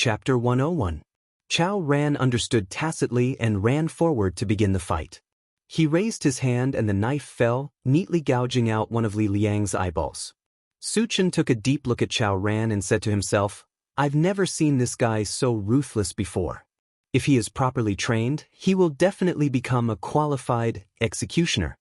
Chapter 101. Chao Ran understood tacitly and ran forward to begin the fight. He raised his hand and the knife fell, neatly gouging out one of Li Liang's eyeballs. Su Chen took a deep look at Chao Ran and said to himself, "I've never seen this guy so ruthless before. If he is properly trained, he will definitely become a qualified executioner."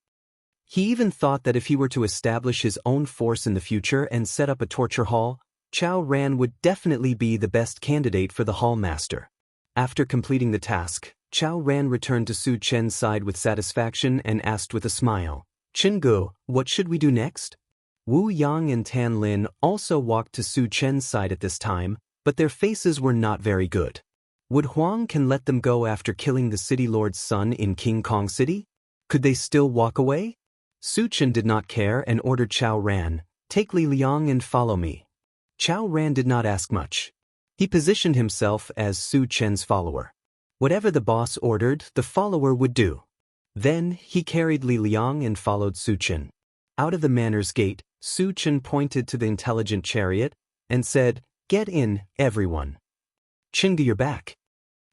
He even thought that if he were to establish his own force in the future and set up a torture hall, Chao Ran would definitely be the best candidate for the hall master. After completing the task, Chao Ran returned to Su Chen's side with satisfaction and asked with a smile, "Chengu, what should we do next?" Wu Yang and Tan Lin also walked to Su Chen's side at this time, but their faces were not very good. Would Huang can let them go after killing the city lord's son in King Kong City? Could they still walk away? Su Chen did not care and ordered Chao Ran, "Take Li Liang and follow me." Chao Ran did not ask much. He positioned himself as Su Chen's follower. Whatever the boss ordered, the follower would do. Then, he carried Li Liang and followed Su Chen. Out of the manners gate, Su Chen pointed to the intelligent chariot and said, "Get in, everyone." "Chengu, you're back."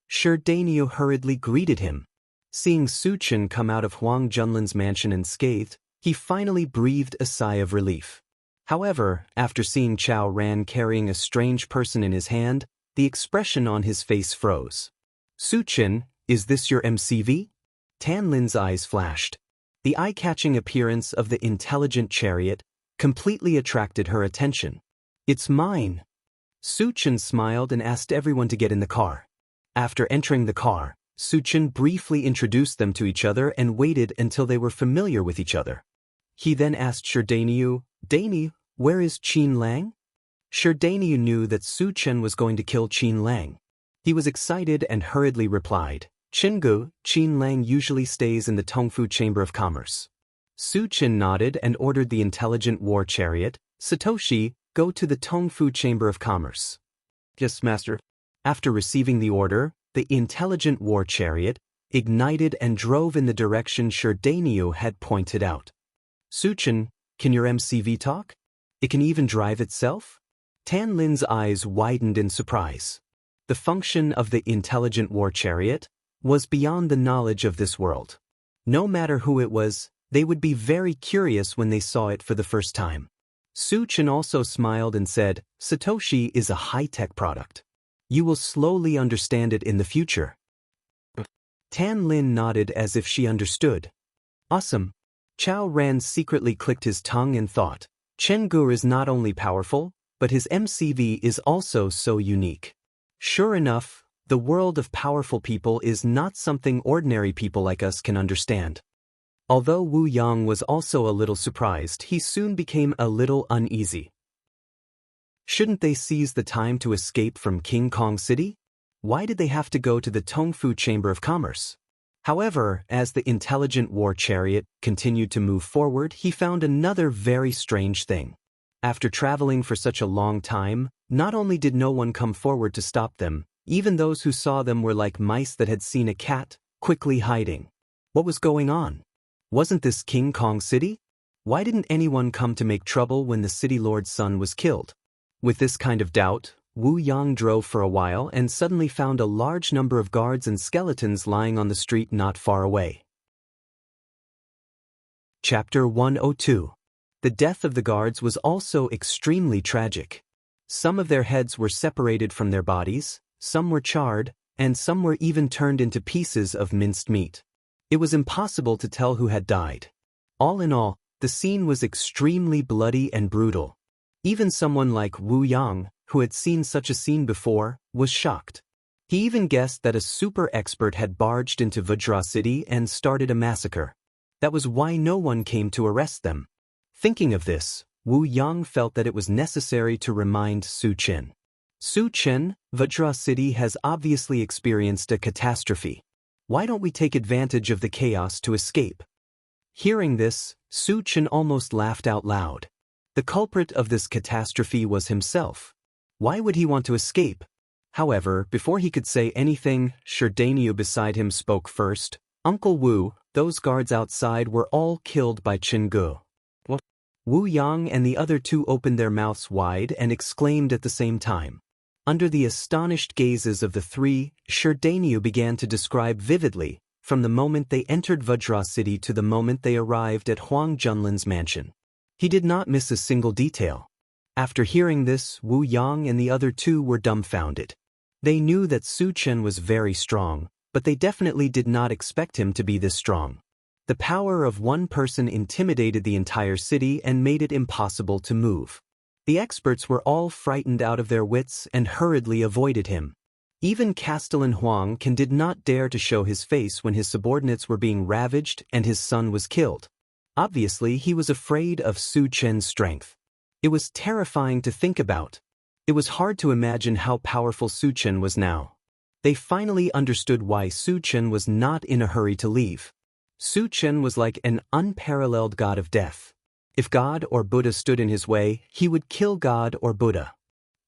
Shi Dainio hurriedly greeted him. Seeing Su Chen come out of Huang Junlin's mansion unscathed, he finally breathed a sigh of relief. However, after seeing Chao Ran carrying a strange person in his hand, the expression on his face froze. "Su Chen, is this your MCV?" Tan Lin's eyes flashed. The eye-catching appearance of the intelligent chariot completely attracted her attention. "It's mine." Su Chen smiled and asked everyone to get in the car. After entering the car, Su Chen briefly introduced them to each other and waited until they were familiar with each other. He then asked Shi Dainio, "Dainio, where is Qin Lang?" Shi Dainio knew that Su Chen was going to kill Qin Lang. He was excited and hurriedly replied, "Chengu, Qin Lang usually stays in the Tongfu Chamber of Commerce." Su Chen nodded and ordered the intelligent war chariot, "Satoshi, go to the Tongfu Chamber of Commerce." "Yes, master." After receiving the order, the intelligent war chariot ignited and drove in the direction Shi Dainio had pointed out. "Su Chen, can your MCV talk? It can even drive itself?" Tan Lin's eyes widened in surprise. The function of the intelligent war chariot was beyond the knowledge of this world. No matter who it was, they would be very curious when they saw it for the first time. Su Chen also smiled and said, "Satoshi is a high-tech product. You will slowly understand it in the future." Tan Lin nodded as if she understood. "Awesome." Chao Ran secretly clicked his tongue and thought, "Chengu is not only powerful, but his MCV is also so unique." Sure enough, the world of powerful people is not something ordinary people like us can understand. Although Wu Yang was also a little surprised, he soon became a little uneasy. Shouldn't they seize the time to escape from King Kong City? Why did they have to go to the Tongfu Chamber of Commerce? However, as the intelligent war chariot continued to move forward, he found another very strange thing. After traveling for such a long time, not only did no one come forward to stop them, even those who saw them were like mice that had seen a cat, quickly hiding. What was going on? Wasn't this King Kong City? Why didn't anyone come to make trouble when the city lord's son was killed? With this kind of doubt, Wu Yang drove for a while and suddenly found a large number of guards and skeletons lying on the street not far away. Chapter 102. The death of the guards was also extremely tragic. Some of their heads were separated from their bodies, some were charred, and some were even turned into pieces of minced meat. It was impossible to tell who had died. All in all, the scene was extremely bloody and brutal. Even someone like Wu Yang, who had seen such a scene before, was shocked. He even guessed that a super expert had barged into Wuxia City and started a massacre. That was why no one came to arrest them. Thinking of this, Wu Yang felt that it was necessary to remind Su Chen. "Su Chen, Wuxia City has obviously experienced a catastrophe. Why don't we take advantage of the chaos to escape?" Hearing this, Su Chen almost laughed out loud. The culprit of this catastrophe was himself. Why would he want to escape? However, before he could say anything, Shi Dainio beside him spoke first. "Uncle Wu, those guards outside were all killed by Chengu." What? Wu Yang and the other two opened their mouths wide and exclaimed at the same time. Under the astonished gazes of the three, Sherdaniu began to describe vividly, from the moment they entered Vajra City to the moment they arrived at Huang Junlin's mansion. He did not miss a single detail. After hearing this, Wu Yang and the other two were dumbfounded. They knew that Su Chen was very strong, but they definitely did not expect him to be this strong. The power of one person intimidated the entire city and made it impossible to move. The experts were all frightened out of their wits and hurriedly avoided him. Even Castellan Huang did not dare to show his face when his subordinates were being ravaged and his son was killed. Obviously, he was afraid of Su Chen's strength. It was terrifying to think about. It was hard to imagine how powerful Su Chen was now. They finally understood why Su Chen was not in a hurry to leave. Su Chen was like an unparalleled god of death. If God or Buddha stood in his way, he would kill God or Buddha.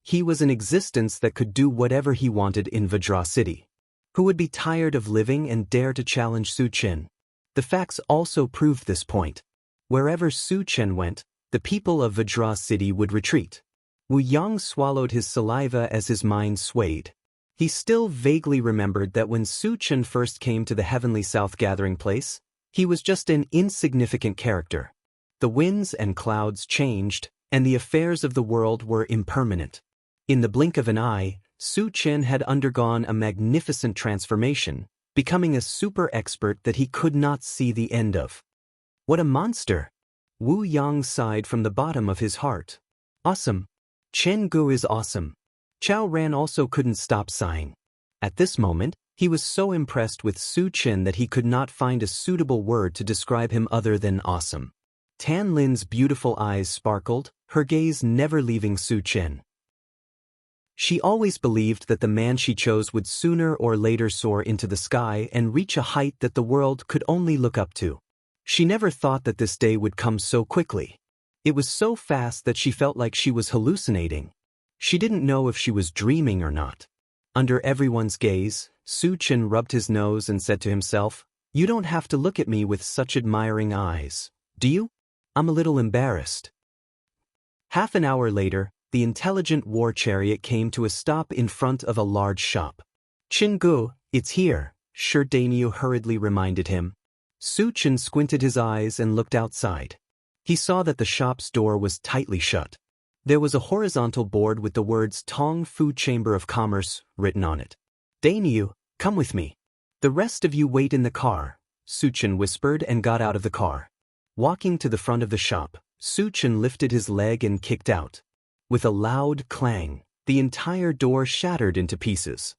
He was an existence that could do whatever he wanted in Vajra City. Who would be tired of living and dare to challenge Su Chen? The facts also proved this point. Wherever Su Chen went, the people of Vajra City would retreat. Wu Yang swallowed his saliva as his mind swayed. He still vaguely remembered that when Su Chen first came to the Heavenly South gathering place, he was just an insignificant character. The winds and clouds changed, and the affairs of the world were impermanent. In the blink of an eye, Su Chen had undergone a magnificent transformation, becoming a super expert that he could not see the end of. What a monster! Wu Yang sighed from the bottom of his heart. Awesome. Chen Gu is awesome. Chao Ran also couldn't stop sighing. At this moment, he was so impressed with Su Chen that he could not find a suitable word to describe him other than awesome. Tan Lin's beautiful eyes sparkled, her gaze never leaving Su Chen. She always believed that the man she chose would sooner or later soar into the sky and reach a height that the world could only look up to. She never thought that this day would come so quickly. It was so fast that she felt like she was hallucinating. She didn't know if she was dreaming or not. Under everyone's gaze, Su Chen rubbed his nose and said to himself, "You don't have to look at me with such admiring eyes, do you? I'm a little embarrassed." Half an hour later, the intelligent war chariot came to a stop in front of a large shop. "Qin Gu, it's here," Sherdaniu hurriedly reminded him. Su Chen squinted his eyes and looked outside. He saw that the shop's door was tightly shut. There was a horizontal board with the words Tong Fu Chamber of Commerce written on it. "Daniu, come with me. The rest of you wait in the car," Su Chen whispered and got out of the car. Walking to the front of the shop, Su Chen lifted his leg and kicked out. With a loud clang, the entire door shattered into pieces.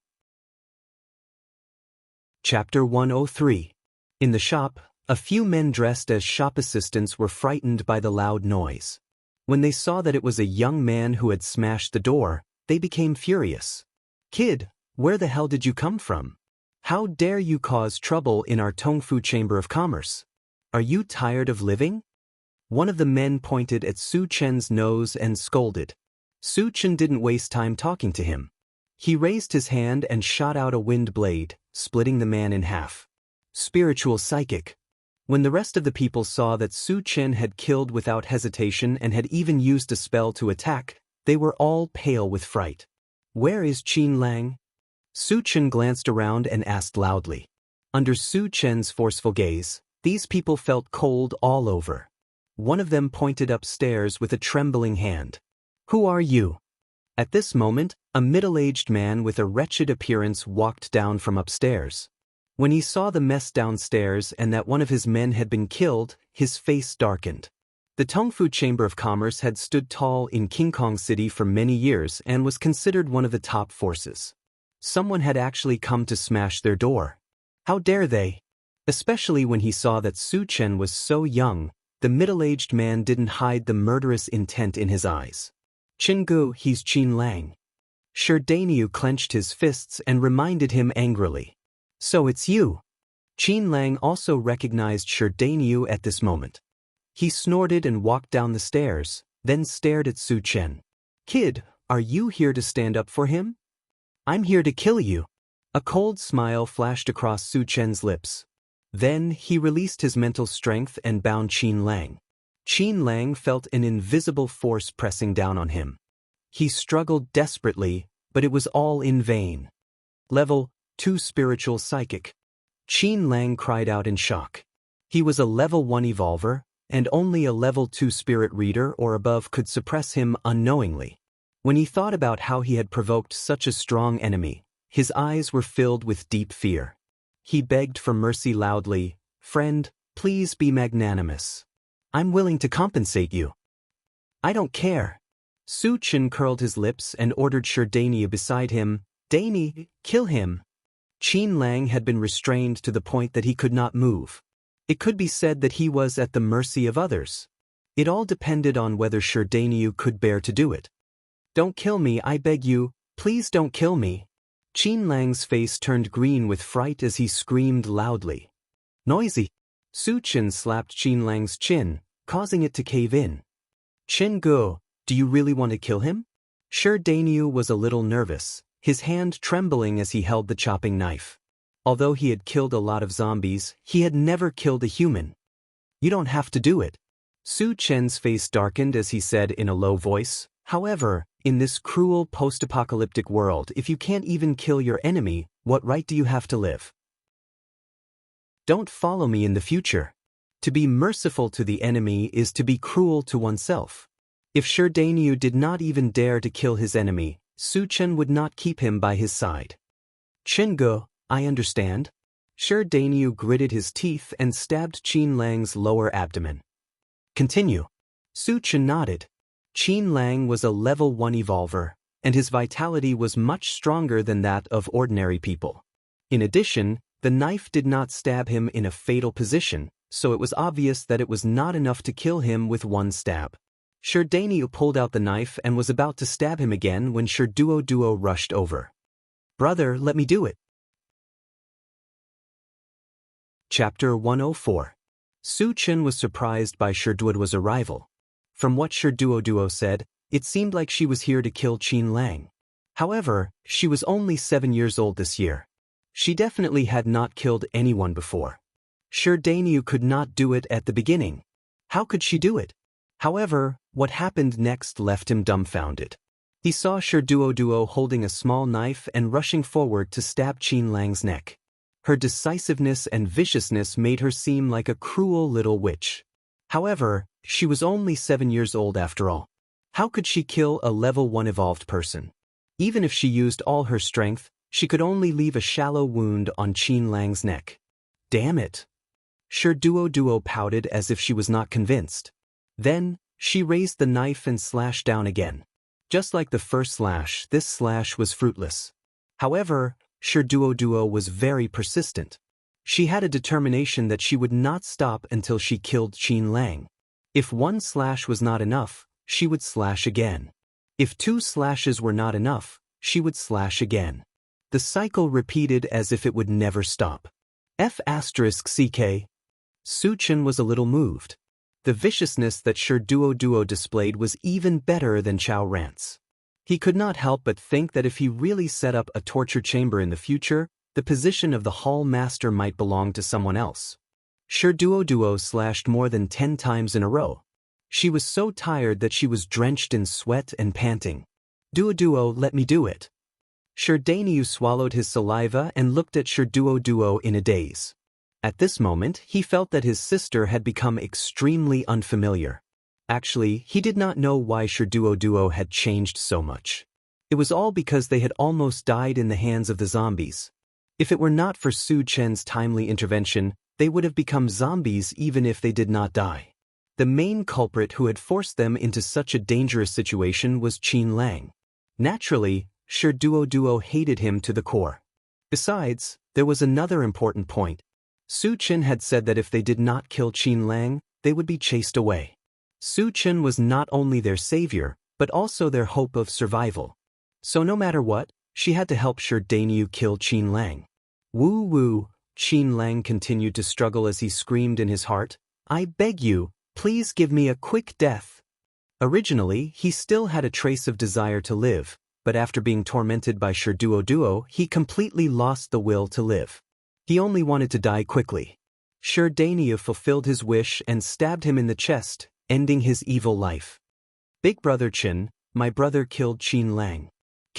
Chapter 103. In the shop, a few men dressed as shop assistants were frightened by the loud noise. When they saw that it was a young man who had smashed the door, they became furious. "Kid, where the hell did you come from? How dare you cause trouble in our Tongfu Chamber of Commerce? Are you tired of living?" One of the men pointed at Su Chen's nose and scolded. Su Chen didn't waste time talking to him. He raised his hand and shot out a wind blade, splitting the man in half. Spiritual psychic. When the rest of the people saw that Su Chen had killed without hesitation and had even used a spell to attack, they were all pale with fright. "Where is Qin Lang?" Su Chen glanced around and asked loudly. Under Su Chen's forceful gaze, these people felt cold all over. One of them pointed upstairs with a trembling hand. "Who are you?" At this moment, a middle-aged man with a wretched appearance walked down from upstairs. When he saw the mess downstairs and that one of his men had been killed, his face darkened. The Tongfu Chamber of Commerce had stood tall in King Kong City for many years and was considered one of the top forces. Someone had actually come to smash their door. How dare they? Especially when he saw that Su Chen was so young, the middle-aged man didn't hide the murderous intent in his eyes. "Qin Gu, he's Qin Lang." Sherdaniu clenched his fists and reminded him angrily. "So it's you." Qin Lang also recognized Sherdaniu at this moment. He snorted and walked down the stairs, then stared at Su Chen. "Kid, are you here to stand up for him?" "I'm here to kill you." A cold smile flashed across Su Chen's lips. Then he released his mental strength and bound Qin Lang. Qin Lang felt an invisible force pressing down on him. He struggled desperately, but it was all in vain. Level 2 Spiritual Psychic. Qin Lang cried out in shock. He was a level 1 evolver, and only a level 2 spirit reader or above could suppress him unknowingly. When he thought about how he had provoked such a strong enemy, his eyes were filled with deep fear. He begged for mercy loudly, "Friend, please be magnanimous. I'm willing to compensate you." "I don't care." Su Chen curled his lips and ordered Sherdania beside him, "Dani, kill him." Qin Lang had been restrained to the point that he could not move. It could be said that he was at the mercy of others. It all depended on whether Sherdania could bear to do it. "Don't kill me, I beg you, please don't kill me." Qin Lang's face turned green with fright as he screamed loudly. "Noisy!" Su Chen slapped Qin Lang's chin, causing it to cave in. "Qin Guo, do you really want to kill him?" Sherdania was a little nervous, his hand trembling as he held the chopping knife. Although he had killed a lot of zombies, he had never killed a human. "You don't have to do it." Su Chen's face darkened as he said in a low voice, "However, in this cruel post-apocalyptic world, if you can't even kill your enemy, what right do you have to live? Don't follow me in the future. To be merciful to the enemy is to be cruel to oneself." If Sherdania did not even dare to kill his enemy, Su Chen would not keep him by his side. "Qin, I understand." Sherdania gritted his teeth and stabbed Qin Lang's lower abdomen. "Continue." Su Chen nodded. Qin Lang was a level 1 evolver, and his vitality was much stronger than that of ordinary people. In addition, the knife did not stab him in a fatal position, so it was obvious that it was not enough to kill him with one stab. Sherdania pulled out the knife and was about to stab him again when Duo rushed over. "Brother, let me do it." Chapter 104. Su Chen was surprised by Duo's arrival. From what Duo said, it seemed like she was here to kill Qin Lang. However, she was only 7 years old this year. She definitely had not killed anyone before. Sherdania could not do it at the beginning. How could she do it? However, what happened next left him dumbfounded. He saw Duo holding a small knife and rushing forward to stab Qin Lang's neck. Her decisiveness and viciousness made her seem like a cruel little witch. However, she was only 7 years old after all. How could she kill a level 1 evolved person? Even if she used all her strength, she could only leave a shallow wound on Qin Lang's neck. Damn it! Duo pouted as if she was not convinced. Then, she raised the knife and slashed down again. Just like the first slash, this slash was fruitless. However, Duo was very persistent. She had a determination that she would not stop until she killed Qin Lang. If one slash was not enough, she would slash again. If 2 slashes were not enough, she would slash again. The cycle repeated as if it would never stop. F***CK. Su Chen was a little moved. The viciousness that Duo displayed was even better than Chao Rant's. He could not help but think that if he really set up a torture chamber in the future, the position of the hall master might belong to someone else. Duo slashed more than 10 times in a row. She was so tired that she was drenched in sweat and panting. Duo, let me do it." Sherdania swallowed his saliva and looked at Duo in a daze. At this moment, he felt that his sister had become extremely unfamiliar. Actually, he did not know why Duo had changed so much. It was all because they had almost died in the hands of the zombies. If it were not for Su Chen's timely intervention, they would have become zombies even if they did not die. The main culprit who had forced them into such a dangerous situation was Qin Lang. Naturally, Duo hated him to the core. Besides, there was another important point. Su Chen had said that if they did not kill Qin Lang, they would be chased away. Su Chen was not only their savior, but also their hope of survival. So no matter what, she had to help Sherdania kill Qin Lang. Woo, Qin Lang continued to struggle as he screamed in his heart, "I beg you, please give me a quick death." Originally, he still had a trace of desire to live, but after being tormented by Duo, he completely lost the will to live. He only wanted to die quickly. Sherdania fulfilled his wish and stabbed him in the chest, ending his evil life. "Big brother Qin, my brother killed Qin Lang.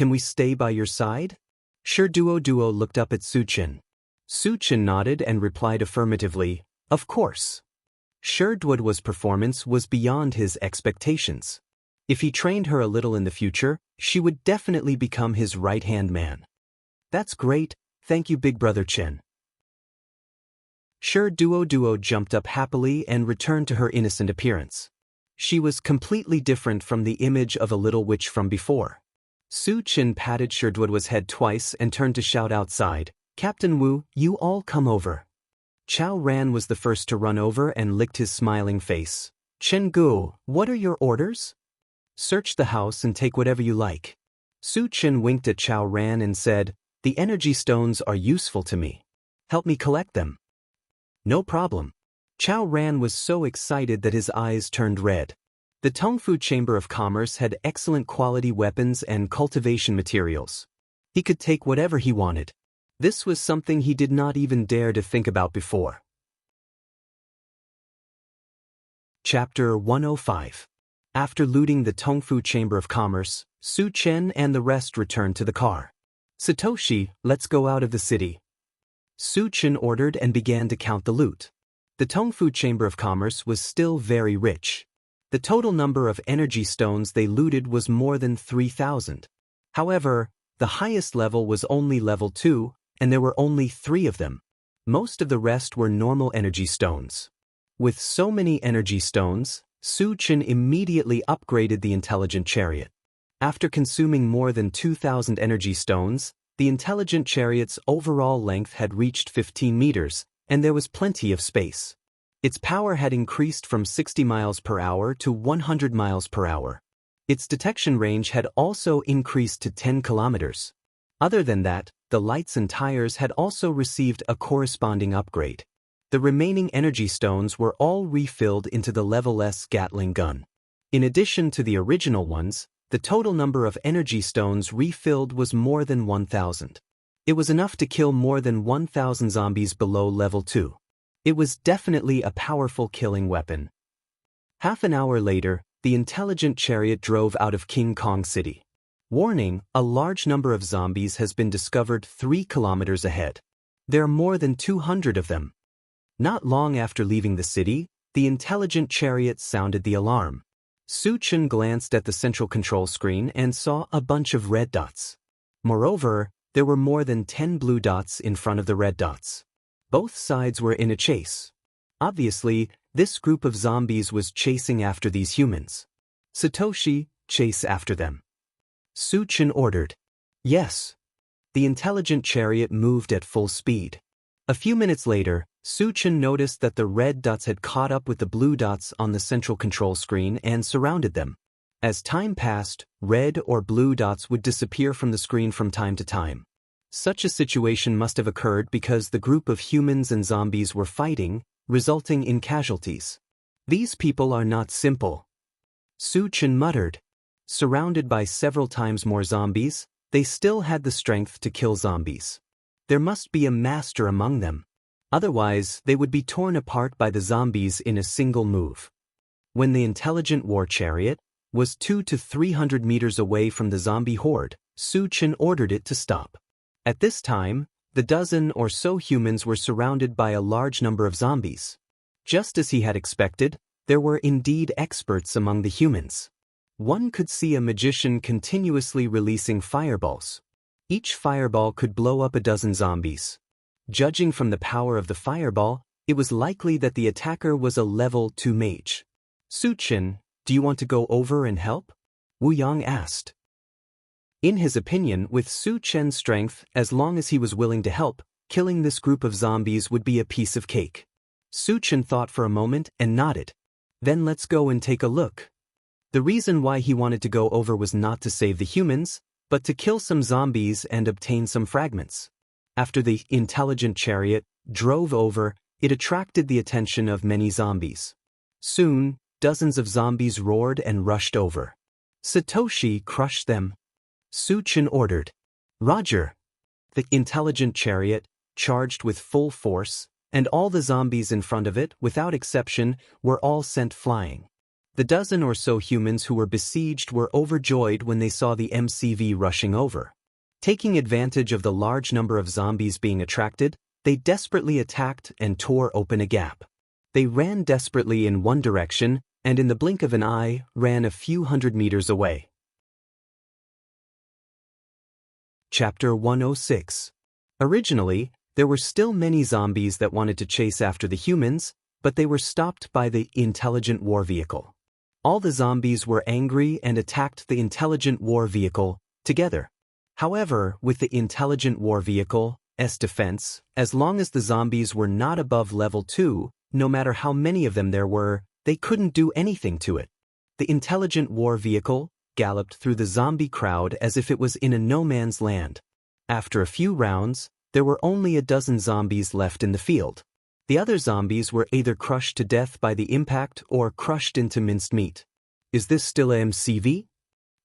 Can we stay by your side? Sure. Duo looked up at Suchin. Suchin nodded and replied affirmatively, of course. Sure Duo's performance was beyond his expectations. If he trained her a little in the future, she would definitely become his right-hand man. That's great, thank you Big Brother Chen. Sure Duo jumped up happily and returned to her innocent appearance. She was completely different from the image of a little witch from before. Su Chin patted Sure Duo's head twice and turned to shout outside, Captain Wu, you all come over. Chao Ran was the first to run over and licked his smiling face. Chen Gu, what are your orders? Search the house and take whatever you like. Su Chin winked at Chao Ran and said, the energy stones are useful to me. Help me collect them. No problem. Chao Ran was so excited that his eyes turned red. The Tongfu Chamber of Commerce had excellent quality weapons and cultivation materials. He could take whatever he wanted. This was something he did not even dare to think about before. Chapter 105. After looting the Tongfu Chamber of Commerce, Su Chen and the rest returned to the car. Satoshi, let's go out of the city. Su Chen ordered and began to count the loot. The Tongfu Chamber of Commerce was still very rich. The total number of energy stones they looted was more than 3,000. However, the highest level was only level 2, and there were only 3 of them. Most of the rest were normal energy stones. With so many energy stones, Su Chen immediately upgraded the intelligent chariot. After consuming more than 2,000 energy stones, the intelligent chariot's overall length had reached 15 meters, and there was plenty of space. Its power had increased from 60 miles per hour to 100 miles per hour. Its detection range had also increased to 10 kilometers. Other than that, the lights and tires had also received a corresponding upgrade. The remaining energy stones were all refilled into the Level S Gatling gun. In addition to the original ones, the total number of energy stones refilled was more than 1,000. It was enough to kill more than 1,000 zombies below level 2. It was definitely a powerful killing weapon. Half an hour later, the intelligent chariot drove out of King Kong City. Warning, a large number of zombies has been discovered 3 kilometers ahead. There are more than 200 of them. Not long after leaving the city, the intelligent chariot sounded the alarm. Su Chen glanced at the central control screen and saw a bunch of red dots. Moreover, there were more than 10 blue dots in front of the red dots. Both sides were in a chase. Obviously, this group of zombies was chasing after these humans. Satoshi, chase after them. Su Chen ordered. Yes. The intelligent chariot moved at full speed. A few minutes later, Su Chen noticed that the red dots had caught up with the blue dots on the central control screen and surrounded them. As time passed, red or blue dots would disappear from the screen from time to time. Such a situation must have occurred because the group of humans and zombies were fighting, resulting in casualties. These people are not simple. Su Chen muttered. Surrounded by several times more zombies, they still had the strength to kill zombies. There must be a master among them. Otherwise, they would be torn apart by the zombies in a single move. When the intelligent war chariot was 200 to 300 meters away from the zombie horde, Su Chen ordered it to stop. At this time, the dozen or so humans were surrounded by a large number of zombies. Just as he had expected, there were indeed experts among the humans. One could see a magician continuously releasing fireballs. Each fireball could blow up a dozen zombies. Judging from the power of the fireball, it was likely that the attacker was a level 2 mage. Su Chen, do you want to go over and help? Wu Yang asked. In his opinion, with Su Chen's strength, as long as he was willing to help, killing this group of zombies would be a piece of cake. Su Chen thought for a moment and nodded. Then let's go and take a look. The reason why he wanted to go over was not to save the humans, but to kill some zombies and obtain some fragments. After the intelligent chariot drove over, it attracted the attention of many zombies. Soon, dozens of zombies roared and rushed over. Satoshi crushed them. Su Chen ordered. Roger. The intelligent chariot charged with full force, and all the zombies in front of it, without exception, were all sent flying. The dozen or so humans who were besieged were overjoyed when they saw the MCV rushing over. Taking advantage of the large number of zombies being attracted, they desperately attacked and tore open a gap. They ran desperately in one direction, and in the blink of an eye, ran a few hundred meters away. Chapter 106. Originally, there were still many zombies that wanted to chase after the humans, but they were stopped by the intelligent war vehicle. All the zombies were angry and attacked the intelligent war vehicle together. However, with the intelligent war vehicle's defense, as long as the zombies were not above level 2, no matter how many of them there were, they couldn't do anything to it. The intelligent war vehicle galloped through the zombie crowd as if it was in a no-man's land. After a few rounds, there were only a dozen zombies left in the field. The other zombies were either crushed to death by the impact or crushed into minced meat. Is this still a MCV?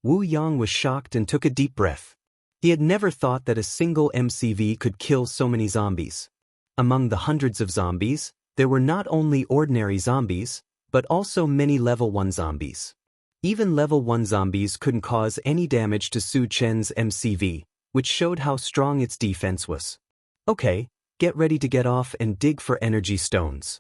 Wuxian was shocked and took a deep breath. He had never thought that a single MCV could kill so many zombies. Among the hundreds of zombies, there were not only ordinary zombies, but also many level 1 zombies. Even level 1 zombies couldn't cause any damage to Su Chen's MCV, which showed how strong its defense was. Okay, get ready to get off and dig for energy stones.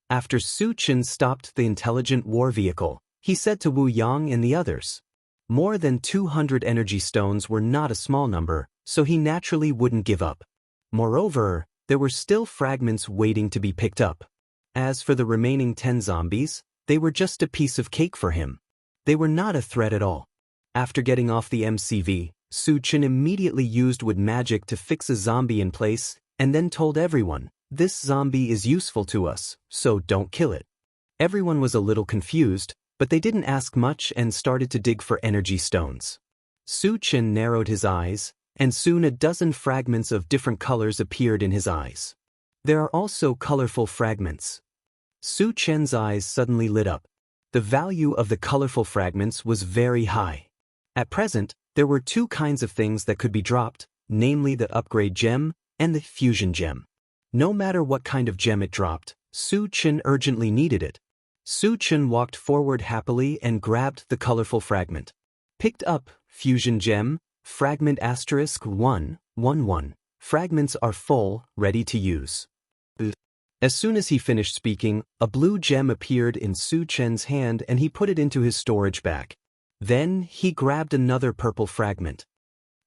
After Su Chen stopped the intelligent war vehicle, he said to Wu Yang and the others. More than 200 energy stones were not a small number, so he naturally wouldn't give up. Moreover, there were still fragments waiting to be picked up. As for the remaining 10 zombies, they were just a piece of cake for him. They were not a threat at all. After getting off the MCV, Su Chen immediately used wood magic to fix a zombie in place, and then told everyone, "This zombie is useful to us, so don't kill it." Everyone was a little confused, but they didn't ask much and started to dig for energy stones. Su Chen narrowed his eyes, and soon a dozen fragments of different colors appeared in his eyes. There are also colorful fragments. Su Chen's eyes suddenly lit up. The value of the colorful fragments was very high. At present, there were 2 kinds of things that could be dropped, namely the upgrade gem and the fusion gem. No matter what kind of gem it dropped, Su Chen urgently needed it. Su Chen walked forward happily and grabbed the colorful fragment. Picked up, fusion gem, fragment *111. Fragments are full, ready to use. As soon as he finished speaking, a blue gem appeared in Su Chen's hand and he put it into his storage bag. Then, he grabbed another purple fragment.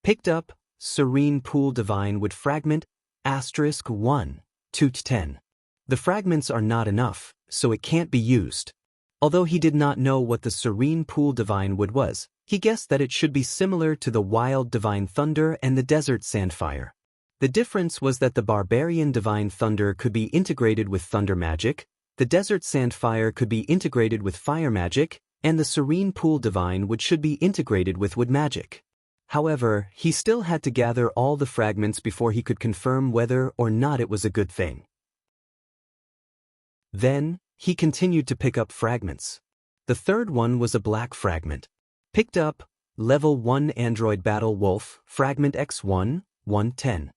Picked up, serene pool divine wood fragment *1 to 10. The fragments are not enough, so it can't be used. Although he did not know what the serene pool divine wood was, he guessed that it should be similar to the wild divine thunder and the desert sandfire. The difference was that the barbarian divine thunder could be integrated with thunder magic, the desert sandfire could be integrated with fire magic, and the serene pool divine wood should be integrated with wood magic. However, he still had to gather all the fragments before he could confirm whether or not it was a good thing. Then, he continued to pick up fragments. The third one was a black fragment. Picked up, level 1 android battle wolf, fragment *110.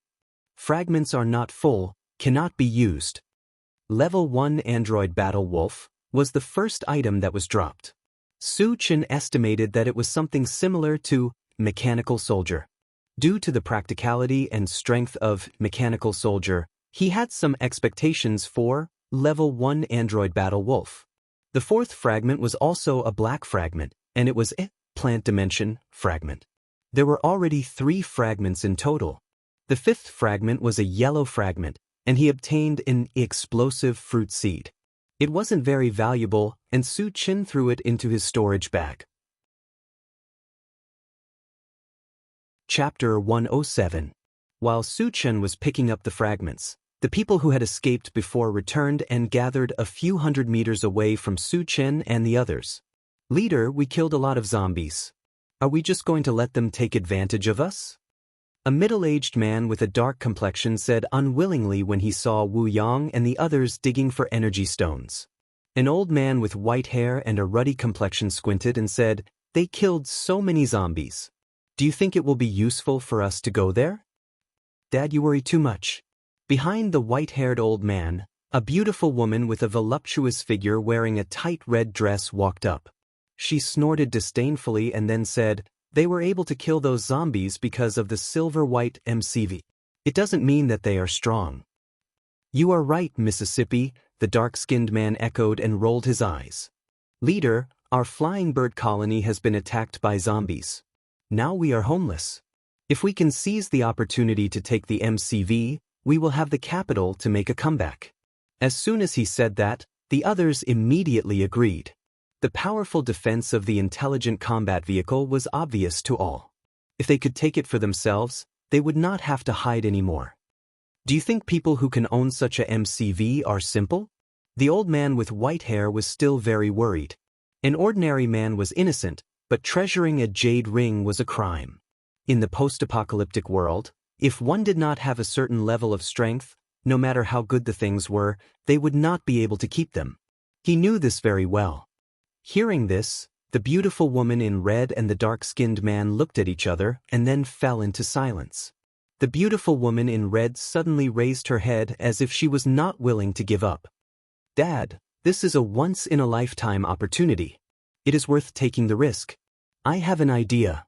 Fragments are not full, cannot be used. Level 1 android battle wolf was the first item that was dropped. Su Chen estimated that it was something similar to mechanical soldier. Due to the practicality and strength of mechanical soldier, he had some expectations for level 1 android battle wolf. The fourth fragment was also a black fragment, and it was a plant dimension fragment. There were already 3 fragments in total. The 5th fragment was a yellow fragment, and he obtained an explosive fruit seed. It wasn't very valuable, and Su Chen threw it into his storage bag. Chapter 107. While Su Chen was picking up the fragments, the people who had escaped before returned and gathered a few hundred meters away from Su Chen and the others. "Leader, we killed a lot of zombies. Are we just going to let them take advantage of us?" A middle-aged man with a dark complexion said unwillingly when he saw Wu Yang and the others digging for energy stones. An old man with white hair and a ruddy complexion squinted and said, "They killed so many zombies. Do you think it will be useful for us to go there?" "Dad, you worry too much." Behind the white-haired old man, A beautiful woman with a voluptuous figure wearing a tight red dress walked up. She snorted disdainfully and then said, "They were able to kill those zombies because of the silver-white MCV. It doesn't mean that they are strong." "You are right, Mississippi," the dark-skinned man echoed and rolled his eyes. "Leader, our flying bird colony has been attacked by zombies. Now we are homeless. If we can seize the opportunity to take the MCV, we will have the capital to make a comeback." As soon as he said that, the others immediately agreed. The powerful defense of the intelligent combat vehicle was obvious to all. If they could take it for themselves, they would not have to hide anymore. "Do you think people who can own such a MCV are simple?" The old man with white hair was still very worried. An ordinary man was innocent, but treasuring a jade ring was a crime. In the post-apocalyptic world, if one did not have a certain level of strength, no matter how good the things were, they would not be able to keep them. He knew this very well. Hearing this, the beautiful woman in red and the dark-skinned man looked at each other and then fell into silence. The beautiful woman in red suddenly raised her head as if she was not willing to give up. "Dad, this is a once-in-a-lifetime opportunity. It is worth taking the risk. I have an idea."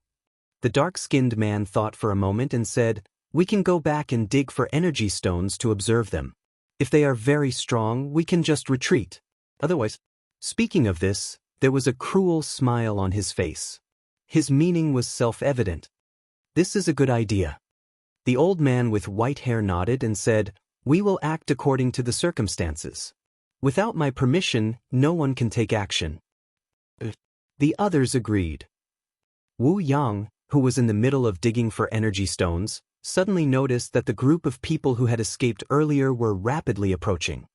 The dark-skinned man thought for a moment and said, "We can go back and dig for energy stones to observe them. If they are very strong, we can just retreat. Otherwise—" Speaking of this, there was a cruel smile on his face. His meaning was self-evident. "This is a good idea." The old man with white hair nodded and said, "We will act according to the circumstances. Without my permission, no one can take action." The others agreed. Wu Yang, who was in the middle of digging for energy stones, suddenly noticed that the group of people who had escaped earlier were rapidly approaching.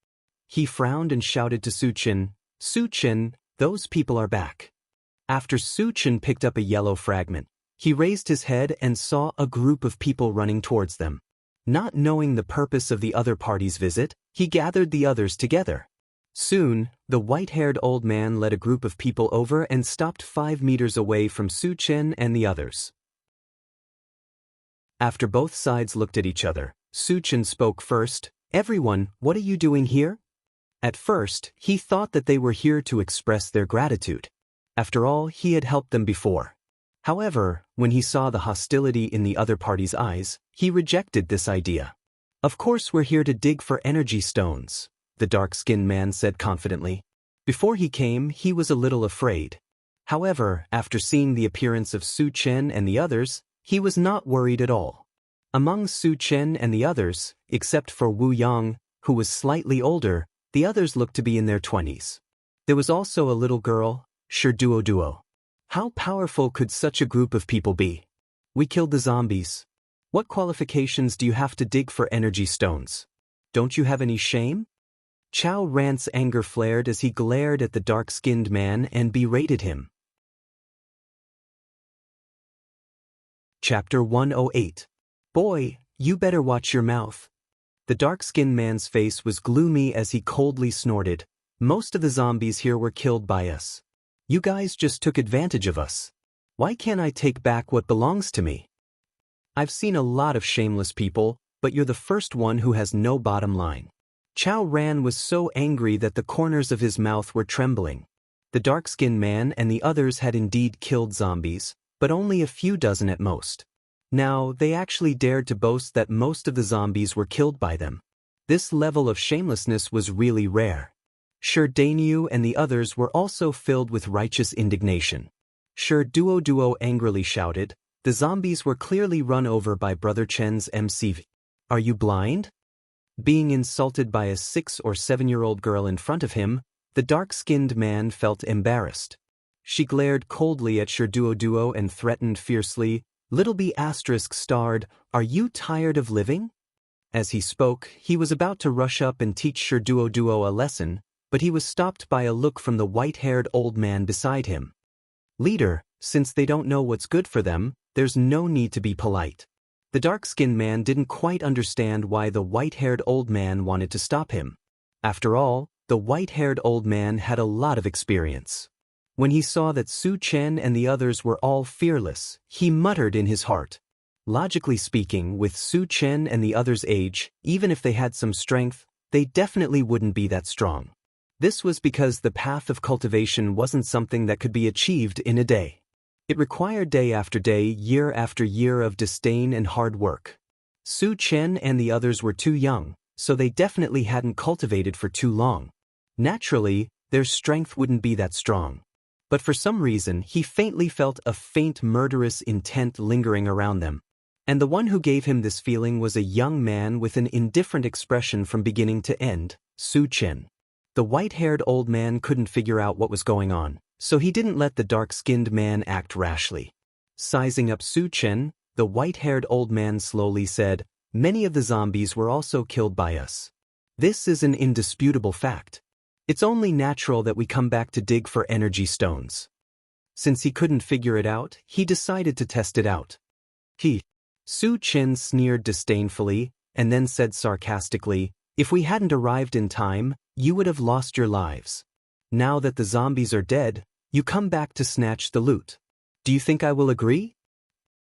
He frowned and shouted to Su Chen, "Su Chen, those people are back." After Su Chen picked up a yellow fragment, he raised his head and saw a group of people running towards them. Not knowing the purpose of the other party's visit, he gathered the others together. Soon, the white-haired old man led a group of people over and stopped 5 meters away from Su Chen and the others. After both sides looked at each other, Su Chen spoke first. "Everyone, what are you doing here?" At first, he thought that they were here to express their gratitude. After all, he had helped them before. However, when he saw the hostility in the other party's eyes, he rejected this idea. "Of course we're here to dig for energy stones," the dark-skinned man said confidently. Before he came, he was a little afraid. However, after seeing the appearance of Su Chen and the others, he was not worried at all. Among Su Chen and the others, except for Wu Yang, who was slightly older, the others looked to be in their 20s. There was also a little girl, Duo. How powerful could such a group of people be? "We killed the zombies. What qualifications do you have to dig for energy stones? Don't you have any shame?" Chao Ran's anger flared as he glared at the dark-skinned man and berated him. Chapter 108. "Boy, you better watch your mouth." The dark-skinned man's face was gloomy as he coldly snorted. "Most of the zombies here were killed by us. You guys just took advantage of us. Why can't I take back what belongs to me? I've seen a lot of shameless people, but you're the first one who has no bottom line." Chao Ran was so angry that the corners of his mouth were trembling. The dark-skinned man and the others had indeed killed zombies, but only a few dozen at most. Now, they actually dared to boast that most of the zombies were killed by them. This level of shamelessness was really rare. Duo and the others were also filled with righteous indignation. Duo angrily shouted, "The zombies were clearly run over by Brother Chen's MCV. Are you blind?" Being insulted by a 6 or 7-year-old girl in front of him, the dark-skinned man felt embarrassed. She glared coldly at Duo and threatened fiercely, "Little B****, are you tired of living?" As he spoke, he was about to rush up and teach Duo a lesson, but he was stopped by a look from the white-haired old man beside him. "Leader, since they don't know what's good for them, there's no need to be polite." The dark-skinned man didn't quite understand why the white-haired old man wanted to stop him. After all, the white-haired old man had a lot of experience. When he saw that Su Chen and the others were all fearless, he muttered in his heart. Logically speaking, with Su Chen and the others' age, even if they had some strength, they definitely wouldn't be that strong. This was because the path of cultivation wasn't something that could be achieved in a day. It required day after day, year after year of disdain and hard work. Su Chen and the others were too young, so they definitely hadn't cultivated for too long. Naturally, their strength wouldn't be that strong. But for some reason, he faintly felt a faint murderous intent lingering around them. And the one who gave him this feeling was a young man with an indifferent expression from beginning to end, Su Chen. The white-haired old man couldn't figure out what was going on, so he didn't let the dark-skinned man act rashly. Sizing up Su Chen, the white-haired old man slowly said, "Many of the zombies were also killed by us. This is an indisputable fact. It's only natural that we come back to dig for energy stones." Since he couldn't figure it out, he decided to test it out. Su Chen sneered disdainfully, and then said sarcastically, "If we hadn't arrived in time, you would have lost your lives. Now that the zombies are dead, you come back to snatch the loot. Do you think I will agree?"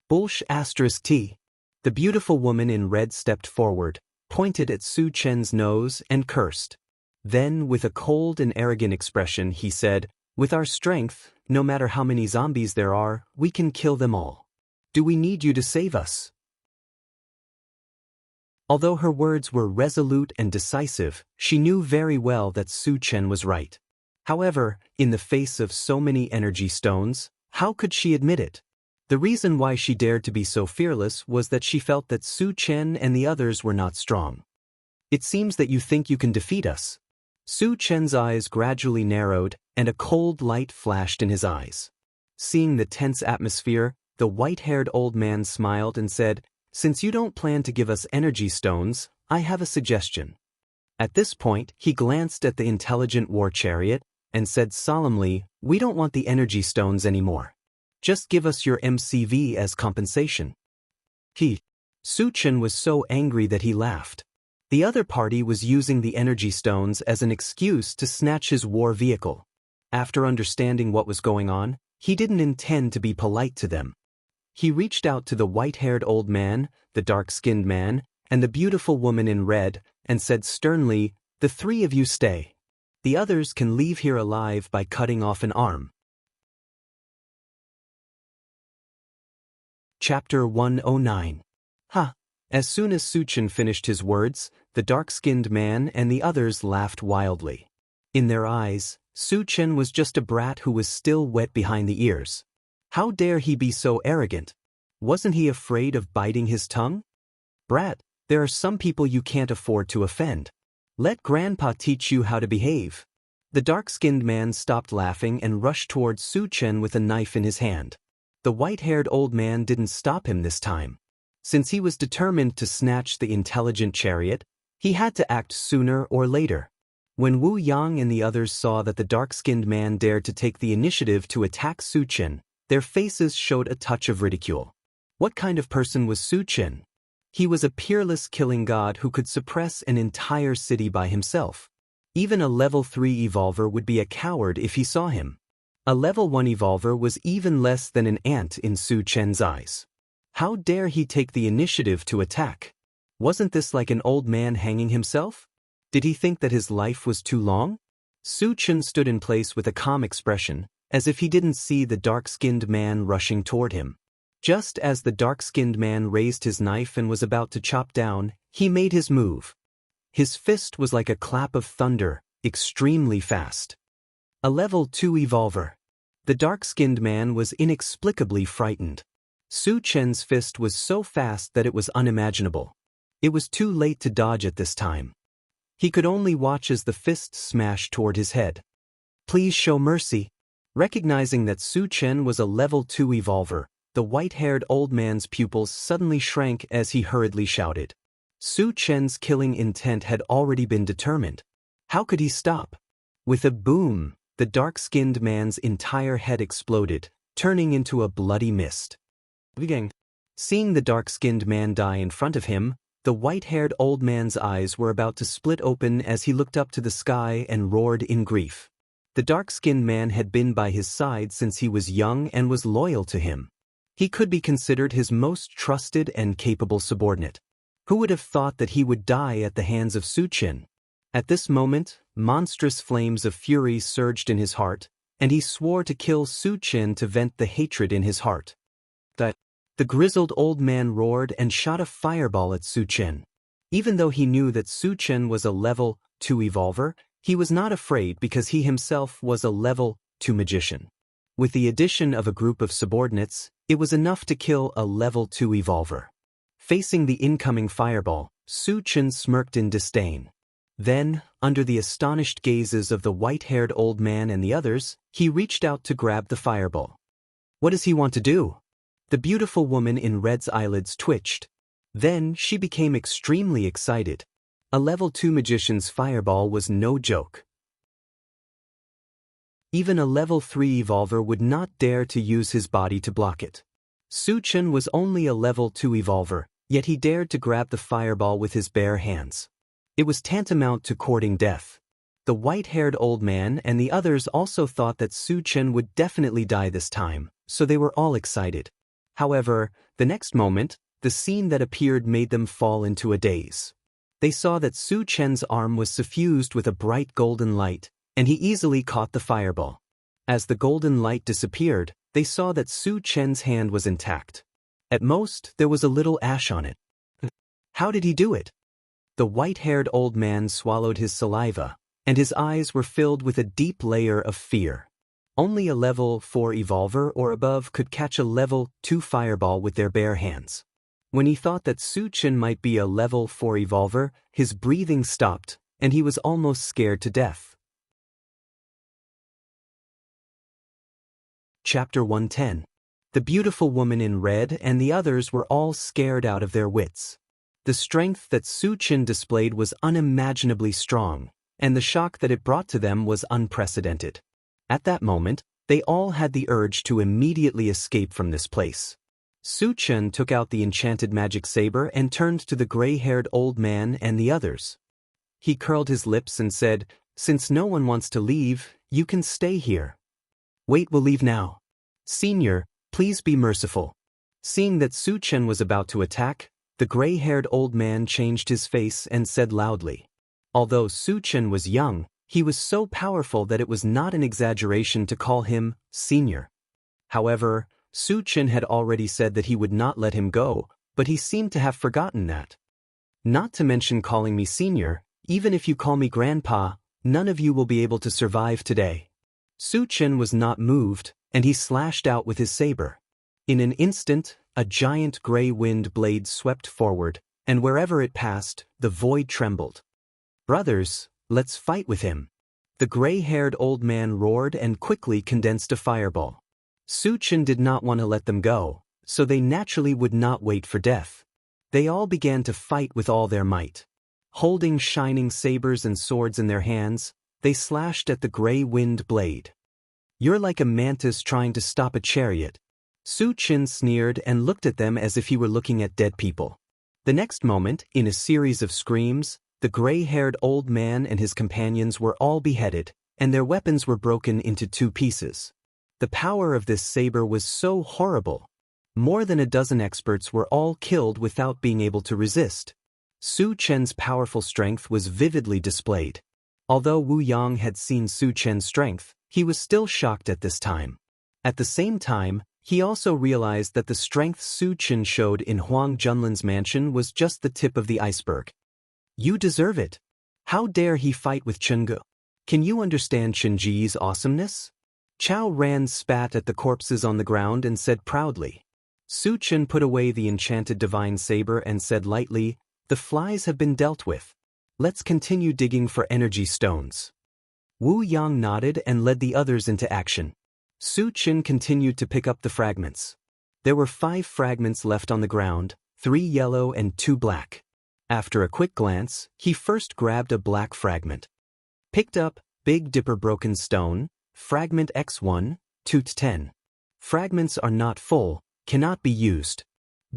**T. The beautiful woman in red stepped forward, pointed at Su Chen's nose and cursed. Then, with a cold and arrogant expression, he said, "With our strength, no matter how many zombies there are, we can kill them all. Do we need you to save us?" Although her words were resolute and decisive, she knew very well that Su Chen was right. However, in the face of so many energy stones, how could she admit it? The reason why she dared to be so fearless was that she felt that Su Chen and the others were not strong. "It seems that you think you can defeat us." Su Chen's eyes gradually narrowed, and a cold light flashed in his eyes. Seeing the tense atmosphere, the white-haired old man smiled and said, "Since you don't plan to give us energy stones, I have a suggestion." At this point, he glanced at the intelligent war chariot and said solemnly, "We don't want the energy stones anymore. Just give us your MCV as compensation." Su Chen was so angry that he laughed. The other party was using the energy stones as an excuse to snatch his war vehicle. After understanding what was going on, he didn't intend to be polite to them. He reached out to the white-haired old man, the dark-skinned man, and the beautiful woman in red, and said sternly, "The three of you stay. The others can leave here alive by cutting off an arm." Chapter 109. As soon as Su Chen finished his words, the dark-skinned man and the others laughed wildly. In their eyes, Su Chen was just a brat who was still wet behind the ears. How dare he be so arrogant? Wasn't he afraid of biting his tongue? "Brat, there are some people you can't afford to offend. Let Grandpa teach you how to behave." The dark-skinned man stopped laughing and rushed towards Su Chen with a knife in his hand. The white-haired old man didn't stop him this time. Since he was determined to snatch the intelligent chariot, he had to act sooner or later. When Wu Yang and the others saw that the dark-skinned man dared to take the initiative to attack Su Chen, their faces showed a touch of ridicule. What kind of person was Su Chen? He was a peerless killing god who could suppress an entire city by himself. Even a level 3 evolver would be a coward if he saw him. A level 1 evolver was even less than an ant in Su Chen's eyes. How dare he take the initiative to attack? Wasn't this like an old man hanging himself? Did he think that his life was too long? Su Chen stood in place with a calm expression, as if he didn't see the dark-skinned man rushing toward him. Just as the dark-skinned man raised his knife and was about to chop down, he made his move. His fist was like a clap of thunder, extremely fast. A level 2 evolver. The dark-skinned man was inexplicably frightened. Su Chen's fist was so fast that it was unimaginable. It was too late to dodge at this time. He could only watch as the fist smashed toward his head. "Please show mercy." Recognizing that Su Chen was a level 2 evolver, the white-haired old man's pupils suddenly shrank as he hurriedly shouted. Su Chen's killing intent had already been determined. How could he stop? With a boom, the dark-skinned man's entire head exploded, turning into a bloody mist. Seeing the dark-skinned man die in front of him, the white-haired old man's eyes were about to split open as he looked up to the sky and roared in grief. The dark-skinned man had been by his side since he was young and was loyal to him. He could be considered his most trusted and capable subordinate. Who would have thought that he would die at the hands of Su Chen? At this moment, monstrous flames of fury surged in his heart, and he swore to kill Su Chen to vent the hatred in his heart. The grizzled old man roared and shot a fireball at Su Chen. Even though he knew that Su Chen was a level 2 evolver, he was not afraid because he himself was a level 2 magician. With the addition of a group of subordinates, it was enough to kill a level 2 evolver. Facing the incoming fireball, Su Chen smirked in disdain. Then, under the astonished gazes of the white-haired old man and the others, he reached out to grab the fireball. What does he want to do? The beautiful woman in red's eyelids twitched. Then she became extremely excited. A level 2 magician's fireball was no joke. Even a level 3 evolver would not dare to use his body to block it. Su Chen was only a level 2 evolver, yet he dared to grab the fireball with his bare hands. It was tantamount to courting death. The white-haired old man and the others also thought that Su Chen would definitely die this time, so they were all excited. However, the next moment, the scene that appeared made them fall into a daze. They saw that Su Chen's arm was suffused with a bright golden light, and he easily caught the fireball. As the golden light disappeared, they saw that Su Chen's hand was intact. At most, there was a little ash on it. How did he do it? The white-haired old man swallowed his saliva, and his eyes were filled with a deep layer of fear. Only a level 4 evolver or above could catch a level 2 fireball with their bare hands. When he thought that Su Chen might be a level 4 evolver, his breathing stopped, and he was almost scared to death. Chapter 110. The beautiful woman in red and the others were all scared out of their wits. The strength that Su Chen displayed was unimaginably strong, and the shock that it brought to them was unprecedented. At that moment, they all had the urge to immediately escape from this place. Su Chen took out the enchanted magic saber and turned to the gray-haired old man and the others. He curled his lips and said, "Since no one wants to leave, you can stay here." "Wait, we'll leave now. Senior, please be merciful." Seeing that Su Chen was about to attack, the gray-haired old man changed his face and said loudly. Although Su Chen was young, he was so powerful that it was not an exaggeration to call him senior. However, Su Chen had already said that he would not let him go, but he seemed to have forgotten that. "Not to mention calling me senior, even if you call me grandpa, none of you will be able to survive today." Su Chen was not moved, and he slashed out with his saber. In an instant, a giant gray wind blade swept forward, and wherever it passed, the void trembled. "Brothers, let's fight with him." The gray-haired old man roared and quickly condensed a fireball. Su Chen did not want to let them go, so they naturally would not wait for death. They all began to fight with all their might. Holding shining sabers and swords in their hands, they slashed at the gray wind blade. "You're like a mantis trying to stop a chariot." Su Chen sneered and looked at them as if he were looking at dead people. The next moment, in a series of screams, the gray-haired old man and his companions were all beheaded, and their weapons were broken into 2 pieces. The power of this saber was so horrible. More than a dozen experts were all killed without being able to resist. Su Chen's powerful strength was vividly displayed. Although Wu Yang had seen Su Chen's strength, he was still shocked at this time. At the same time, he also realized that the strength Su Chen showed in Huang Junlin's mansion was just the tip of the iceberg. "You deserve it. How dare he fight with Chengge? Can you understand Chenji's awesomeness?" Chao Ran spat at the corpses on the ground and said proudly. Su Chen put away the enchanted divine saber and said lightly, "The flies have been dealt with. Let's continue digging for energy stones." Wu Yang nodded and led the others into action. Su Chen continued to pick up the fragments. There were 5 fragments left on the ground, 3 yellow and 2 black. After a quick glance, he first grabbed a black fragment. Picked up Big Dipper Broken Stone, Fragment X1, 2-10. Fragments are not full, cannot be used.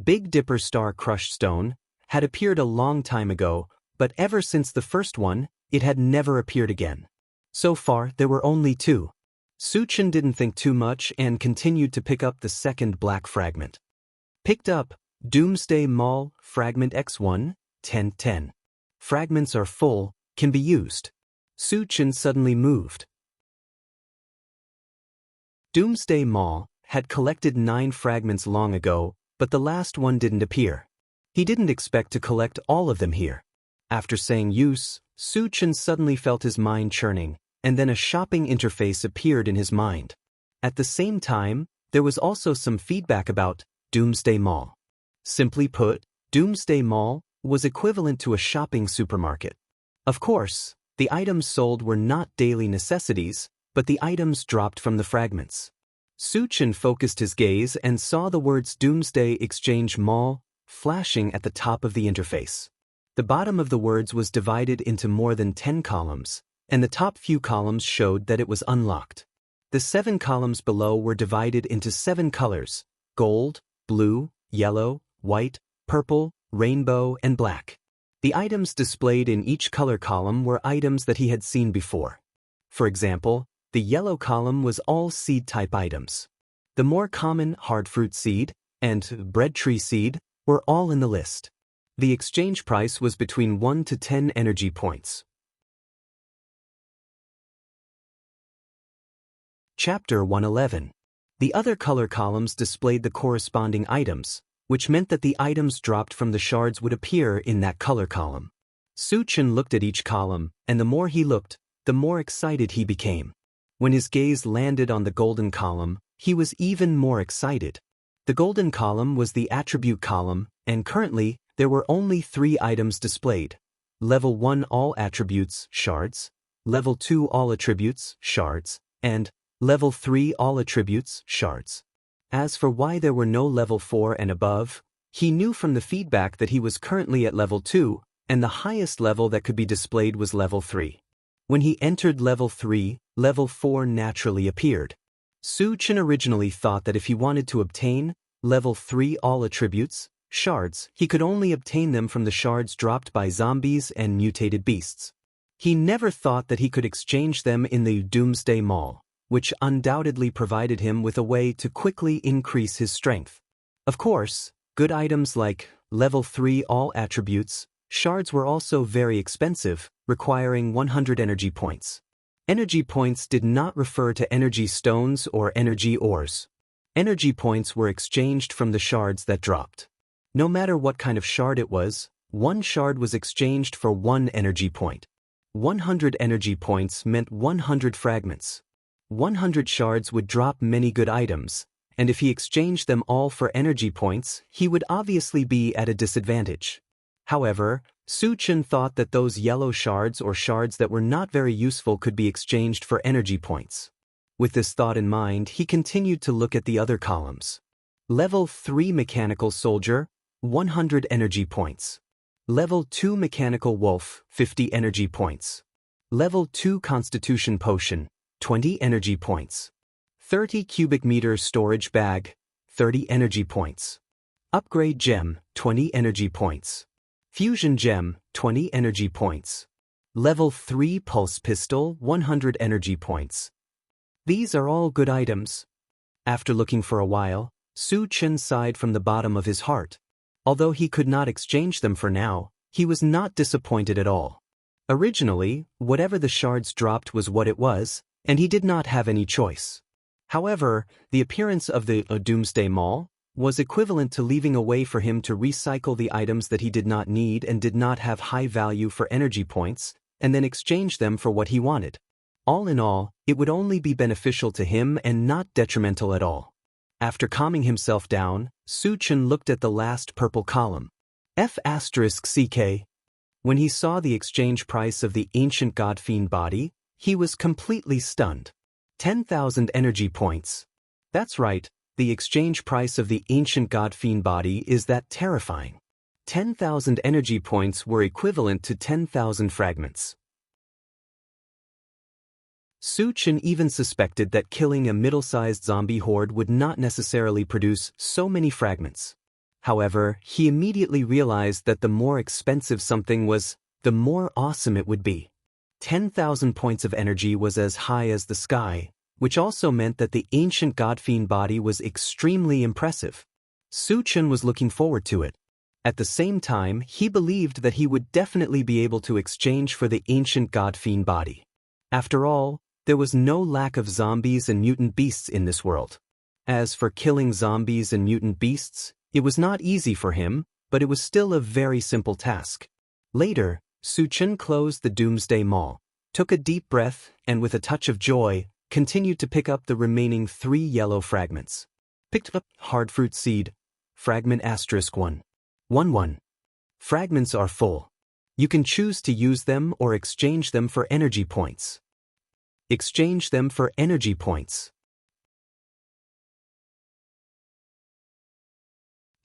Big Dipper Star Crushed Stone had appeared a long time ago, but ever since the first one, it had never appeared again. So far, there were only 2. Su Chen didn't think too much and continued to pick up the second black fragment. Picked up Doomsday Maul, Fragment X1, 10-10. Fragments are full, can be used. Su Chen suddenly moved. Doomsday Mall had collected 9 fragments long ago, but the last one didn't appear. He didn't expect to collect all of them here. After saying use, Su Chen suddenly felt his mind churning, and then a shopping interface appeared in his mind. At the same time, there was also some feedback about Doomsday Mall. Simply put, Doomsday Mall was equivalent to a shopping supermarket. Of course, the items sold were not daily necessities, but the items dropped from the fragments. Su Chen focused his gaze and saw the words Doomsday Exchange Mall flashing at the top of the interface. The bottom of the words was divided into more than 10 columns, and the top few columns showed that it was unlocked. The 7 columns below were divided into 7 colors: gold, blue, yellow, white, purple, rainbow, and black. The items displayed in each color column were items that he had seen before. For example, the yellow column was all seed-type items. The more common hardfruit seed and bread tree seed were all in the list. The exchange price was between 1 to 10 energy points. Chapter 111. The other color columns displayed the corresponding items, which meant that the items dropped from the shards would appear in that color column. Su Chen looked at each column, and the more he looked, the more excited he became. When his gaze landed on the golden column, he was even more excited. The golden column was the attribute column, and currently, there were only 3 items displayed. Level 1 All Attributes, Shards, Level 2 All Attributes, Shards, and Level 3 All Attributes, Shards. As for why there were no Level 4 and above, he knew from the feedback that he was currently at Level 2, and the highest level that could be displayed was Level 3. When he entered Level 3, Level 4 naturally appeared. Su Chen originally thought that if he wanted to obtain Level 3 All Attributes, Shards, he could only obtain them from the shards dropped by zombies and mutated beasts. He never thought that he could exchange them in the Doomsday Mall, which undoubtedly provided him with a way to quickly increase his strength. Of course, good items like Level 3 All Attributes, Shards were also very expensive, requiring 100 energy points. Energy points did not refer to energy stones or energy ores. Energy points were exchanged from the shards that dropped. No matter what kind of shard it was, 1 shard was exchanged for 1 energy point. 100 energy points meant 100 fragments. 100 shards would drop many good items, and if he exchanged them all for energy points, he would obviously be at a disadvantage. However, Su Chen thought that those yellow shards or shards that were not very useful could be exchanged for energy points. With this thought in mind, he continued to look at the other columns. Level 3 Mechanical Soldier, 100 energy points. Level 2 Mechanical Wolf, 50 energy points. Level 2 Constitution Potion, 20 energy points. 30 cubic meter storage bag, 30 energy points. Upgrade Gem, 20 energy points. Fusion Gem, 20 energy points. Level 3 Pulse Pistol, 100 energy points. These are all good items. After looking for a while, Su Chen sighed from the bottom of his heart. Although he could not exchange them for now, he was not disappointed at all. Originally, whatever the shards dropped was what it was, and he did not have any choice. However, the appearance of the Doomsday Mall was equivalent to leaving a way for him to recycle the items that he did not need and did not have high value for energy points, and then exchange them for what he wanted. All in all, it would only be beneficial to him and not detrimental at all. After calming himself down, Su Chen looked at the last purple column. F***CK. When he saw the exchange price of the ancient god-fiend body, he was completely stunned. 10,000 energy points. That's right, the exchange price of the ancient god-fiend body is that terrifying. 10,000 energy points were equivalent to 10,000 fragments. Su Chen even suspected that killing a middle-sized zombie horde would not necessarily produce so many fragments. However, he immediately realized that the more expensive something was, the more awesome it would be. 10,000 points of energy was as high as the sky, which also meant that the ancient god-fiend body was extremely impressive. Su Chen was looking forward to it. At the same time, he believed that he would definitely be able to exchange for the ancient god-fiend body. After all, there was no lack of zombies and mutant beasts in this world. As for killing zombies and mutant beasts, it was not easy for him, but it was still a very simple task. Later, Su Chen closed the Doomsday Mall, took a deep breath, and with a touch of joy, continued to pick up the remaining 3 yellow fragments. Picked up Hardfruit Seed, Fragment *1. 1-1. Fragments are full. You can choose to use them or exchange them for energy points. Exchange them for energy points.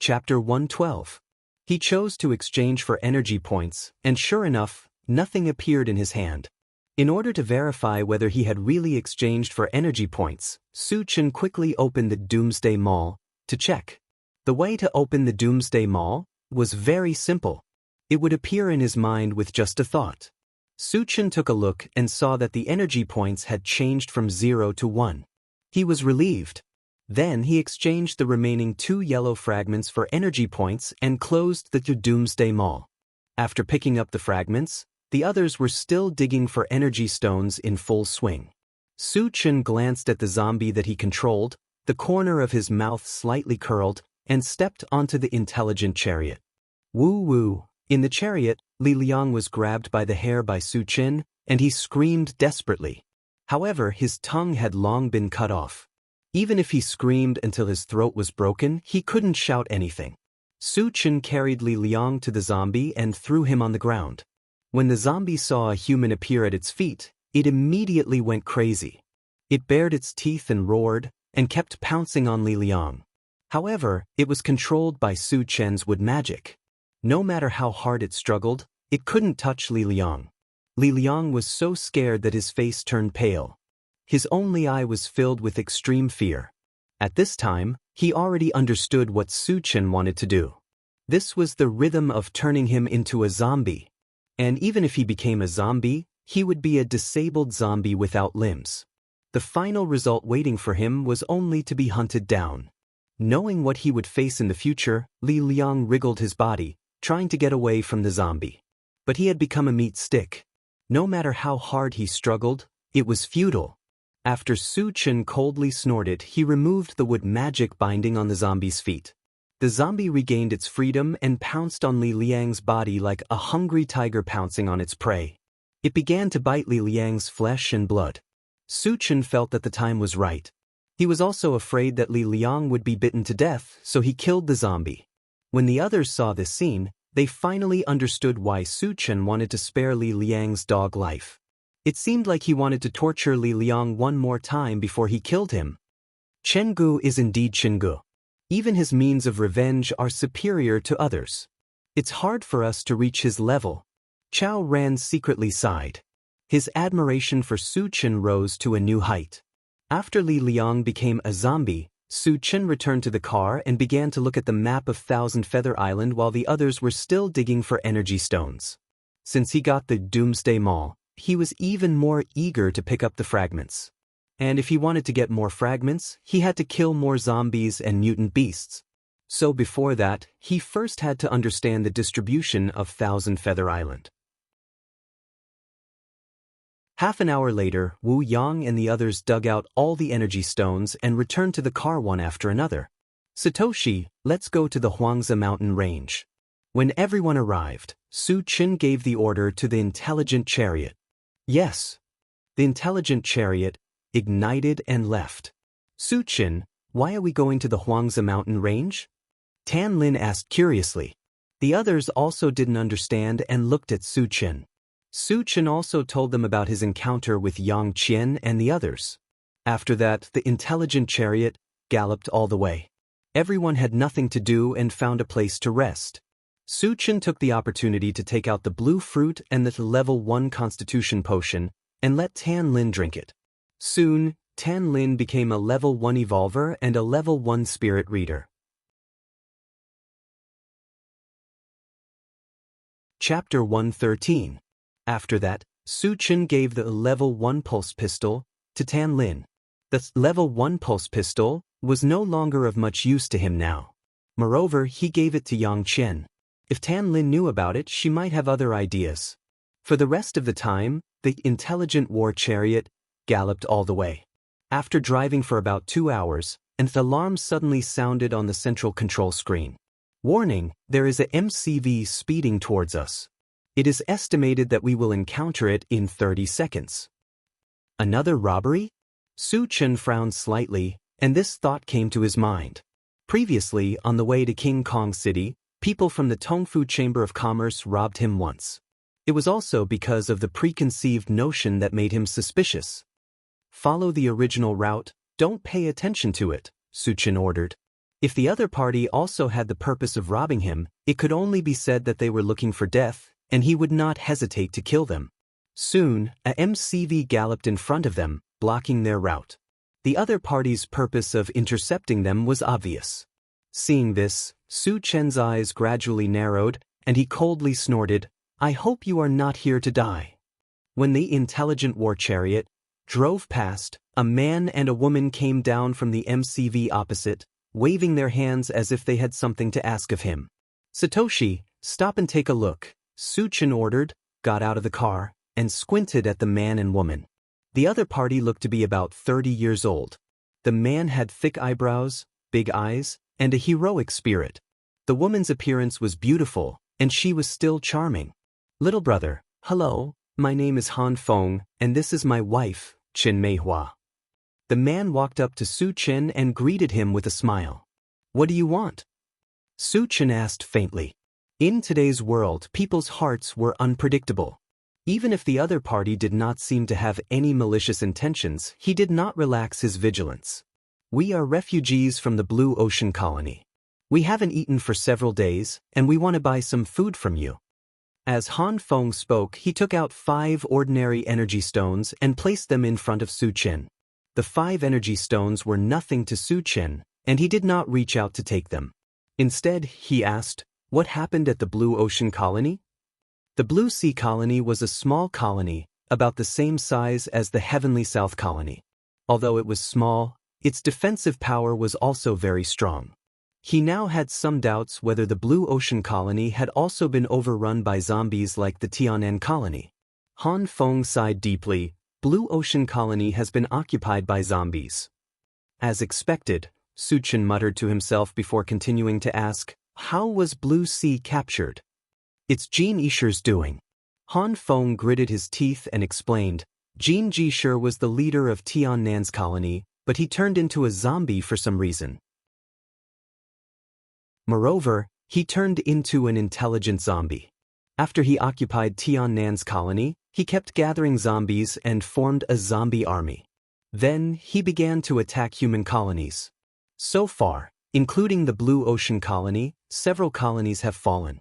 Chapter 112. He chose to exchange for energy points, and sure enough, nothing appeared in his hand. In order to verify whether he had really exchanged for energy points, Su Chen quickly opened the Doomsday Mall to check. The way to open the Doomsday Mall was very simple. It would appear in his mind with just a thought. Su Chen took a look and saw that the energy points had changed from 0 to 1. He was relieved. Then he exchanged the remaining 2 yellow fragments for energy points and closed the Doomsday Mall. After picking up the fragments, the others were still digging for energy stones in full swing. Su Chen glanced at the zombie that he controlled, the corner of his mouth slightly curled, and stepped onto the intelligent chariot. Woo-woo! In the chariot, Li Liang was grabbed by the hair by Su Chen, and he screamed desperately. However, his tongue had long been cut off. Even if he screamed until his throat was broken, he couldn't shout anything. Su Chen carried Li Liang to the zombie and threw him on the ground. When the zombie saw a human appear at its feet, it immediately went crazy. It bared its teeth and roared, and kept pouncing on Li Liang. However, it was controlled by Su Chen's wood magic. No matter how hard it struggled, it couldn't touch Li Liang. Li Liang was so scared that his face turned pale. His only eye was filled with extreme fear. At this time, he already understood what Su Chen wanted to do. This was the rhythm of turning him into a zombie. And even if he became a zombie, he would be a disabled zombie without limbs. The final result waiting for him was only to be hunted down. Knowing what he would face in the future, Li Liang wriggled his body, trying to get away from the zombie. But he had become a meat stick. No matter how hard he struggled, it was futile. After Su Chen coldly snorted, he removed the wood magic binding on the zombie's feet. The zombie regained its freedom and pounced on Li Liang's body like a hungry tiger pouncing on its prey. It began to bite Li Liang's flesh and blood. Su Chen felt that the time was right. He was also afraid that Li Liang would be bitten to death, so he killed the zombie. When the others saw this scene, they finally understood why Su Chen wanted to spare Li Liang's dog life. It seemed like he wanted to torture Li Liang one more time before he killed him. Chenggu is indeed Chenggu. Even his means of revenge are superior to others. It's hard for us to reach his level. Chao Ran secretly sighed. His admiration for Su Chen rose to a new height. After Li Liang became a zombie, Su Chen returned to the car and began to look at the map of Thousand Feather Island while the others were still digging for energy stones. Since he got the Doomsday Mall, he was even more eager to pick up the fragments. And if he wanted to get more fragments, he had to kill more zombies and mutant beasts. So before that, he first had to understand the distribution of Thousand Feather Island. Half an hour later, Wu Yang and the others dug out all the energy stones and returned to the car one after another. Satoshi, let's go to the Huangza mountain range. When everyone arrived, Su Chen gave the order to the intelligent chariot. Yes. The intelligent chariot ignited and left. Su Chen, why are we going to the Huangza mountain range? Tan Lin asked curiously. The others also didn't understand and looked at Su Chen. Su Chen also told them about his encounter with Yang Qian and the others. After that, the intelligent chariot galloped all the way. Everyone had nothing to do and found a place to rest. Su Chen took the opportunity to take out the blue fruit and the level 1 constitution potion and let Tan Lin drink it. Soon, Tan Lin became a level 1 evolver and a level 1 spirit reader. Chapter 113. After that, Su Chen gave the level 1 pulse pistol to Tan Lin. The level 1 pulse pistol was no longer of much use to him now. Moreover, he gave it to Yang Qian. If Tan Lin knew about it, she might have other ideas. For the rest of the time, the intelligent war chariot galloped all the way. After driving for about 2 hours, an alarm suddenly sounded on the central control screen. Warning, there is a MCV speeding towards us. It is estimated that we will encounter it in 30 seconds. Another robbery? Su Chen frowned slightly, and this thought came to his mind. Previously, on the way to King Kong City, people from the Tongfu Chamber of Commerce robbed him once. It was also because of the preconceived notion that made him suspicious. Follow the original route, don't pay attention to it, Su Chen ordered. If the other party also had the purpose of robbing him, it could only be said that they were looking for death, and he would not hesitate to kill them. Soon, a MCV galloped in front of them, blocking their route. The other party's purpose of intercepting them was obvious. Seeing this, Su Chen's eyes gradually narrowed, and he coldly snorted, "I hope you are not here to die." When the intelligent war chariot drove past, a man and a woman came down from the MCV opposite, waving their hands as if they had something to ask of him. "Satoshi, stop and take a look," Su Chen ordered, got out of the car, and squinted at the man and woman. The other party looked to be about 30 years old. The man had thick eyebrows, big eyes, and a heroic spirit. The woman's appearance was beautiful, and she was still charming. "Little brother, hello, my name is Han Feng, and this is my wife, Chen Meihua." The man walked up to Su Chen and greeted him with a smile. "What do you want?" Su Chen asked faintly. In today's world, people's hearts were unpredictable. Even if the other party did not seem to have any malicious intentions, he did not relax his vigilance. "We are refugees from the Blue Ocean colony. We haven't eaten for several days, and we want to buy some food from you." As Han Feng spoke, he took out 5 ordinary energy stones and placed them in front of Su Chen. The 5 energy stones were nothing to Su Chen, and he did not reach out to take them. Instead, he asked, "What happened at the Blue Ocean colony?" The Blue Sea colony was a small colony, about the same size as the Heavenly South colony. Although it was small, its defensive power was also very strong. He now had some doubts whether the Blue Ocean colony had also been overrun by zombies like the Tianan colony. Han Feng sighed deeply. Blue Ocean colony has been occupied by zombies. As expected, Su Chen muttered to himself before continuing to ask, "How was Blue Sea captured?" "It's Jin Yisher's doing." Han Feng gritted his teeth and explained, "Jin Yisher was the leader of Tiannan's colony, but he turned into a zombie for some reason. Moreover, he turned into an intelligent zombie. After he occupied Tiannan's colony, he kept gathering zombies and formed a zombie army. Then, he began to attack human colonies. So far, including the Blue Ocean colony, several colonies have fallen."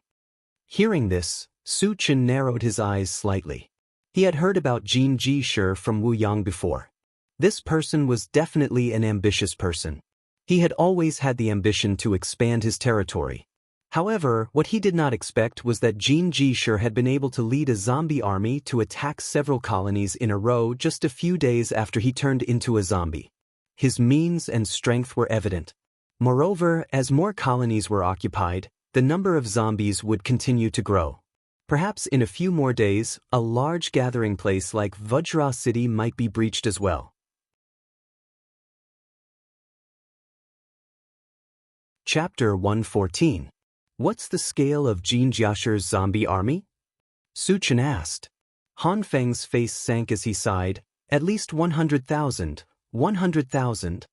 Hearing this, Su Chen narrowed his eyes slightly. He had heard about Jin Jisher from Wu Yang before. This person was definitely an ambitious person. He had always had the ambition to expand his territory. However, what he did not expect was that Jin Jisher had been able to lead a zombie army to attack several colonies in a row just a few days after he turned into a zombie. His means and strength were evident. Moreover, as more colonies were occupied, the number of zombies would continue to grow. Perhaps in a few more days, a large gathering place like Vajra City might be breached as well. Chapter 114. What's the scale of Jin Jiasher's zombie army? Su Chen asked. Han Feng's face sank as he sighed. "At least 100,000. 100,000.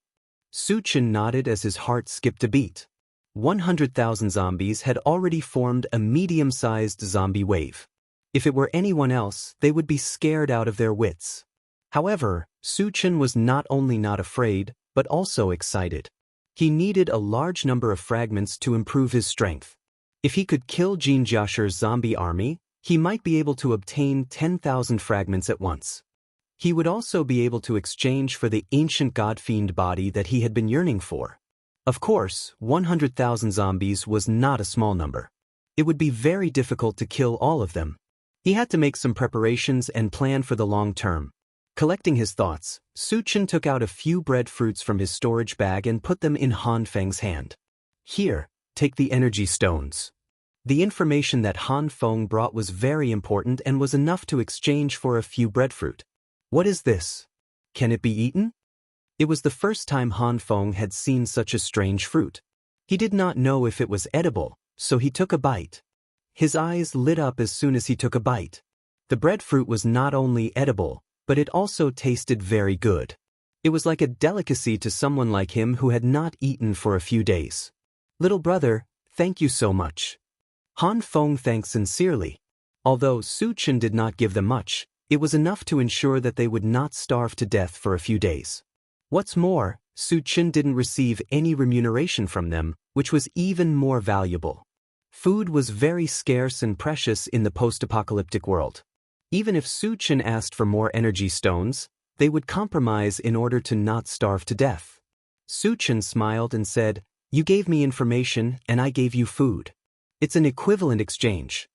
Su Chen nodded as his heart skipped a beat. 100,000 zombies had already formed a medium-sized zombie wave. If it were anyone else, they would be scared out of their wits. However, Su Chen was not only not afraid, but also excited. He needed a large number of fragments to improve his strength. If he could kill Jin Jiasher's zombie army, he might be able to obtain 10,000 fragments at once. He would also be able to exchange for the ancient god-fiend body that he had been yearning for. Of course, 100,000 zombies was not a small number. It would be very difficult to kill all of them. He had to make some preparations and plan for the long term. Collecting his thoughts, Su Chen took out a few breadfruits from his storage bag and put them in Han Feng's hand. "Here, take the energy stones." The information that Han Feng brought was very important and was enough to exchange for a few breadfruit. What is this? Can it be eaten? It was the first time Han Feng had seen such a strange fruit. He did not know if it was edible, so he took a bite. His eyes lit up as soon as he took a bite. The breadfruit was not only edible, but it also tasted very good. It was like a delicacy to someone like him who had not eaten for a few days. Little brother, thank you so much. Han Feng thanked sincerely. Although Su Chen did not give them much, it was enough to ensure that they would not starve to death for a few days. What's more, Su Chen didn't receive any remuneration from them, which was even more valuable. Food was very scarce and precious in the post-apocalyptic world. Even if Su Chen asked for more energy stones, they would compromise in order to not starve to death. Su Chen smiled and said, "You gave me information and I gave you food. It's an equivalent exchange."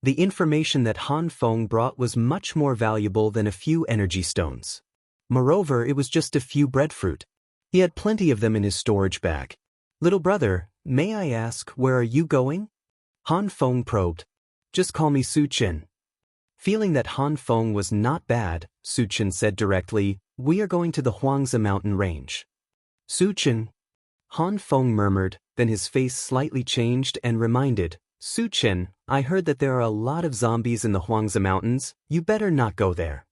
The information that Han Feng brought was much more valuable than a few energy stones. Moreover, it was just a few breadfruit. He had plenty of them in his storage bag. Little brother, may I ask, where are you going? Han Feng probed. Just call me Su Chen. Feeling that Han Feng was not bad, Su Chen said directly, we are going to the Huangzi mountain range. Su Chen. Han Feng murmured, then his face slightly changed and reminded, Su Chen, I heard that there are a lot of zombies in the Huangzi mountains, you better not go there.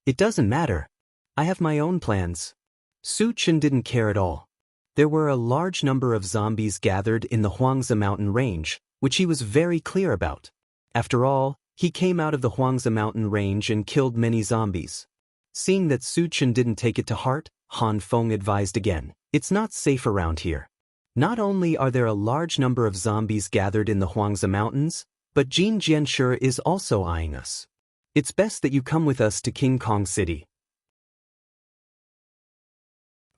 It doesn't matter. I have my own plans. Su Chen didn't care at all. There were a large number of zombies gathered in the Huangzi mountain range, which he was very clear about. After all, he came out of the Huangzi mountain range and killed many zombies. Seeing that Su Chen didn't take it to heart, Han Feng advised again, it's not safe around here. Not only are there a large number of zombies gathered in the Huangzi mountains, but Jin Jianshi is also eyeing us. It's best that you come with us to King Kong City.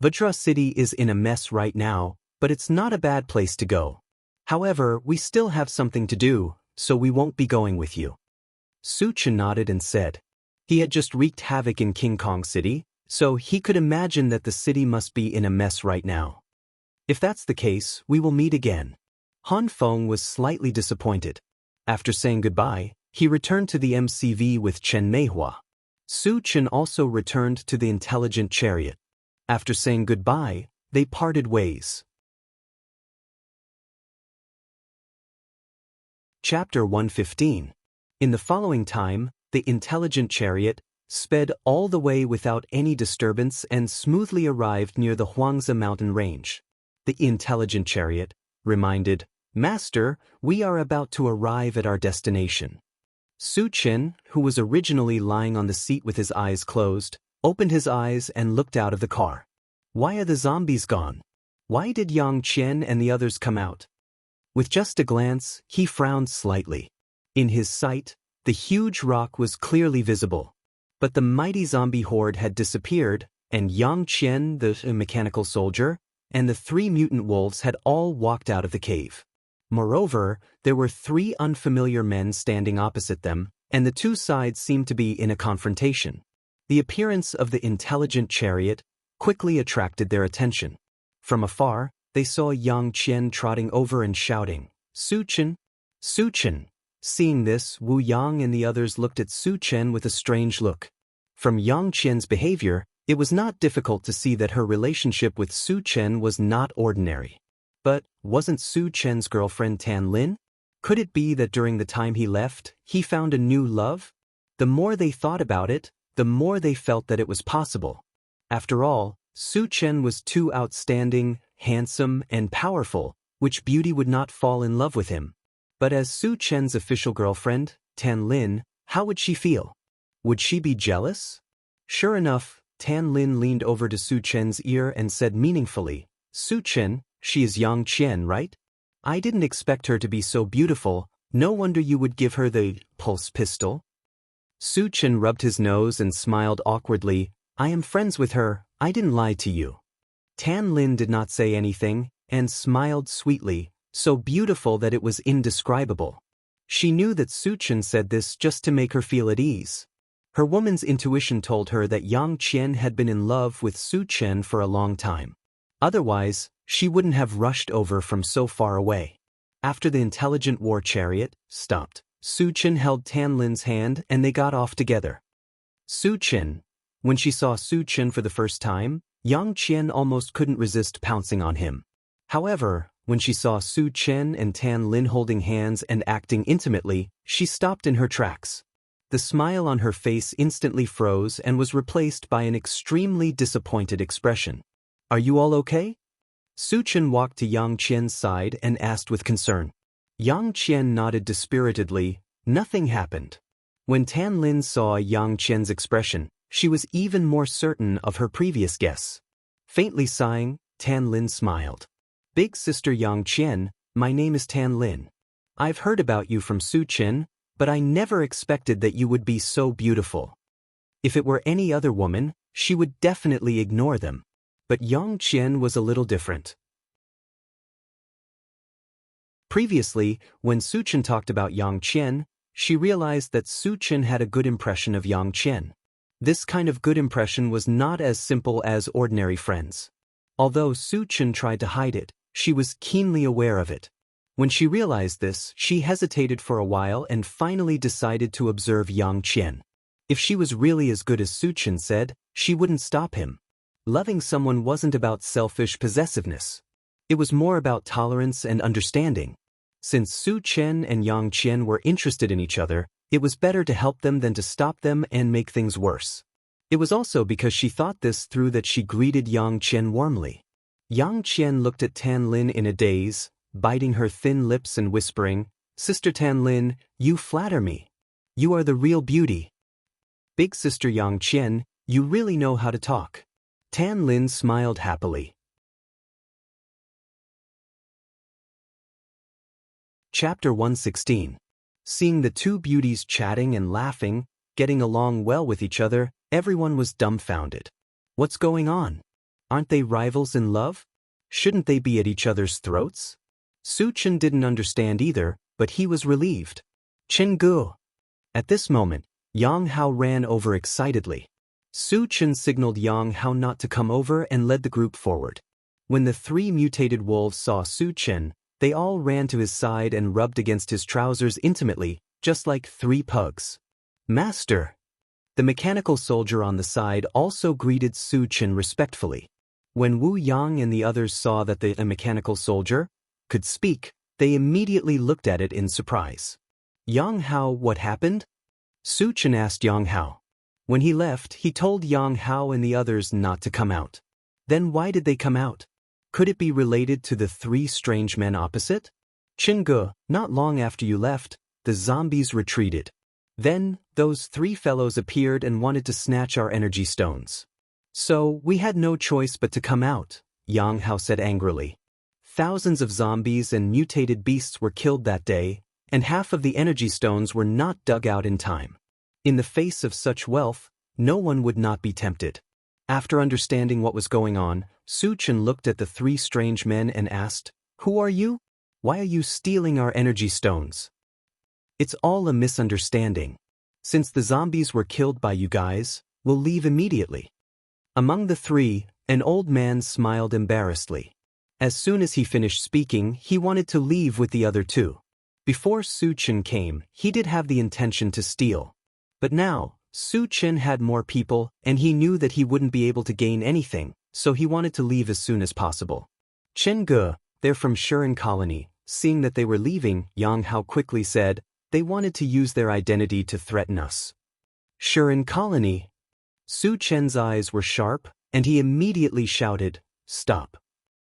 Vajra City is in a mess right now, but it's not a bad place to go. However, we still have something to do, so we won't be going with you. Su Chen nodded and said. He had just wreaked havoc in King Kong City, so he could imagine that the city must be in a mess right now. If that's the case, we will meet again. Han Feng was slightly disappointed. After saying goodbye, he returned to the MCV with Chen Meihua. Su Chen also returned to the intelligent chariot. After saying goodbye, they parted ways. Chapter 115. In the following time, the intelligent chariot sped all the way without any disturbance and smoothly arrived near the Huangzi mountain range. The intelligent chariot reminded, Master, we are about to arrive at our destination. Su Chen, who was originally lying on the seat with his eyes closed, opened his eyes and looked out of the car. Why are the zombies gone? Why did Yang Qian and the others come out? With just a glance, he frowned slightly. In his sight, the huge rock was clearly visible. But the mighty zombie horde had disappeared, and Yang Qian, the mechanical soldier, and the 3 mutant wolves had all walked out of the cave. Moreover, there were 3 unfamiliar men standing opposite them, and the 2 sides seemed to be in a confrontation. The appearance of the intelligent chariot quickly attracted their attention. From afar, they saw Yang Qian trotting over and shouting, Su Chen! Su Chen! Seeing this, Wu Yang and the others looked at Su Chen with a strange look. From Yang Qian's behavior, it was not difficult to see that her relationship with Su Chen was not ordinary. But wasn't Su Chen's girlfriend Tan Lin? Could it be that during the time he left, he found a new love? The more they thought about it, the more they felt that it was possible. After all, Su Chen was too outstanding, handsome, and powerful, which beauty would not fall in love with him. But as Su Chen's official girlfriend, Tan Lin, how would she feel? Would she be jealous? Sure enough, Tan Lin leaned over to Su Chen's ear and said meaningfully, Su Chen, she is Yang Qian, right? I didn't expect her to be so beautiful, no wonder you would give her the pulse pistol. Su Chen rubbed his nose and smiled awkwardly. I am friends with her, I didn't lie to you. Tan Lin did not say anything, and smiled sweetly, so beautiful that it was indescribable. She knew that Su Chen said this just to make her feel at ease. Her woman's intuition told her that Yang Qian had been in love with Su Chen for a long time. Otherwise, she wouldn't have rushed over from so far away. After the intelligent war chariot stopped, Su Chen held Tan Lin's hand and they got off together. Su Chen. When she saw Su Chen for the first time, Yang Qian almost couldn't resist pouncing on him. However, when she saw Su Chen and Tan Lin holding hands and acting intimately, she stopped in her tracks. The smile on her face instantly froze and was replaced by an extremely disappointed expression. "Are you all okay?" Su Chen walked to Yang Qian's side and asked with concern. Yang Qian nodded dispiritedly. Nothing happened. When Tan Lin saw Yang Qian's expression, she was even more certain of her previous guess. Faintly sighing, Tan Lin smiled. "Big sister Yang Qian, my name is Tan Lin. I've heard about you from Su Chen, but I never expected that you would be so beautiful." If it were any other woman, she would definitely ignore them. But Yang Qian was a little different. Previously, when Su Chen talked about Yang Qian, she realized that Su Chen had a good impression of Yang Qian. This kind of good impression was not as simple as ordinary friends. Although Su Chen tried to hide it, she was keenly aware of it. When she realized this, she hesitated for a while and finally decided to observe Yang Qian. If she was really as good as Su Chen said, she wouldn't stop him. Loving someone wasn't about selfish possessiveness. It was more about tolerance and understanding. Since Su Chen and Yang Qian were interested in each other, it was better to help them than to stop them and make things worse. It was also because she thought this through that she greeted Yang Qian warmly. Yang Qian looked at Tan Lin in a daze, biting her thin lips and whispering, "Sister Tan Lin, you flatter me. You are the real beauty." "Big sister Yang Qian, you really know how to talk." Tan Lin smiled happily. Chapter 116. Seeing the two beauties chatting and laughing, getting along well with each other, everyone was dumbfounded. What's going on? Aren't they rivals in love? Shouldn't they be at each other's throats? Su Chen didn't understand either, but he was relieved. "Chen Gu." At this moment, Yang Hao ran over excitedly. Su Chen signaled Yang Hao not to come over and led the group forward. When the three mutated wolves saw Su Chen, they all ran to his side and rubbed against his trousers intimately, just like three pugs. "Master." The mechanical soldier on the side also greeted Su Chen respectfully. When Wu Yang and the others saw that the mechanical soldier could speak, they immediately looked at it in surprise. "Yang Hao, what happened?" Su Chen asked Yang Hao. When he left, he told Yang Hao and the others not to come out. Then why did they come out? Could it be related to the three strange men opposite? "Chen Gu, not long after you left, the zombies retreated. Then, those three fellows appeared and wanted to snatch our energy stones. So, we had no choice but to come out," Yang Hao said angrily. Thousands of zombies and mutated beasts were killed that day, and half of the energy stones were not dug out in time. In the face of such wealth, no one would not be tempted. After understanding what was going on, Su Chen looked at the three strange men and asked, "Who are you? Why are you stealing our energy stones?" "It's all a misunderstanding. Since the zombies were killed by you guys, we'll leave immediately." Among the three, an old man smiled embarrassedly. As soon as he finished speaking, he wanted to leave with the other two. Before Su Chen came, he did have the intention to steal. But now, Su Chen had more people, and he knew that he wouldn't be able to gain anything, so he wanted to leave as soon as possible. "Chen Gu, they're from Shuren Colony." Seeing that they were leaving, Yang Hao quickly said, "They wanted to use their identity to threaten us." "Shuren Colony?" Su Chen's eyes were sharp, and he immediately shouted, "Stop."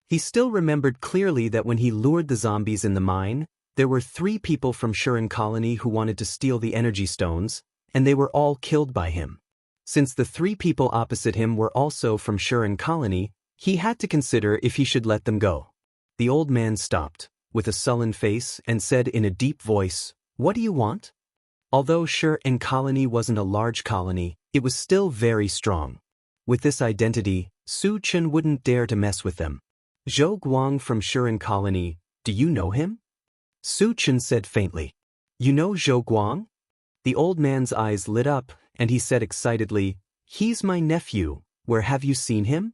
He still remembered clearly that when he lured the zombies in the mine, there were three people from Shuren Colony who wanted to steal the energy stones, and they were all killed by him. Since the three people opposite him were also from Shuren Colony, he had to consider if he should let them go. The old man stopped, with a sullen face, and said in a deep voice, "What do you want?" Although Shuren Colony wasn't a large colony, it was still very strong. With this identity, Su Chen wouldn't dare to mess with them. "Zhou Guang from Shuren Colony, do you know him?" Su Chen said faintly. "You know Zhou Guang?" The old man's eyes lit up, and he said excitedly, "He's my nephew. Where have you seen him?"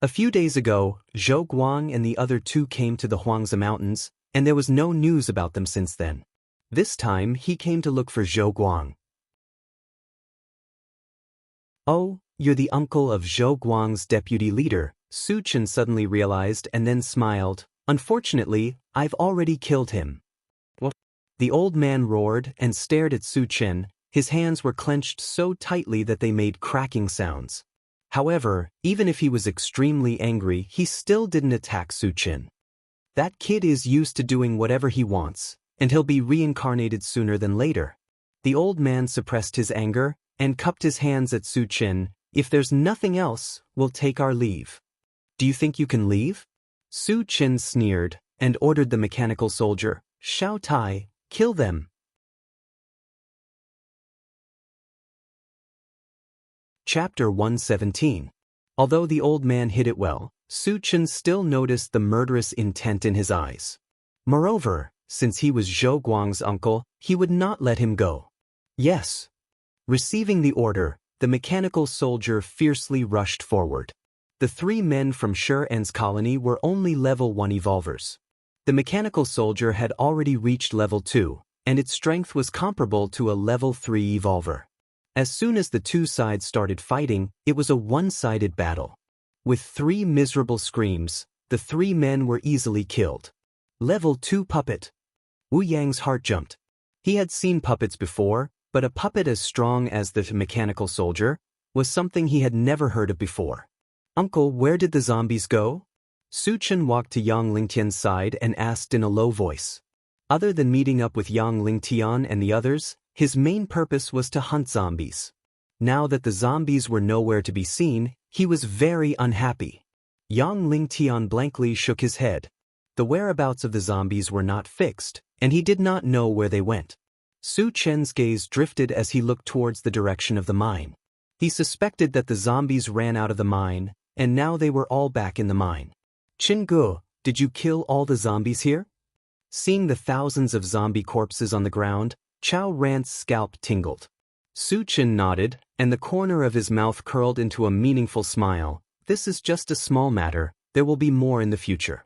A few days ago, Zhou Guang and the other two came to the Huangzi Mountains, and there was no news about them since then. This time he came to look for Zhou Guang. "Oh, you're the uncle of Zhou Guang's deputy leader," Su Chen suddenly realized and then smiled. "Unfortunately, I've already killed him." "What?" The old man roared and stared at Su Chen. His hands were clenched so tightly that they made cracking sounds. However, even if he was extremely angry, he still didn't attack Su Chen. That kid is used to doing whatever he wants, and he'll be reincarnated sooner than later. The old man suppressed his anger and cupped his hands at Su Chen. "If there's nothing else, we'll take our leave." "Do you think you can leave?" Su Chen sneered and ordered the mechanical soldier, "Xiao Tai, kill them." Chapter 117. Although the old man hid it well, Su Chen still noticed the murderous intent in his eyes. Moreover, since he was Zhou Guang's uncle, he would not let him go. "Yes." Receiving the order, the mechanical soldier fiercely rushed forward. The three men from Shi-En's colony were only level 1 evolvers. The mechanical soldier had already reached level 2, and its strength was comparable to a level 3 evolver. As soon as the two sides started fighting, it was a one-sided battle. With 3 miserable screams, the 3 men were easily killed. Level 2 puppet. Wu Yang's heart jumped. He had seen puppets before, but a puppet as strong as the mechanical soldier was something he had never heard of before. "Uncle, where did the zombies go?" Su Chen walked to Yang Lingtian's side and asked in a low voice. Other than meeting up with Yang Lingtian and the others, his main purpose was to hunt zombies. Now that the zombies were nowhere to be seen, he was very unhappy. Yang Lingtian blankly shook his head. The whereabouts of the zombies were not fixed, and he did not know where they went. Su Chen's gaze drifted as he looked towards the direction of the mine. He suspected that the zombies ran out of the mine, and now they were all back in the mine. "Qingge, did you kill all the zombies here?" Seeing the thousands of zombie corpses on the ground, Chao Ran's scalp tingled. Su Chen nodded, and the corner of his mouth curled into a meaningful smile. "This is just a small matter, there will be more in the future."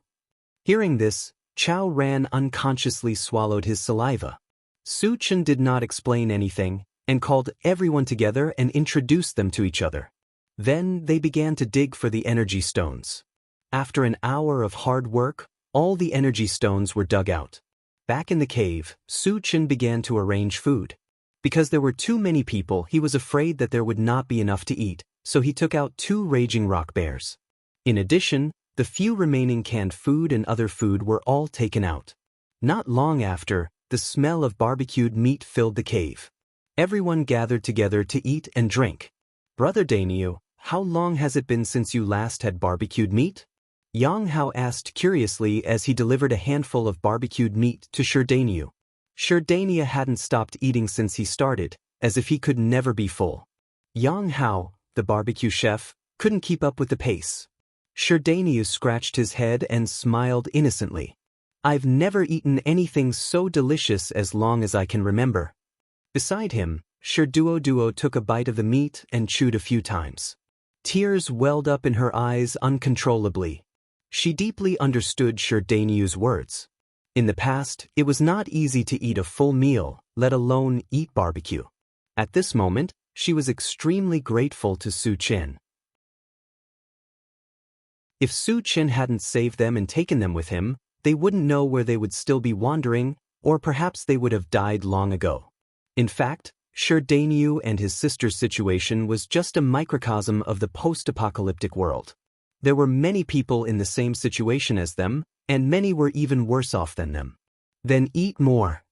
Hearing this, Chao Ran unconsciously swallowed his saliva. Su Chen did not explain anything, and called everyone together and introduced them to each other. Then they began to dig for the energy stones. After an hour of hard work, all the energy stones were dug out. Back in the cave, Su Chen began to arrange food. Because there were too many people, he was afraid that there would not be enough to eat, so he took out 2 raging rock bears. In addition, the few remaining canned food and other food were all taken out. Not long after, the smell of barbecued meat filled the cave. Everyone gathered together to eat and drink. "Brother Dainyu, how long has it been since you last had barbecued meat?" Yang Hao asked curiously as he delivered a handful of barbecued meat to Dainyu. Dainyu hadn't stopped eating since he started, as if he could never be full. Yang Hao, the barbecue chef, couldn't keep up with the pace. Dainyu scratched his head and smiled innocently. "I've never eaten anything so delicious as long as I can remember." Beside him, Duo took a bite of the meat and chewed a few times. Tears welled up in her eyes uncontrollably. She deeply understood Dainyu's words. In the past, it was not easy to eat a full meal, let alone eat barbecue. At this moment, she was extremely grateful to Su Chen. If Su Chen hadn't saved them and taken them with him, they wouldn't know where they would still be wandering, or perhaps they would have died long ago. In fact, Dainyu and his sister's situation was just a microcosm of the post-apocalyptic world. There were many people in the same situation as them, and many were even worse off than them. "Then eat more."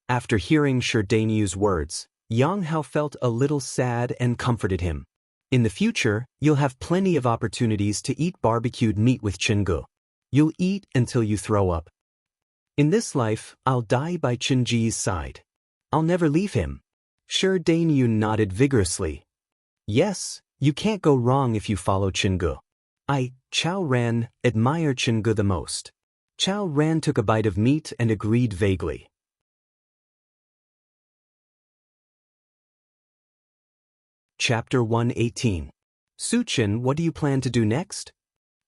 After hearing Dainyu's words, Yang Hao felt a little sad and comforted him. "In the future, you'll have plenty of opportunities to eat barbecued meat with Qingge. You'll eat until you throw up. In this life, I'll die by Qingji's side. I'll never leave him." Dainyu nodded vigorously. "Yes, you can't go wrong if you follow Qingge. Chao Ran, admire Qingge the most." Chao Ran took a bite of meat and agreed vaguely. Chapter 118. "Su Chen, what do you plan to do next?"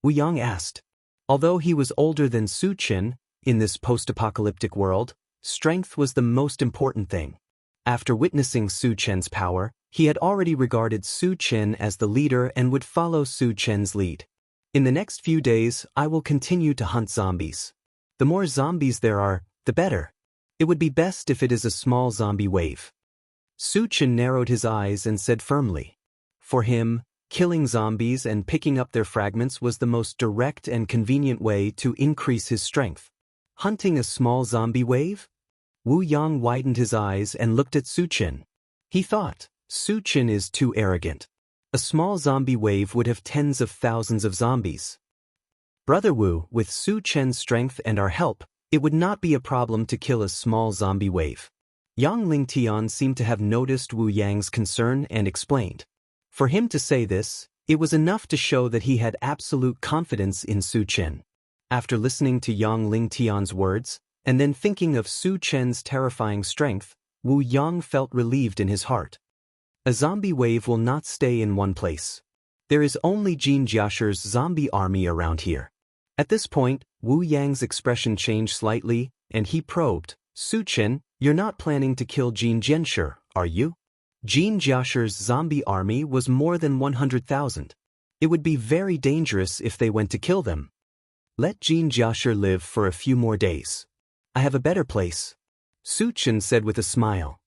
Wu Yang asked. Although he was older than Su Chen, In this post-apocalyptic world, strength was the most important thing. After witnessing Su Chen's power, he had already regarded Su Chen as the leader and would follow Su Chen's lead. In the next few days, I will continue to hunt zombies. The more zombies there are, the better. It would be best if it is a small zombie wave. Su Chen narrowed his eyes and said firmly. For him, killing zombies and picking up their fragments was the most direct and convenient way to increase his strength. Hunting a small zombie wave? Wu Yang widened his eyes and looked at Su Chen. He thought, Su Chen is too arrogant. A small zombie wave would have tens of thousands of zombies. Brother Wu, with Su Chen's strength and our help, it would not be a problem to kill a small zombie wave. Yang Lingtian seemed to have noticed Wu Yang's concern and explained. For him to say this, it was enough to show that he had absolute confidence in Su Chen. After listening to Yang Lingtian's words, and then thinking of Su Chen's terrifying strength, Wu Yang felt relieved in his heart. A zombie wave will not stay in one place. There is only Jin Jiasher's zombie army around here. At this point, Wu Yang's expression changed slightly, and he probed, Su Chen, you're not planning to kill Jin Jiasher, are you? Jin Jiasher's zombie army was more than 100,000. It would be very dangerous if they went to kill them. Let Jin Jiasher live for a few more days. I have a better place. Su Chen said with a smile.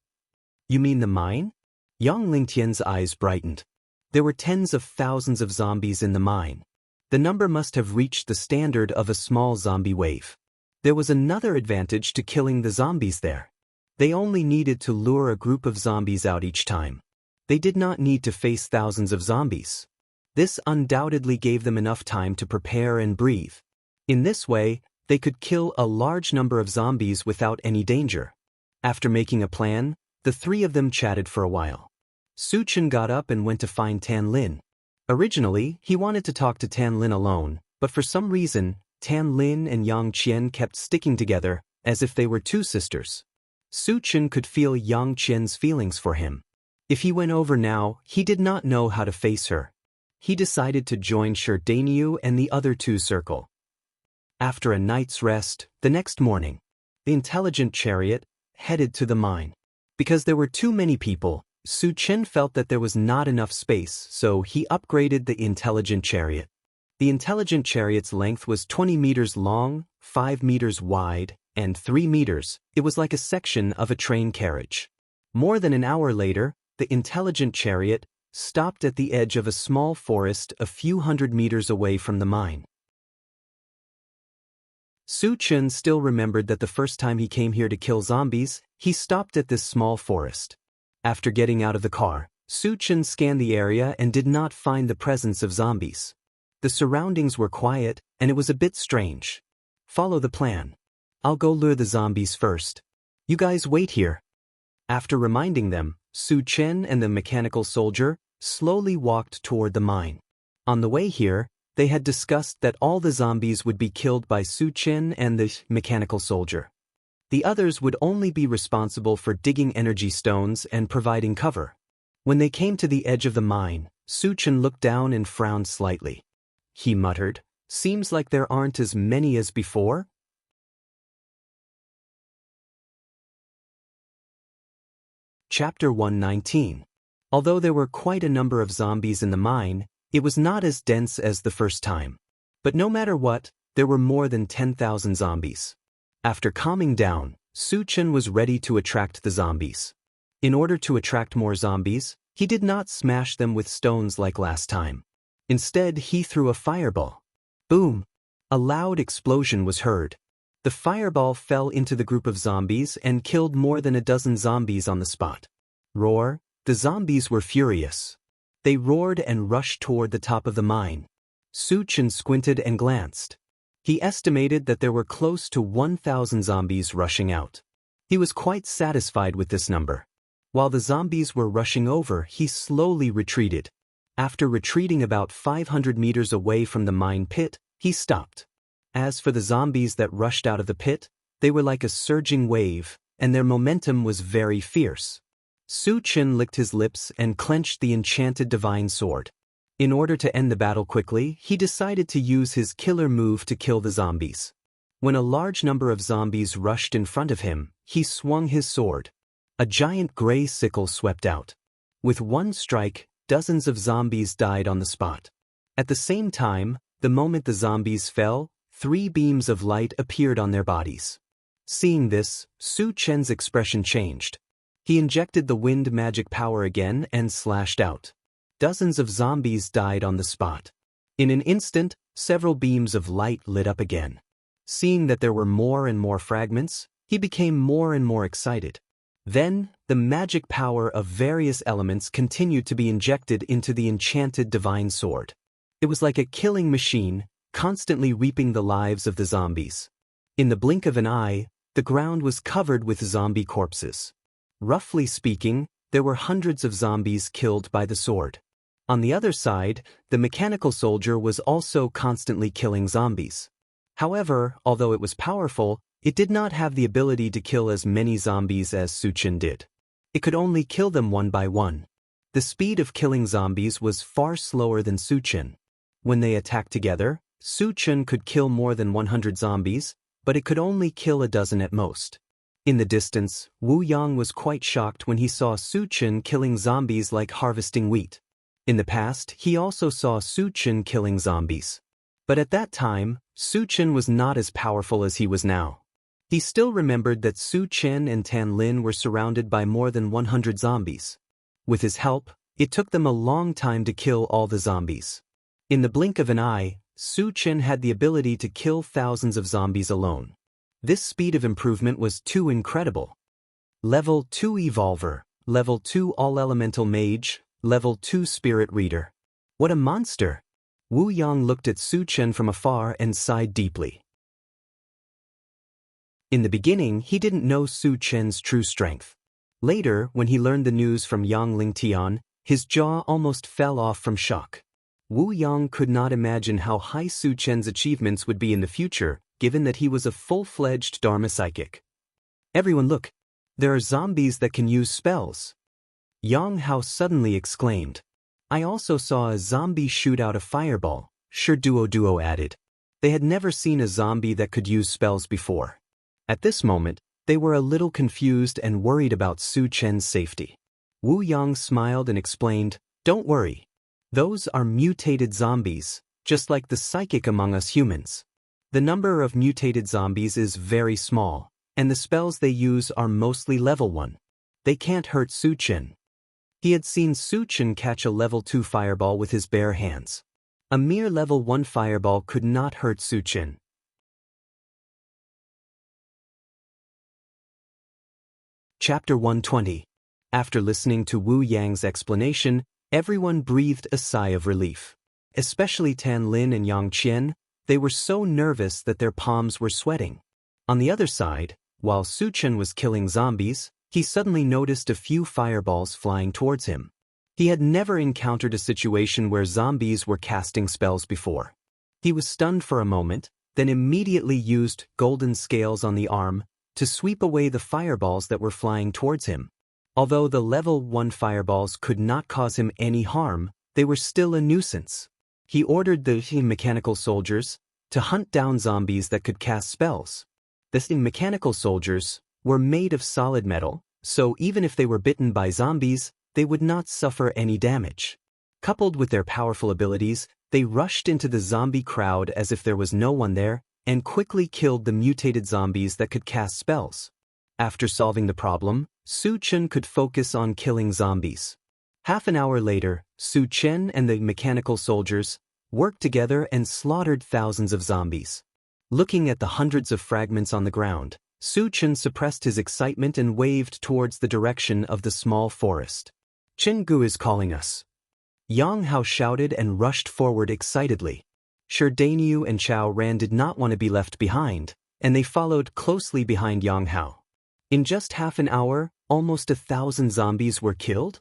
You mean the mine? Yang Lingtian's eyes brightened. There were tens of thousands of zombies in the mine. The number must have reached the standard of a small zombie wave. There was another advantage to killing the zombies there. They only needed to lure a group of zombies out each time. They did not need to face thousands of zombies. This undoubtedly gave them enough time to prepare and breathe. In this way, they could kill a large number of zombies without any danger. After making a plan, the three of them chatted for a while. Su Chen got up and went to find Tan Lin. Originally, he wanted to talk to Tan Lin alone, but for some reason, Tan Lin and Yang Qian kept sticking together, as if they were two sisters. Su Chen could feel Yang Qian's feelings for him. If he went over now, he did not know how to face her. He decided to join Shi Danyu and the other two circle. After a night's rest, the next morning, the intelligent chariot headed to the mine. Because there were too many people, Su Chen felt that there was not enough space, so he upgraded the intelligent chariot. The intelligent chariot's length was 20 meters long, 5 meters wide, and 3 meters. It was like a section of a train carriage. More than an hour later, the intelligent chariot stopped at the edge of a small forest a few hundred meters away from the mine. Su Chen still remembered that the first time he came here to kill zombies, he stopped at this small forest. After getting out of the car, Su Chen scanned the area and did not find the presence of zombies. The surroundings were quiet, and it was a bit strange. Follow the plan. I'll go lure the zombies first. You guys wait here. After reminding them, Su Chen and the mechanical soldier slowly walked toward the mine. On the way here, they had discussed that all the zombies would be killed by Su Chen and the mechanical soldier. The others would only be responsible for digging energy stones and providing cover. When they came to the edge of the mine, Su Chen looked down and frowned slightly. He muttered, "Seems like there aren't as many as before." Chapter 119. Although there were quite a number of zombies in the mine, it was not as dense as the first time. But no matter what, there were more than 10,000 zombies. After calming down, Su Chen was ready to attract the zombies. In order to attract more zombies, he did not smash them with stones like last time. Instead, he threw a fireball. Boom! A loud explosion was heard. The fireball fell into the group of zombies and killed more than a dozen zombies on the spot. Roar! The zombies were furious. They roared and rushed toward the top of the mine. Su Chen squinted and glanced. He estimated that there were close to 1,000 zombies rushing out. He was quite satisfied with this number. While the zombies were rushing over, he slowly retreated. After retreating about 500 meters away from the mine pit, he stopped. As for the zombies that rushed out of the pit, they were like a surging wave, and their momentum was very fierce. Su Chen licked his lips and clenched the enchanted divine sword. In order to end the battle quickly, he decided to use his killer move to kill the zombies. When a large number of zombies rushed in front of him, he swung his sword. A giant gray sickle swept out. With one strike, dozens of zombies died on the spot. At the same time, the moment the zombies fell, 3 beams of light appeared on their bodies. Seeing this, Su Chen's expression changed. He injected the wind magic power again and slashed out. Dozens of zombies died on the spot. In an instant, several beams of light lit up again. Seeing that there were more and more fragments, he became more and more excited. Then, the magic power of various elements continued to be injected into the enchanted divine sword. It was like a killing machine, constantly reaping the lives of the zombies. In the blink of an eye, the ground was covered with zombie corpses. Roughly speaking, there were hundreds of zombies killed by the sword. On the other side, the mechanical soldier was also constantly killing zombies. However, although it was powerful, it did not have the ability to kill as many zombies as Su Chen did. It could only kill them one by one. The speed of killing zombies was far slower than Su Chen. When they attacked together, Su Chen could kill more than 100 zombies, but it could only kill a dozen at most. In the distance, Wu Yang was quite shocked when he saw Su Chen killing zombies like harvesting wheat. In the past, he also saw Su Chen killing zombies. But at that time, Su Chen was not as powerful as he was now. He still remembered that Su Chen and Tan Lin were surrounded by more than 100 zombies. With his help, it took them a long time to kill all the zombies. In the blink of an eye, Su Chen had the ability to kill thousands of zombies alone. This speed of improvement was too incredible. Level 2 Evolver, Level 2 All-Elemental Mage, Level 2 Spirit Reader. What a monster! Wu Yang looked at Su Chen from afar and sighed deeply. In the beginning, he didn't know Su Chen's true strength. Later, when he learned the news from Yang Lingtian, his jaw almost fell off from shock. Wu Yang could not imagine how high Su Chen's achievements would be in the future, given that he was a full-fledged Dharma psychic. Everyone look! There are zombies that can use spells! Yang Hao suddenly exclaimed. I also saw a zombie shoot out a fireball, Shi Duo added. They had never seen a zombie that could use spells before. At this moment, they were a little confused and worried about Su Chen's safety. Wu Yang smiled and explained, Don't worry. Those are mutated zombies, just like the psychic among us humans. The number of mutated zombies is very small, and the spells they use are mostly level 1. They can't hurt Su Chen. He had seen Su Chen catch a level 2 fireball with his bare hands. A mere level 1 fireball could not hurt Su Chen. Chapter 120. After listening to Wu Yang's explanation, everyone breathed a sigh of relief. Especially Tan Lin and Yang Qian, they were so nervous that their palms were sweating. On the other side, while Su Chen was killing zombies, he suddenly noticed a few fireballs flying towards him. He had never encountered a situation where zombies were casting spells before. He was stunned for a moment, then immediately used golden scales on the arm to sweep away the fireballs that were flying towards him. Although the level 1 fireballs could not cause him any harm, they were still a nuisance. He ordered the mechanical soldiers to hunt down zombies that could cast spells. The mechanical soldiers were made of solid metal, so even if they were bitten by zombies, they would not suffer any damage. Coupled with their powerful abilities, they rushed into the zombie crowd as if there was no one there, and quickly killed the mutated zombies that could cast spells. After solving the problem, Su Chen could focus on killing zombies. Half an hour later, Su Chen and the mechanical soldiers worked together and slaughtered thousands of zombies. Looking at the hundreds of fragments on the ground, Su Chen suppressed his excitement and waved towards the direction of the small forest. Chen Gu is calling us. Yang Hao shouted and rushed forward excitedly. Shi Dainyu and Chao Ran did not want to be left behind, and they followed closely behind Yang Hao. In just half an hour, almost 1,000 zombies were killed?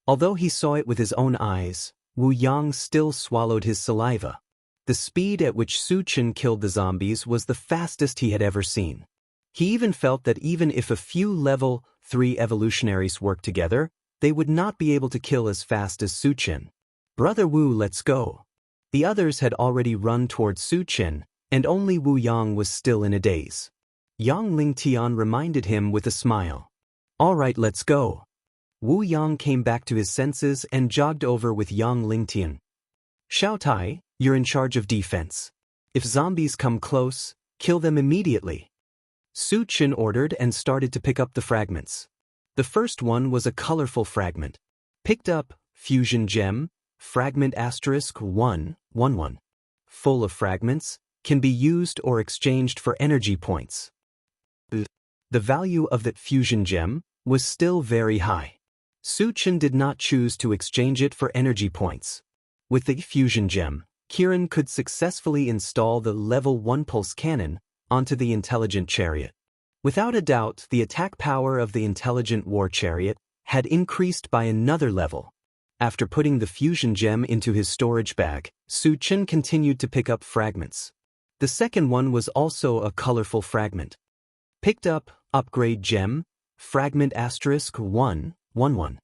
Although he saw it with his own eyes, Wu Yang still swallowed his saliva. The speed at which Su Chen killed the zombies was the fastest he had ever seen. He even felt that even if a few level 3 evolutionaries worked together, they would not be able to kill as fast as Su Chen. Brother Wu, let's go. The others had already run towards Su Chen, and only Wu Yang was still in a daze. Yang Lingtian reminded him with a smile. All right, let's go. Wu Yang came back to his senses and jogged over with Yang Lingtian. Xiao Tai, you're in charge of defense. If zombies come close, kill them immediately. Su Chen ordered and started to pick up the fragments. The first one was a colorful fragment. Picked up, fusion gem, fragment *111. Full of fragments, can be used or exchanged for energy points. The value of that fusion gem was still very high. Su Chen did not choose to exchange it for energy points. With the fusion gem, Kiran could successfully install the level 1 pulse cannon onto the intelligent chariot. Without a doubt, the attack power of the intelligent war chariot had increased by another level. After putting the fusion gem into his storage bag, Su Chen continued to pick up fragments. The second one was also a colorful fragment. Picked up, upgrade gem, fragment *111.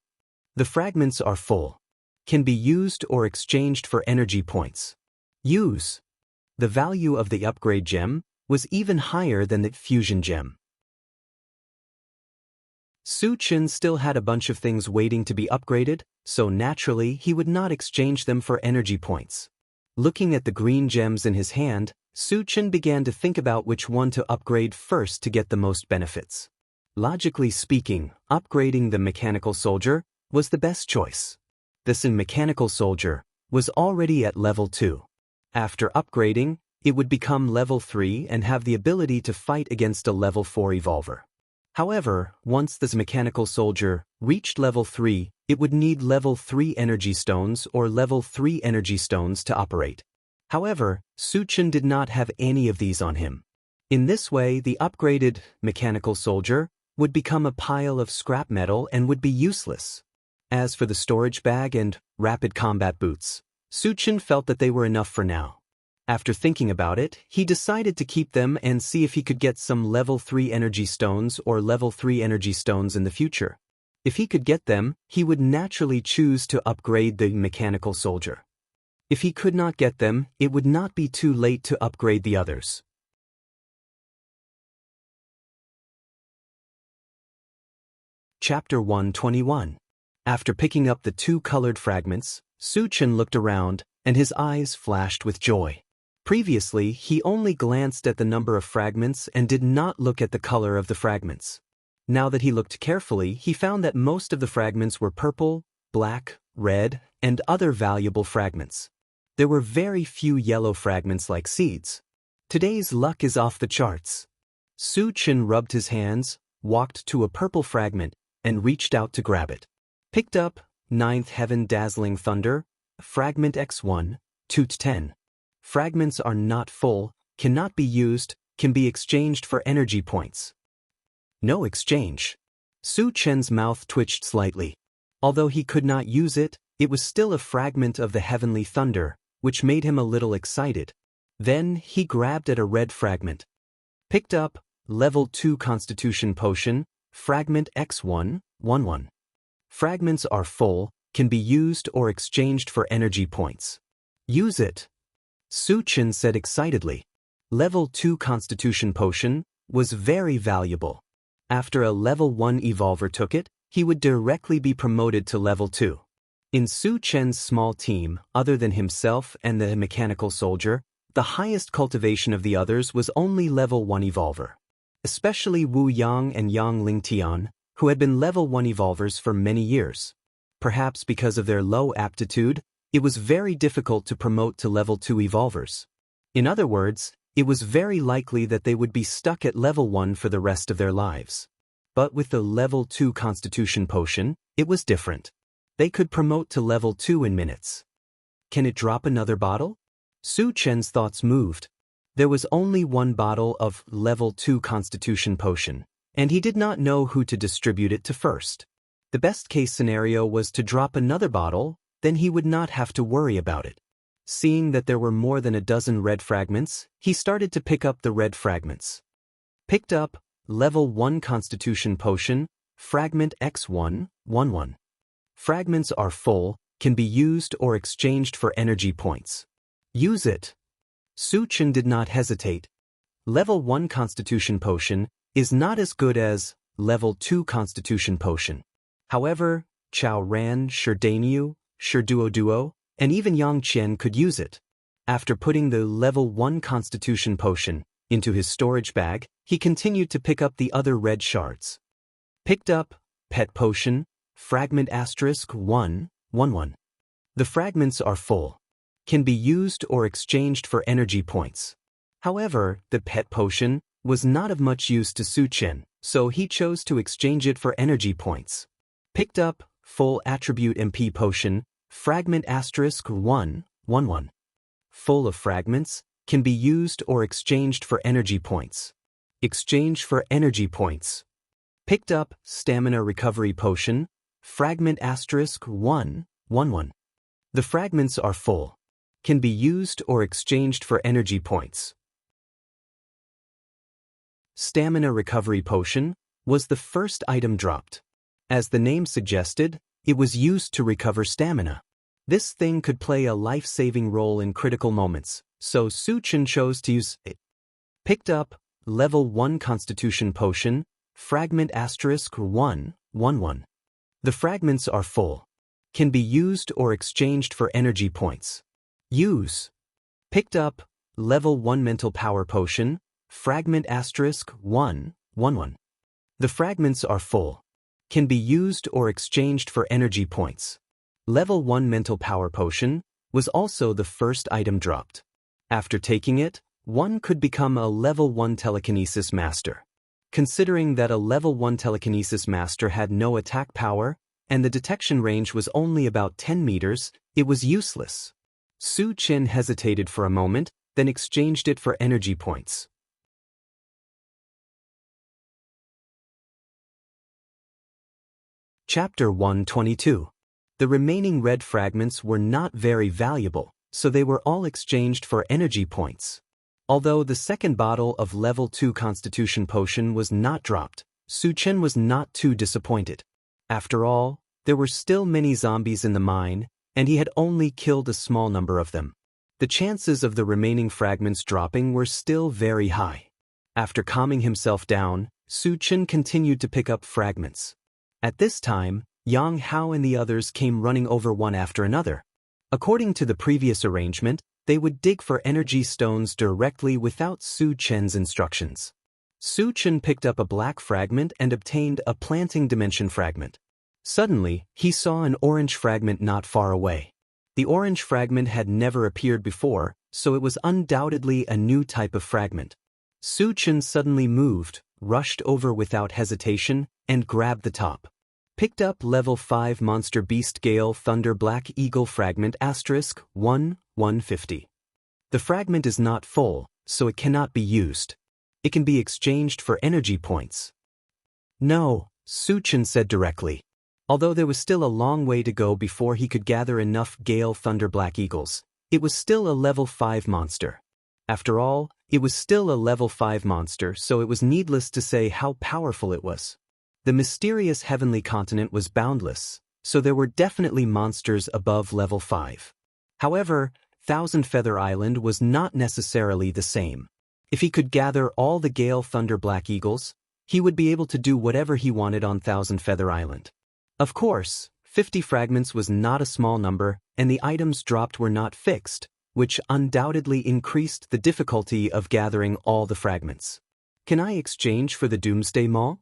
The fragments are full. Can be used or exchanged for energy points. Use. The value of the upgrade gem was even higher than the fusion gem. Su Chen still had a bunch of things waiting to be upgraded, so naturally he would not exchange them for energy points. Looking at the green gems in his hand, Su Chen began to think about which one to upgrade first to get the most benefits. Logically speaking, upgrading the mechanical soldier was the best choice. This mechanical soldier was already at level 2. After upgrading, it would become level 3 and have the ability to fight against a level 4 evolver. However, once this mechanical soldier reached level 3, it would need level 3 energy stones or level 3 energy stones to operate. However, Su Chen did not have any of these on him. In this way, the upgraded mechanical soldier would become a pile of scrap metal and would be useless. As for the storage bag and rapid combat boots, Su Chen felt that they were enough for now. After thinking about it, he decided to keep them and see if he could get some level 3 energy stones or level 3 energy stones in the future. If he could get them, he would naturally choose to upgrade the mechanical soldier. If he could not get them, it would not be too late to upgrade the others. Chapter 121. After picking up the 2 colored fragments, Su Chen looked around, and his eyes flashed with joy. Previously, he only glanced at the number of fragments and did not look at the color of the fragments. Now that he looked carefully, he found that most of the fragments were purple, black, red, and other valuable fragments. There were very few yellow fragments like seeds. Today's luck is off the charts. Su Chen rubbed his hands, walked to a purple fragment, and reached out to grab it. Picked up, 9th Heaven Dazzling Thunder, fragment X1, 2/10. Fragments are not full, cannot be used, can be exchanged for energy points. No exchange. Su Chen's mouth twitched slightly. Although he could not use it, it was still a fragment of the heavenly thunder, which made him a little excited. Then he grabbed at a red fragment. Picked up, level 2 Constitution Potion, fragment X111. Fragments are full, can be used or exchanged for energy points. Use it. Su Chen said excitedly. Level 2 Constitution Potion was very valuable. After a level 1 evolver took it, he would directly be promoted to level 2. In Su Chen's small team, other than himself and the mechanical soldier, the highest cultivation of the others was only level 1 evolver. Especially Wu Yang and Yang Lingtian, who had been level 1 evolvers for many years. Perhaps because of their low aptitude, it was very difficult to promote to level 2 evolvers. In other words, it was very likely that they would be stuck at level 1 for the rest of their lives. But with the level 2 Constitution Potion, it was different. They could promote to level 2 in minutes. Can it drop another bottle? Su Chen's thoughts moved. There was only one bottle of level 2 Constitution Potion, and he did not know who to distribute it to first. The best case scenario was to drop another bottle, then he would not have to worry about it. Seeing that there were more than a dozen red fragments, he started to pick up the red fragments. Picked up, level 1 Constitution Potion, fragment X111. Fragments are full, can be used or exchanged for energy points. Use it. Su Chen did not hesitate. Level 1 Constitution Potion is not as good as Level 2 Constitution Potion. However, Chao Ran, Sherdaniu, Sherduo, and even Yang Qian could use it. After putting the Level 1 Constitution Potion into his storage bag, he continued to pick up the other red shards. Picked up Pet Potion, Fragment *111. The fragments are full. Can be used or exchanged for energy points. However, the Pet Potion was not of much use to Su Chen, so he chose to exchange it for energy points. Picked up Full Attribute MP Potion, Fragment *111. Full of fragments, can be used or exchanged for energy points. Exchange for energy points. Picked up Stamina Recovery Potion, Fragment *111. The fragments are full. Can be used or exchanged for energy points. Stamina Recovery Potion was the first item dropped. As the name suggested, it was used to recover stamina. This thing could play a life-saving role in critical moments, so Su Chen chose to use it. Picked up Level 1 Constitution Potion, Fragment *111. The fragments are full. Can be used or exchanged for energy points. Use. Picked up Level 1 Mental Power Potion, Fragment *111. The fragments are full. Can be used or exchanged for energy points. Level 1 Mental Power Potion was also the first item dropped. After taking it, one could become a Level 1 Telekinesis Master. Considering that a Level 1 Telekinesis Master had no attack power, and the detection range was only about 10 meters, it was useless. Su Chen hesitated for a moment, then exchanged it for energy points. Chapter 122. The remaining red fragments were not very valuable, so they were all exchanged for energy points. Although the second bottle of Level 2 Constitution Potion was not dropped, Su Chen was not too disappointed. After all, there were still many zombies in the mine, and he had only killed a small number of them. The chances of the remaining fragments dropping were still very high. After calming himself down, Su Chen continued to pick up fragments. At this time, Yang Hao and the others came running over one after another. According to the previous arrangement, they would dig for energy stones directly without Su Chen's instructions. Su Chen picked up a black fragment and obtained a planting dimension fragment. Suddenly, he saw an orange fragment not far away. The orange fragment had never appeared before, so it was undoubtedly a new type of fragment. Su Chen suddenly moved, rushed over without hesitation, and grabbed the top. Picked up Level 5 Monster Beast Gale Thunder Black Eagle Fragment *150. The fragment is not full, so it cannot be used. It can be exchanged for energy points. No, Su Chen said directly. Although there was still a long way to go before he could gather enough Gale Thunder Black Eagles, it was still a Level 5 monster. After all, it was still a Level 5 monster, so it was needless to say how powerful it was. The mysterious heavenly continent was boundless, so there were definitely monsters above Level 5. However, Thousand Feather Island was not necessarily the same. If he could gather all the Gale Thunder Black Eagles, he would be able to do whatever he wanted on Thousand Feather Island. Of course, 50 fragments was not a small number, and the items dropped were not fixed, which undoubtedly increased the difficulty of gathering all the fragments. Can I exchange for the Doomsday Mall?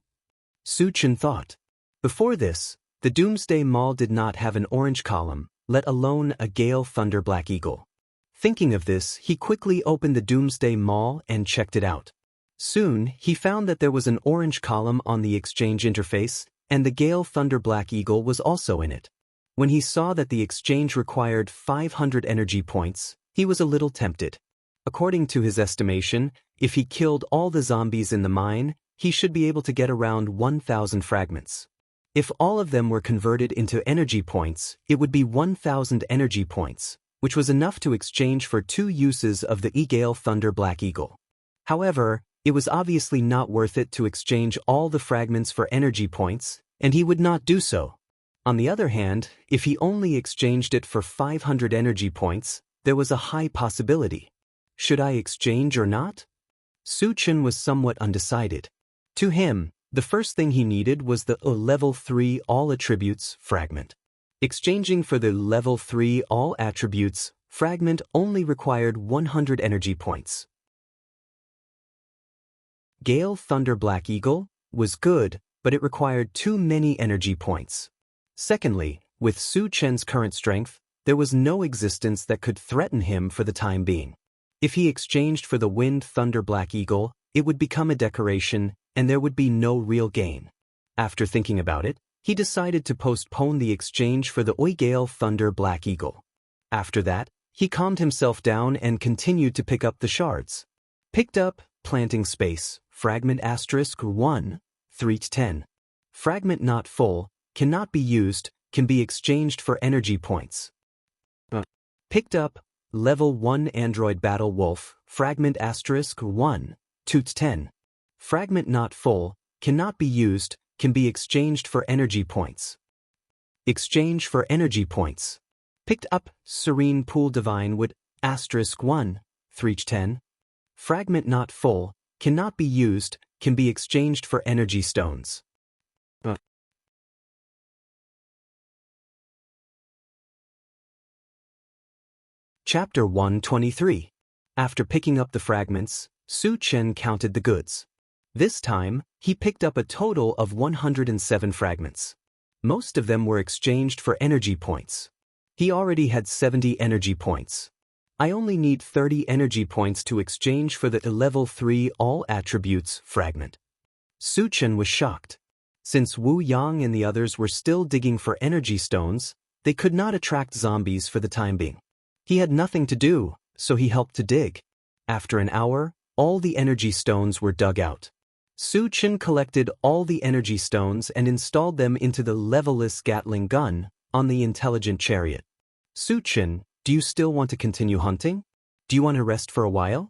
Su Chen thought. Before this, the Doomsday Mall did not have an orange column, let alone a Gale Thunder Black Eagle. Thinking of this, he quickly opened the Doomsday Mall and checked it out. Soon, he found that there was an orange column on the exchange interface, and the Gale Thunder Black Eagle was also in it. When he saw that the exchange required 500 energy points, he was a little tempted. According to his estimation, if he killed all the zombies in the mine, he should be able to get around 1,000 fragments. If all of them were converted into energy points, it would be 1,000 energy points, which was enough to exchange for 2 uses of the Gale Thunder Black Eagle. However, it was obviously not worth it to exchange all the fragments for energy points, and he would not do so. On the other hand, if he only exchanged it for 500 energy points, there was a high possibility. Should I exchange or not? Su Chen was somewhat undecided. To him, the first thing he needed was the level 3 all attributes fragment. Exchanging for the level 3 all attributes fragment only required 100 energy points. Gale Thunder Black Eagle was good, but it required too many energy points. Secondly, with Su Chen's current strength, there was no existence that could threaten him for the time being. If he exchanged for the Wind Thunder Black Eagle, it would become a decoration, and there would be no real gain. After thinking about it, he decided to postpone the exchange for the Gale Thunder Black Eagle. After that, he calmed himself down and continued to pick up the shards. Picked up Planting Space, Fragment *1, 3/10. Fragment not full, cannot be used, can be exchanged for energy points. Picked up Level 1 Android Battle Wolf, Fragment *1, 2/10. Fragment not full, cannot be used, can be exchanged for energy points. Exchange for energy points. Picked up Serene Pool Divine Wood *1, 3/10. Fragment not full, cannot be used, can be exchanged for energy stones. Chapter 123. After picking up the fragments, Su Chen counted the goods. This time, he picked up a total of 107 fragments. Most of them were exchanged for energy points. He already had 70 energy points. I only need 30 energy points to exchange for the level 3 all attributes fragment. Su Chen was shocked. Since Wu Yang and the others were still digging for energy stones, they could not attract zombies for the time being. He had nothing to do, so he helped to dig. After an hour, all the energy stones were dug out. Su Chen collected all the energy stones and installed them into the levelless Gatling gun on the intelligent chariot. Su Chen, do you still want to continue hunting? Do you want to rest for a while?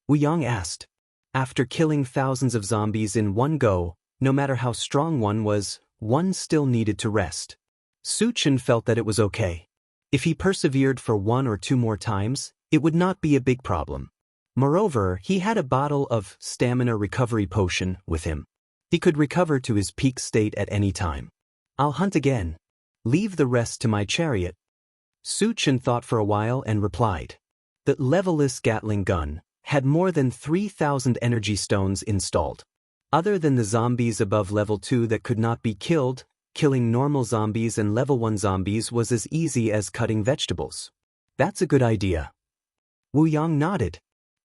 Wu Yang asked. After killing thousands of zombies in one go, no matter how strong one was, one still needed to rest. Su Chen felt that it was okay. If he persevered for 1 or 2 more times, it would not be a big problem. Moreover, he had a bottle of stamina recovery potion with him. He could recover to his peak state at any time. I'll hunt again. Leave the rest to my chariot. Su Chen thought for a while and replied. The levelless Gatling gun had more than 3,000 energy stones installed. Other than the zombies above level 2 that could not be killed, killing normal zombies and level 1 zombies was as easy as cutting vegetables. That's a good idea. Wu Yang nodded.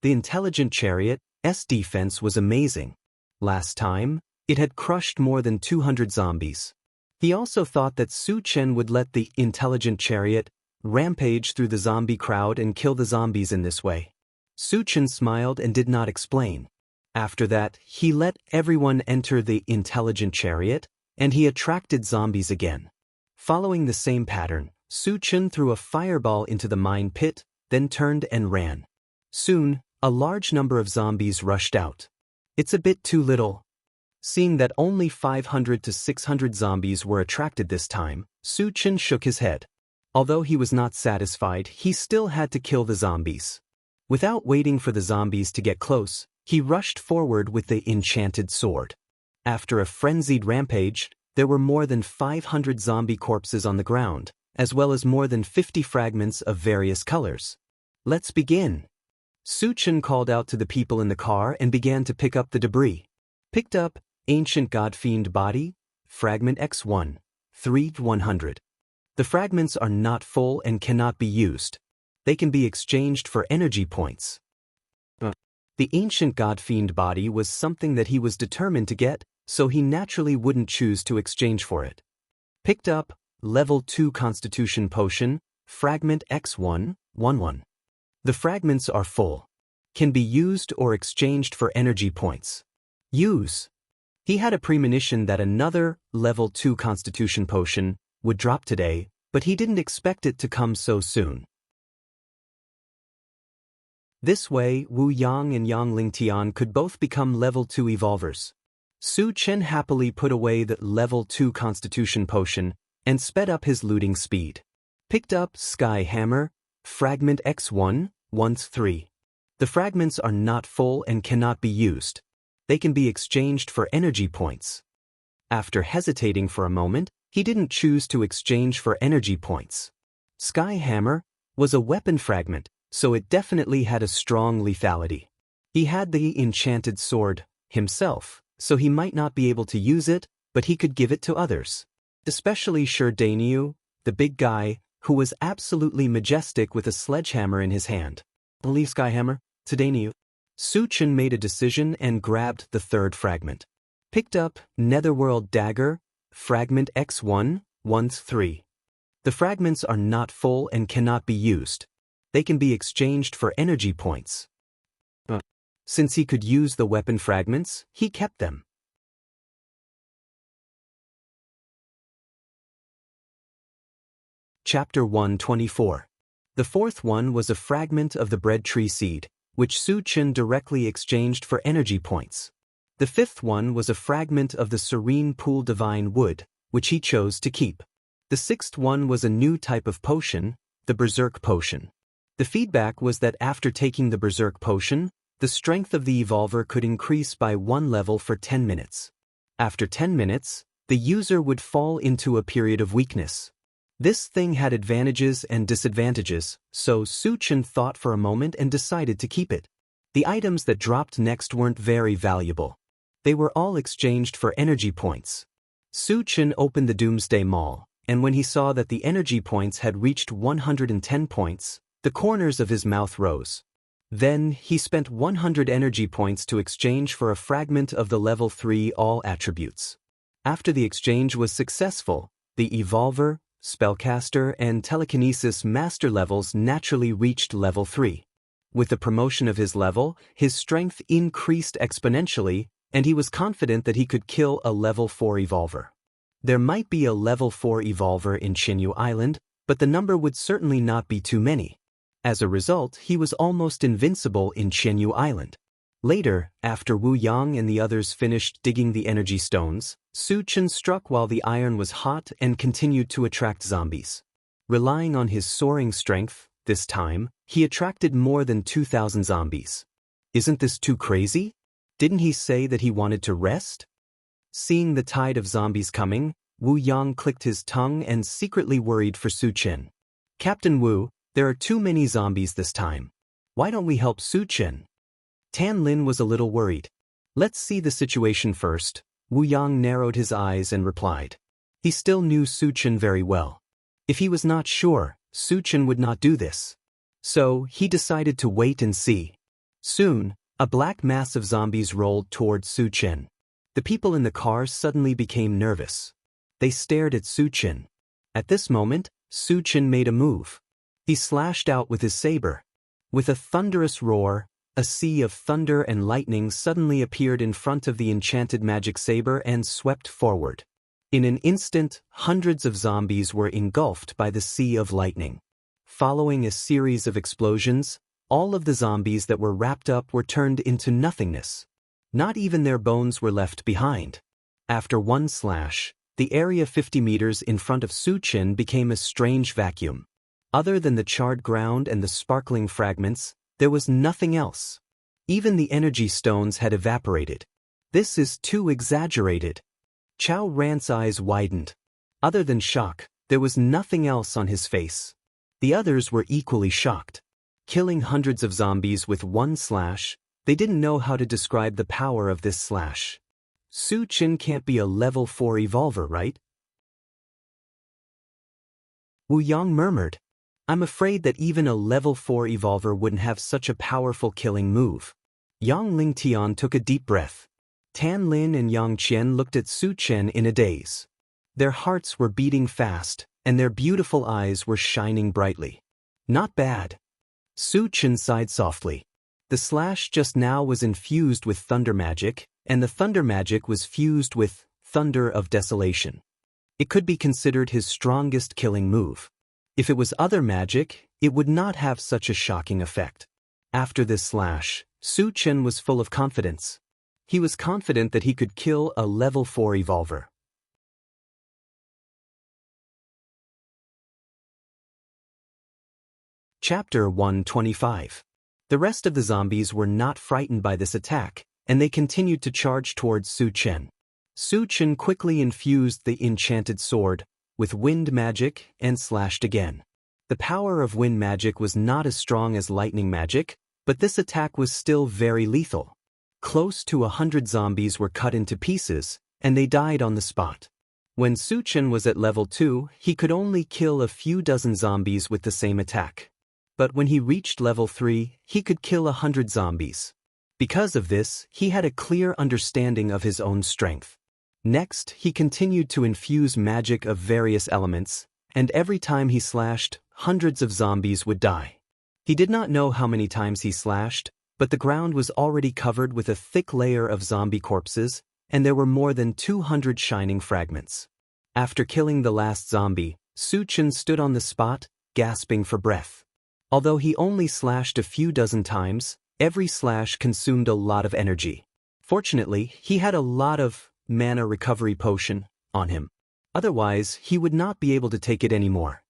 The intelligent chariot's defense was amazing. Last time, it had crushed more than 200 zombies. He also thought that Su Chen would let the intelligent chariot rampage through the zombie crowd and kill the zombies in this way. Su Chen smiled and did not explain. After that, he let everyone enter the intelligent chariot, and he attracted zombies again. Following the same pattern, Su Chen threw a fireball into the mine pit, then turned and ran. Soon, a large number of zombies rushed out. It's a bit too little. Seeing that only 500 to 600 zombies were attracted this time, Su Chen shook his head. Although he was not satisfied, he still had to kill the zombies. Without waiting for the zombies to get close, he rushed forward with the enchanted sword. After a frenzied rampage, there were more than 500 zombie corpses on the ground, as well as more than 50 fragments of various colors. Let's begin. Su Chen called out to the people in the car and began to pick up the debris. Picked up Ancient God Fiend Body, Fragment X1, 3/100. The fragments are not full and cannot be used. They can be exchanged for energy points. The Ancient God Fiend Body was something that he was determined to get, so he naturally wouldn't choose to exchange for it. Picked up Level 2 Constitution Potion, Fragment X1, 1/1. The fragments are full. Can be used or exchanged for energy points. Use. He had a premonition that another Level 2 Constitution Potion would drop today, but he didn't expect it to come so soon. This way, Wu Yang and Yang Lingtian could both become Level 2 Evolvers. Su Chen happily put away the Level 2 Constitution Potion and sped up his looting speed. Picked up Sky Hammer, Fragment X1, 1/3. The fragments are not full and cannot be used. They can be exchanged for energy points. After hesitating for a moment, he didn't choose to exchange for energy points. Sky Hammer was a weapon fragment, so it definitely had a strong lethality. He had the enchanted sword himself, so he might not be able to use it, but he could give it to others. Especially Sure Dainyu, the big guy, who was absolutely majestic with a sledgehammer in his hand. Believe Skyhammer, to Dainyu. Su Chen made a decision and grabbed the third fragment. Picked up Netherworld Dagger, Fragment X1, 1-3. The fragments are not full and cannot be used. They can be exchanged for energy points. Since he could use the weapon fragments, he kept them. Chapter 124. The fourth one was a fragment of the bread tree seed, which Su Chen directly exchanged for energy points. The fifth one was a fragment of the serene pool divine wood, which he chose to keep. The sixth one was a new type of potion, the Berserk Potion. The feedback was that after taking the Berserk Potion, the strength of the evolver could increase by 1 level for 10 minutes. After 10 minutes, the user would fall into a period of weakness. This thing had advantages and disadvantages, so Su Chen thought for a moment and decided to keep it. The items that dropped next weren't very valuable. They were all exchanged for energy points. Su Chen opened the Doomsday Mall, and when he saw that the energy points had reached 110 points, the corners of his mouth rose. Then, he spent 100 energy points to exchange for a fragment of the level 3 all attributes. After the exchange was successful, the Evolver, Spellcaster, and Telekinesis master levels naturally reached level 3. With the promotion of his level, his strength increased exponentially, and he was confident that he could kill a level 4 Evolver. There might be a level 4 Evolver in Qinyu Island, but the number would certainly not be too many. As a result, he was almost invincible in Qinyu Island. Later, after Wu Yang and the others finished digging the energy stones, Su Chen struck while the iron was hot and continued to attract zombies. Relying on his soaring strength, this time, he attracted more than 2,000 zombies. Isn't this too crazy? Didn't he say that he wanted to rest? Seeing the tide of zombies coming, Wu Yang clicked his tongue and secretly worried for Su Chen. Captain Wu, there are too many zombies this time. Why don't we help Su Chen? Tan Lin was a little worried. Let's see the situation first. Wu Yang narrowed his eyes and replied. He still knew Su Chen very well. If he was not sure, Su Chen would not do this. So, he decided to wait and see. Soon, a black mass of zombies rolled toward Su Chen. The people in the cars suddenly became nervous. They stared at Su Chen. At this moment, Su Chen made a move. He slashed out with his saber. With a thunderous roar, a sea of thunder and lightning suddenly appeared in front of the enchanted magic saber and swept forward. In an instant, hundreds of zombies were engulfed by the sea of lightning. Following a series of explosions, all of the zombies that were wrapped up were turned into nothingness. Not even their bones were left behind. After one slash, the area 50 meters in front of Su Chen became a strange vacuum. Other than the charred ground and the sparkling fragments, there was nothing else. Even the energy stones had evaporated. This is too exaggerated. Chao Ran's eyes widened. Other than shock, there was nothing else on his face. The others were equally shocked. Killing hundreds of zombies with one slash, they didn't know how to describe the power of this slash. Su Chen can't be a level 4 evolver, right? Wu Yang murmured. I'm afraid that even a level 4 evolver wouldn't have such a powerful killing move. Yang Lingtian took a deep breath. Tan Lin and Yang Qian looked at Su Chen in a daze. Their hearts were beating fast, and their beautiful eyes were shining brightly. Not bad. Su Chen sighed softly. The slash just now was infused with thunder magic, and the thunder magic was fused with thunder of desolation. It could be considered his strongest killing move. If it was other magic, it would not have such a shocking effect. After this slash, Su Chen was full of confidence. He was confident that he could kill a level 4 evolver. Chapter 125. The rest of the zombies were not frightened by this attack, and they continued to charge towards Su Chen. Su Chen quickly infused the enchanted sword with wind magic and slashed again. The power of wind magic was not as strong as lightning magic, but this attack was still very lethal. Close to 100 zombies were cut into pieces, and they died on the spot. When Su Chen was at level 2, he could only kill a few dozen zombies with the same attack. But when he reached level 3, he could kill 100 zombies. Because of this, he had a clear understanding of his own strength. Next, he continued to infuse magic of various elements, and every time he slashed, hundreds of zombies would die. He did not know how many times he slashed, but the ground was already covered with a thick layer of zombie corpses, and there were more than 200 shining fragments. After killing the last zombie, Su Chen stood on the spot, gasping for breath. Although he only slashed a few dozen times, every slash consumed a lot of energy. Fortunately, he had a lot of mana recovery potion on him. Otherwise, he would not be able to take it anymore.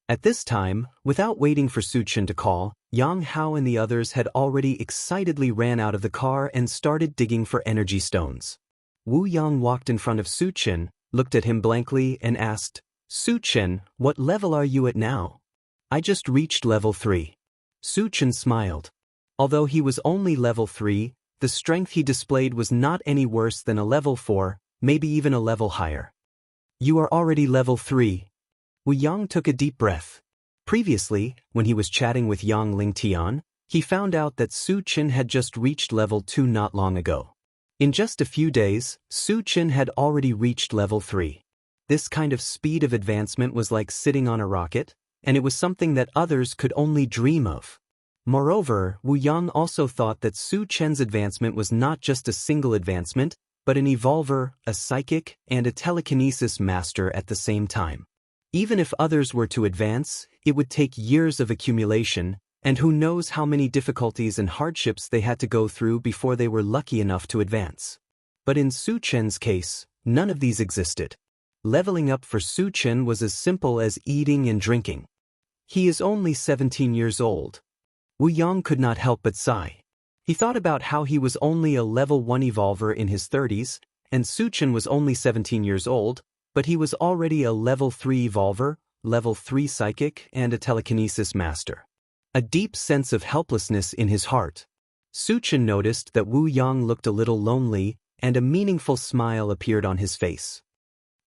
At this time, without waiting for Su Chen to call, Yang Hao and the others had already excitedly ran out of the car and started digging for energy stones. Wu Yang walked in front of Su Chen, looked at him blankly, and asked, "Su Chen, what level are you at now?" "I just reached level 3. Su Chen smiled. Although he was only level 3, the strength he displayed was not any worse than a level 4, maybe even a level higher. "You are already level 3. Wu Yang took a deep breath. Previously, when he was chatting with Yang Lingtian, he found out that Su Chen had just reached level 2 not long ago. In just a few days, Su Chen had already reached level 3. This kind of speed of advancement was like sitting on a rocket, and it was something that others could only dream of. Moreover, Wu Yang also thought that Su Chen's advancement was not just a single advancement, but an evolver, a psychic, and a telekinesis master at the same time. Even if others were to advance, it would take years of accumulation, and who knows how many difficulties and hardships they had to go through before they were lucky enough to advance. But in Su Chen's case, none of these existed. Leveling up for Su Chen was as simple as eating and drinking. He is only 17 years old. Wu Yang could not help but sigh. He thought about how he was only a level 1 evolver in his 30s, and Su Chen was only 17 years old, but he was already a level 3 evolver, level 3 psychic, and a telekinesis master. A deep sense of helplessness in his heart. Su Chen noticed that Wu Yang looked a little lonely, and a meaningful smile appeared on his face.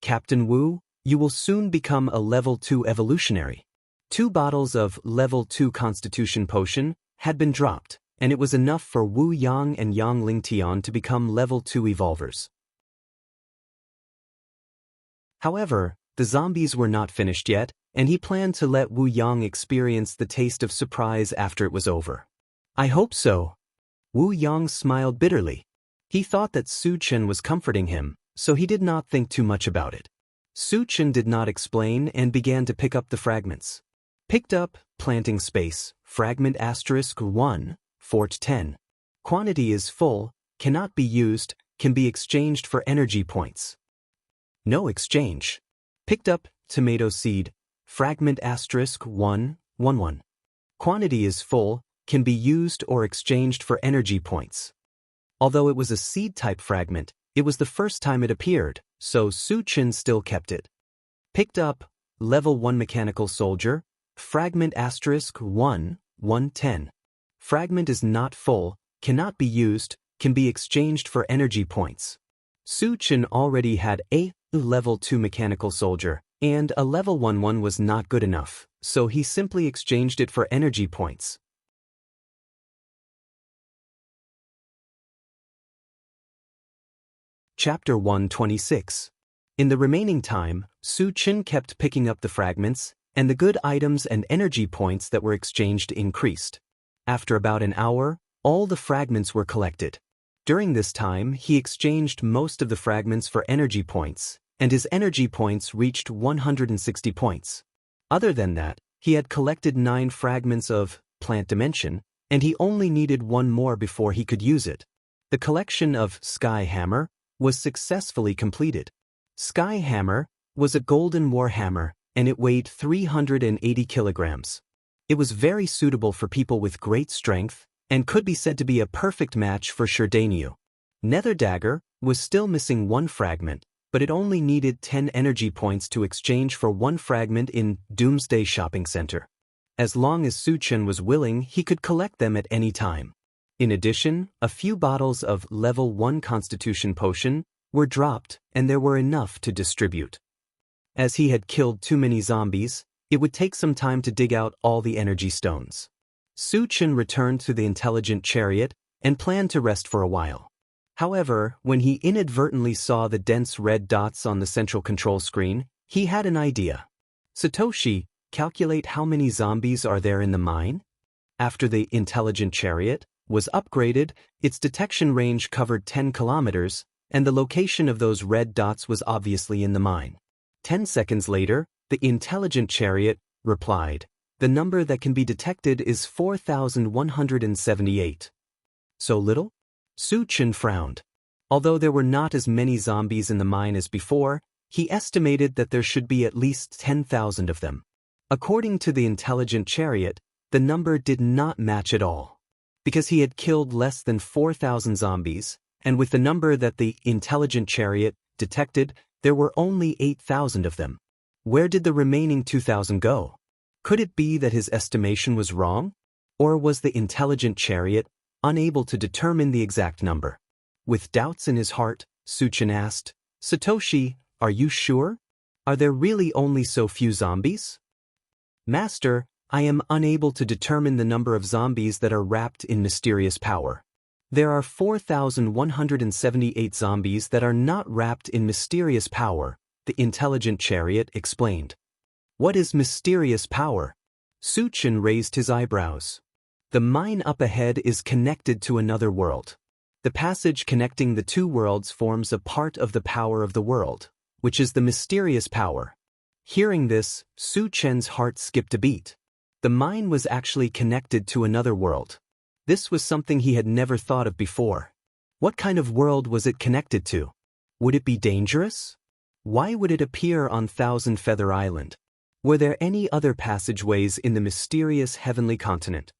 "Captain Wu, you will soon become a level 2 evolutionary." 2 bottles of level 2 constitution potion had been dropped, and it was enough for Wu Yang and Yang Lingtian to become level 2 evolvers. However, the zombies were not finished yet, and he planned to let Wu Yang experience the taste of surprise after it was over. "I hope so." Wu Yang smiled bitterly. He thought that Su Chen was comforting him, so he did not think too much about it. Su Chen did not explain and began to pick up the fragments. Picked up, planting space, fragment *1, fort 10. Quantity is full, cannot be used, can be exchanged for energy points. No exchange. Picked up, tomato seed, fragment *111. Quantity is full, can be used or exchanged for energy points. Although it was a seed-type fragment, it was the first time it appeared, so Su Chen still kept it. Picked up, level 1 mechanical soldier, fragment *110. Fragment is not full, cannot be used, can be exchanged for energy points. Su Chen already had a level 2 mechanical soldier, and a level 1 was not good enough, so he simply exchanged it for energy points. Chapter 126. In the remaining time, Su Chen kept picking up the fragments, and the good items and energy points that were exchanged increased. After about an hour, all the fragments were collected. During this time, he exchanged most of the fragments for energy points, and his energy points reached 160 points. Other than that, he had collected 9 fragments of plant dimension, and he only needed 1 more before he could use it. The collection of Sky Hammer was successfully completed. Sky Hammer was a golden warhammer, and it weighed 380 kilograms. It was very suitable for people with great strength, and could be said to be a perfect match for Sherdaniu. Nether Dagger was still missing one fragment, but it only needed 10 energy points to exchange for one fragment in Doomsday Shopping Center. As long as Su Chen was willing, he could collect them at any time. In addition, a few bottles of Level 1 Constitution Potion were dropped, and there were enough to distribute. As he had killed too many zombies, it would take some time to dig out all the energy stones. Su Chen returned to the intelligent chariot and planned to rest for a while. However, when he inadvertently saw the dense red dots on the central control screen, he had an idea. Satoshi, calculate how many zombies are there in the mine? After the intelligent chariot was upgraded, its detection range covered 10 kilometers, and the location of those red dots was obviously in the mine. 10 seconds later, the intelligent chariot replied, "The number that can be detected is 4,178. So little? Su Chen frowned. Although there were not as many zombies in the mine as before, he estimated that there should be at least 10,000 of them. According to the intelligent chariot, the number did not match at all. Because he had killed less than 4,000 zombies, and with the number that the intelligent chariot detected, there were only 8,000 of them. Where did the remaining 2,000 go? Could it be that his estimation was wrong? Or was the intelligent chariot unable to determine the exact number? With doubts in his heart, Su Chen asked, "Satoshi, are you sure? Are there really only so few zombies?" "Master, I am unable to determine the number of zombies that are wrapped in mysterious power. There are 4,178 zombies that are not wrapped in mysterious power," the intelligent chariot explained. "What is mysterious power?" Su Chen raised his eyebrows. "The mine up ahead is connected to another world. The passage connecting the two worlds forms a part of the power of the world, which is the mysterious power." Hearing this, Su Chen's heart skipped a beat. The mine was actually connected to another world. This was something he had never thought of before. What kind of world was it connected to? Would it be dangerous? Why would it appear on Thousand Feather Island? Were there any other passageways in the mysterious heavenly continent?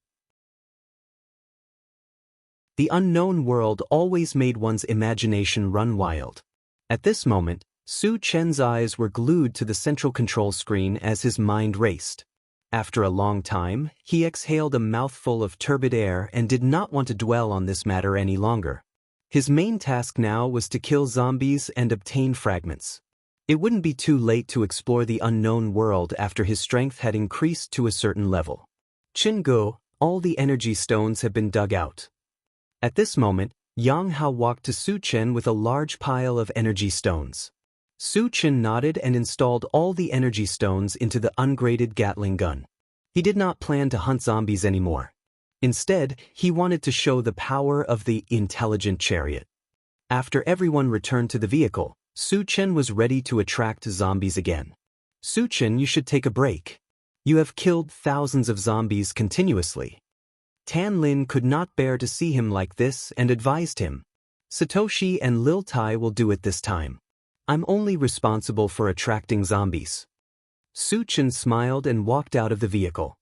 The unknown world always made one's imagination run wild. At this moment, Su Chen's eyes were glued to the central control screen as his mind raced. After a long time, he exhaled a mouthful of turbid air and did not want to dwell on this matter any longer. His main task now was to kill zombies and obtain fragments. It wouldn't be too late to explore the unknown world after his strength had increased to a certain level. Qinggu, all the energy stones have been dug out. At this moment, Yang Hao walked to Su Chen with a large pile of energy stones. Su Chen nodded and installed all the energy stones into the ungraded Gatling gun. He did not plan to hunt zombies anymore. Instead, he wanted to show the power of the intelligent chariot. After everyone returned to the vehicle, Su Chen was ready to attract zombies again. "Su Chen, you should take a break. You have killed thousands of zombies continuously." Tan Lin could not bear to see him like this and advised him, "Satoshi and Lil Tai will do it this time. I'm only responsible for attracting zombies." Su Chen smiled and walked out of the vehicle.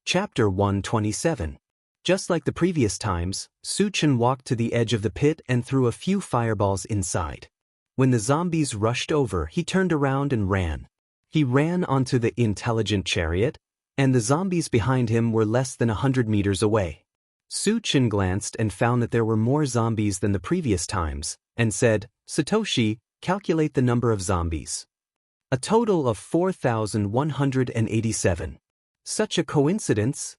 Chapter 127. Just like the previous times, Su Chen walked to the edge of the pit and threw a few fireballs inside. When the zombies rushed over, he turned around and ran. He ran onto the intelligent chariot, and the zombies behind him were less than 100 meters away. Su Chen glanced and found that there were more zombies than the previous times, and said, "Satoshi, calculate the number of zombies." A total of 4,187. Such a coincidence?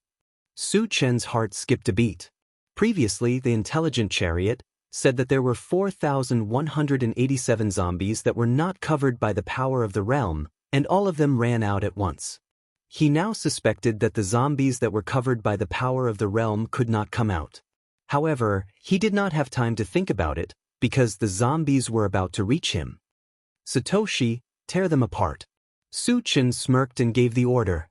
Su Chen's heart skipped a beat. Previously, the intelligent chariot said that there were 4,187 zombies that were not covered by the power of the realm, and all of them ran out at once. He now suspected that the zombies that were covered by the power of the realm could not come out. However, he did not have time to think about it, because the zombies were about to reach him. "Satoshi, tear them apart." Su Chen smirked and gave the order.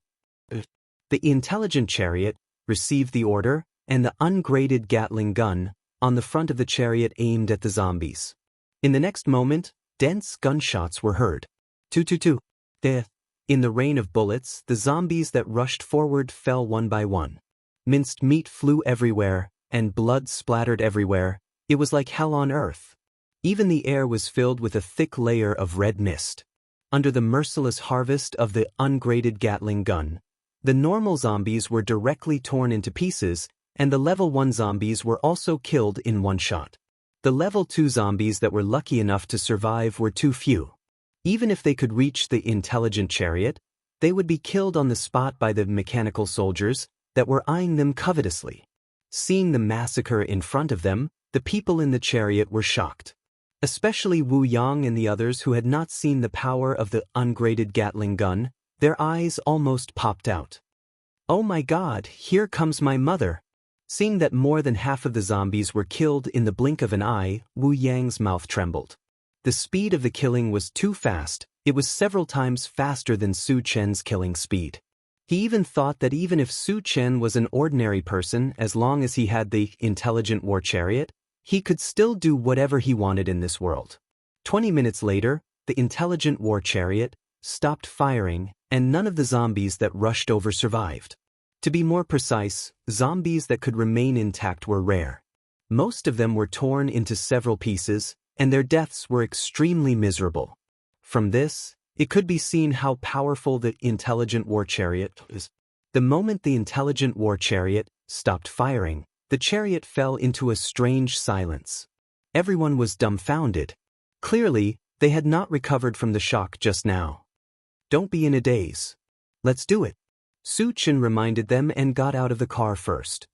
The intelligent chariot received the order, and the ungraded Gatling gun on the front of the chariot aimed at the zombies. In the next moment, dense gunshots were heard. "Two. Death." In the rain of bullets, the zombies that rushed forward fell one by one. Minced meat flew everywhere, and blood splattered everywhere. It was like hell on earth. Even the air was filled with a thick layer of red mist. Under the merciless harvest of the ungraded Gatling gun, the normal zombies were directly torn into pieces, and the level 1 zombies were also killed in one shot. The level 2 zombies that were lucky enough to survive were too few. Even if they could reach the intelligent chariot, they would be killed on the spot by the mechanical soldiers that were eyeing them covetously. Seeing the massacre in front of them, the people in the chariot were shocked. Especially Wu Yang and the others who had not seen the power of the ungraded Gatling gun, their eyes almost popped out. "Oh my God, here comes my mother." Seeing that more than half of the zombies were killed in the blink of an eye, Wu Yang's mouth trembled. The speed of the killing was too fast. It was several times faster than Su Chen's killing speed. He even thought that even if Su Chen was an ordinary person, as long as he had the intelligent war chariot, he could still do whatever he wanted in this world. 20 minutes later, the intelligent war chariot stopped firing, and none of the zombies that rushed over survived. To be more precise, zombies that could remain intact were rare. Most of them were torn into several pieces, and their deaths were extremely miserable. From this, it could be seen how powerful the intelligent war chariot is. The moment the intelligent war chariot stopped firing, the chariot fell into a strange silence. Everyone was dumbfounded. Clearly, they had not recovered from the shock just now. "Don't be in a daze. Let's do it," Su Chen reminded them and got out of the car first.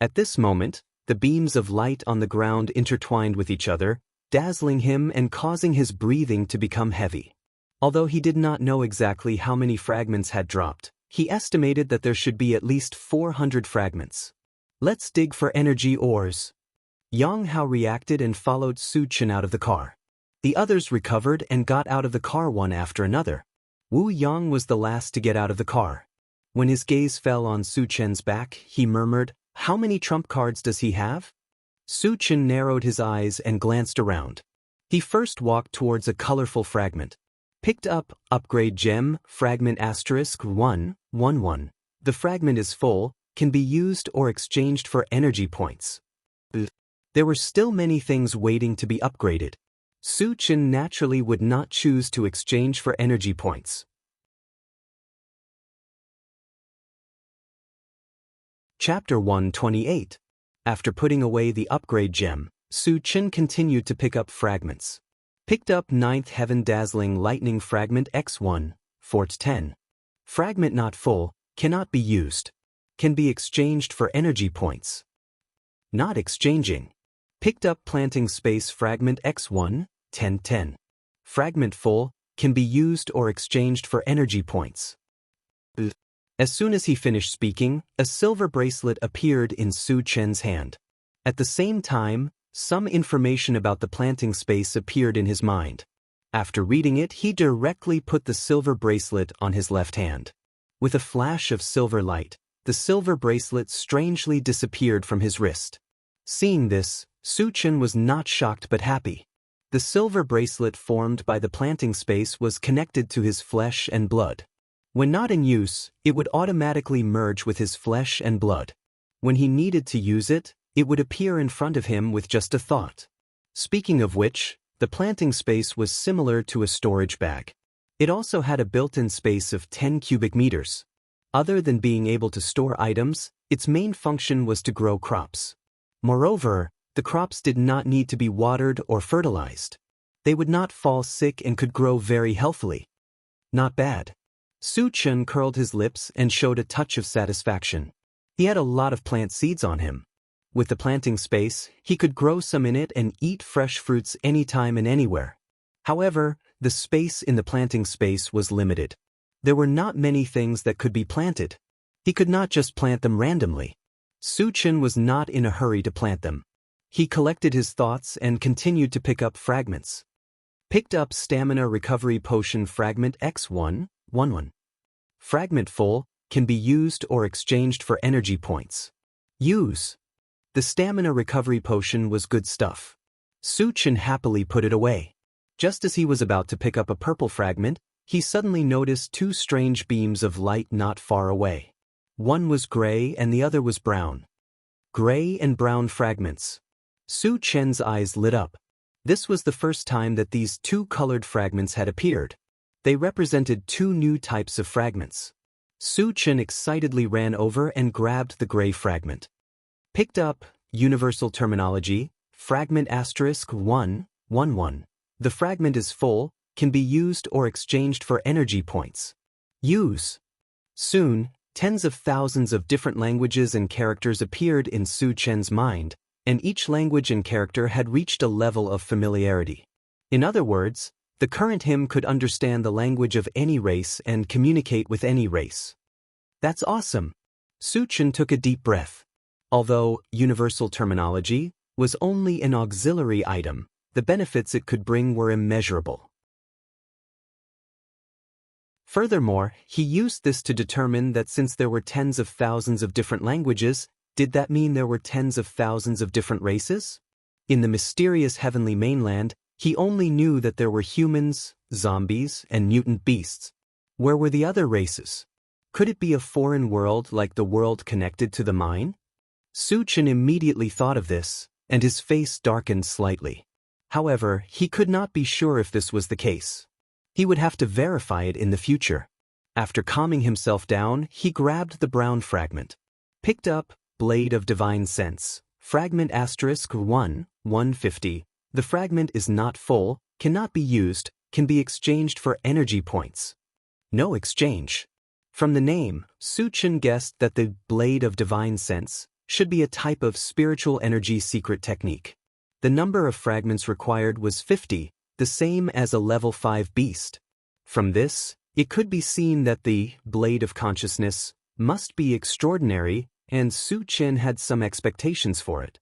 At this moment, the beams of light on the ground intertwined with each other, dazzling him and causing his breathing to become heavy. Although he did not know exactly how many fragments had dropped, he estimated that there should be at least 400 fragments. "Let's dig for energy ores." Yang Hao reacted and followed Su Chen out of the car. The others recovered and got out of the car one after another. Wu Yang was the last to get out of the car. When his gaze fell on Su Chen's back, he murmured, "How many trump cards does he have?" Su Chen narrowed his eyes and glanced around. He first walked towards a colorful fragment. Picked up Upgrade Gem, Fragment *111. The fragment is full, can be used or exchanged for energy points. There were still many things waiting to be upgraded. Su Chen naturally would not choose to exchange for energy points. Chapter 128. After putting away the upgrade gem, Su Chen continued to pick up fragments. Picked up 9th Heaven Dazzling Lightning Fragment X1, Fort 10. Fragment not full, cannot be used. Can be exchanged for energy points. Not exchanging. Picked up Planting Space Fragment X1, 1010. Fragment full, can be used or exchanged for energy points. As soon as he finished speaking, a silver bracelet appeared in Su Chen's hand. At the same time, some information about the planting space appeared in his mind. After reading it, he directly put the silver bracelet on his left hand. With a flash of silver light, the silver bracelet strangely disappeared from his wrist. Seeing this, Su Chen was not shocked but happy. The silver bracelet formed by the planting space was connected to his flesh and blood. When not in use, it would automatically merge with his flesh and blood. When he needed to use it, it would appear in front of him with just a thought. Speaking of which, the planting space was similar to a storage bag. It also had a built-in space of 10 cubic meters. Other than being able to store items, its main function was to grow crops. Moreover, the crops did not need to be watered or fertilized. They would not fall sick and could grow very healthily. Not bad. Su Chen curled his lips and showed a touch of satisfaction. He had a lot of plant seeds on him. With the planting space, he could grow some in it and eat fresh fruits anytime and anywhere. However, the space in the planting space was limited. There were not many things that could be planted. He could not just plant them randomly. Su Chen was not in a hurry to plant them. He collected his thoughts and continued to pick up fragments. Picked up Stamina Recovery Potion Fragment X111. Fragment full, can be used or exchanged for energy points. Use. The Stamina Recovery Potion was good stuff. Su Chen happily put it away. Just as he was about to pick up a purple fragment, he suddenly noticed two strange beams of light not far away. One was gray and the other was brown. Gray and brown fragments. Su Chen's eyes lit up. This was the first time that these two colored fragments had appeared. They represented two new types of fragments. Su Chen excitedly ran over and grabbed the gray fragment. Picked up, universal terminology, fragment *111. The fragment is full, can be used or exchanged for energy points. Use. Soon, tens of thousands of different languages and characters appeared in Su Chen's mind, and each language and character had reached a level of familiarity. In other words, the current him could understand the language of any race and communicate with any race. That's awesome. Su Chen took a deep breath. Although universal terminology was only an auxiliary item, the benefits it could bring were immeasurable. Furthermore, he used this to determine that since there were tens of thousands of different languages, did that mean there were tens of thousands of different races? In the mysterious heavenly mainland, he only knew that there were humans, zombies, and mutant beasts. Where were the other races? Could it be a foreign world like the world connected to the mine? Su Chen immediately thought of this, and his face darkened slightly. However, he could not be sure if this was the case. He would have to verify it in the future. After calming himself down, he grabbed the brown fragment. Picked up, Blade of Divine Sense, fragment *150. The fragment is not full, cannot be used, can be exchanged for energy points. No exchange. From the name, Su Chen guessed that the Blade of Divine Sense should be a type of spiritual energy secret technique. The number of fragments required was 50, the same as a level 5 beast. From this, it could be seen that the Blade of Consciousness must be extraordinary, and Su Chen had some expectations for it.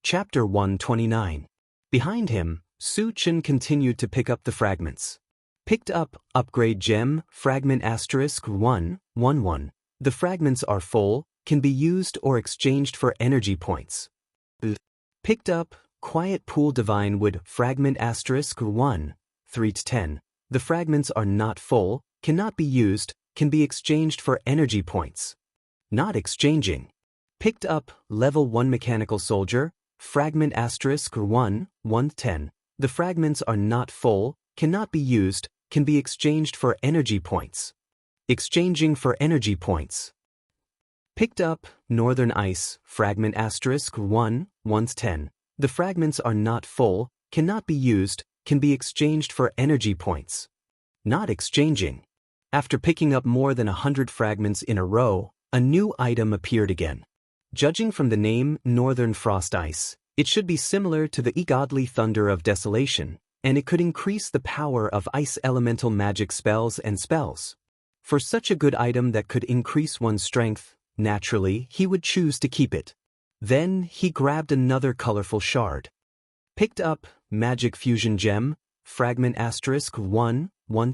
Chapter 129. Behind him, Su Chen continued to pick up the fragments. Picked up, Upgrade Gem, fragment *111. The fragments are full, can be used or exchanged for energy points. Picked up, Quiet Pool Divine Wood, fragment *1, 3-10. The fragments are not full, cannot be used, can be exchanged for energy points. Not exchanging. Picked up, Level 1 Mechanical Soldier, fragment *1, 10. The fragments are not full, cannot be used, can be exchanged for energy points. Exchanging for energy points. Picked up, Northern Ice, fragment *1, 10. The fragments are not full, cannot be used, can be exchanged for energy points. Not exchanging. After picking up more than 100 fragments in a row, a new item appeared again. Judging from the name Northern Frost Ice, it should be similar to the Godly Thunder of Desolation, and it could increase the power of ice elemental magic spells and spells. For such a good item that could increase one's strength, naturally, he would choose to keep it. Then, he grabbed another colorful shard. Picked up, Magic Fusion Gem, fragment *1,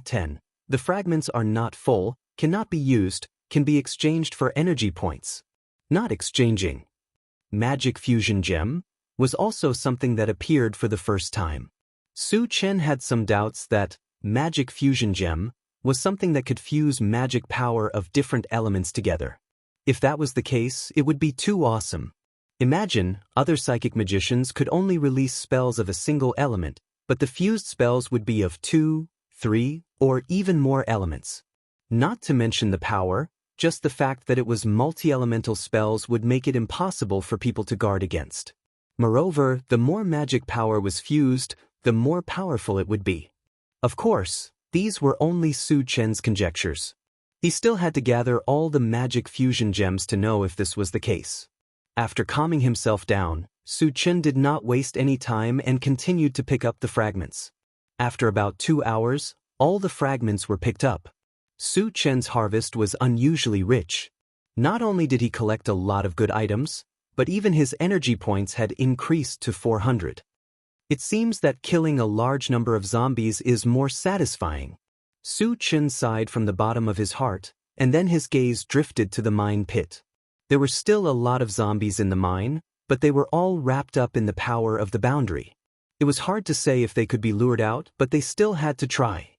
10. The fragments are not full, cannot be used, can be exchanged for energy points. Not exchanging. Magic Fusion Gem was also something that appeared for the first time. Su Chen had some doubts that Magic Fusion Gem was something that could fuse magic power of different elements together. If that was the case, it would be too awesome. Imagine, other psychic magicians could only release spells of a single element, but the fused spells would be of 2, 3, or even more elements. Not to mention the power, just the fact that it was multi-elemental spells would make it impossible for people to guard against. Moreover, the more magic power was fused, the more powerful it would be. Of course, these were only Su Chen's conjectures. He still had to gather all the magic fusion gems to know if this was the case. After calming himself down, Su Chen did not waste any time and continued to pick up the fragments. After about 2 hours, all the fragments were picked up. Su Chen's harvest was unusually rich. Not only did he collect a lot of good items, but even his energy points had increased to 400. It seems that killing a large number of zombies is more satisfying. Su Chen sighed from the bottom of his heart, and then his gaze drifted to the mine pit. There were still a lot of zombies in the mine, but they were all wrapped up in the power of the boundary. It was hard to say if they could be lured out, but they still had to try.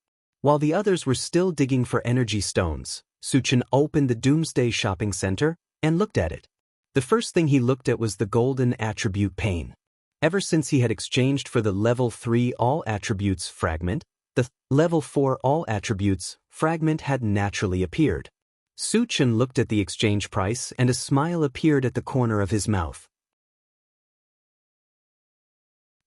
While the others were still digging for energy stones, Suchen opened the Doomsday Shopping Center and looked at it. The first thing he looked at was the golden attribute pane. Ever since he had exchanged for the level 3 all attributes fragment, the level 4 all attributes fragment had naturally appeared. Suchen looked at the exchange price and a smile appeared at the corner of his mouth.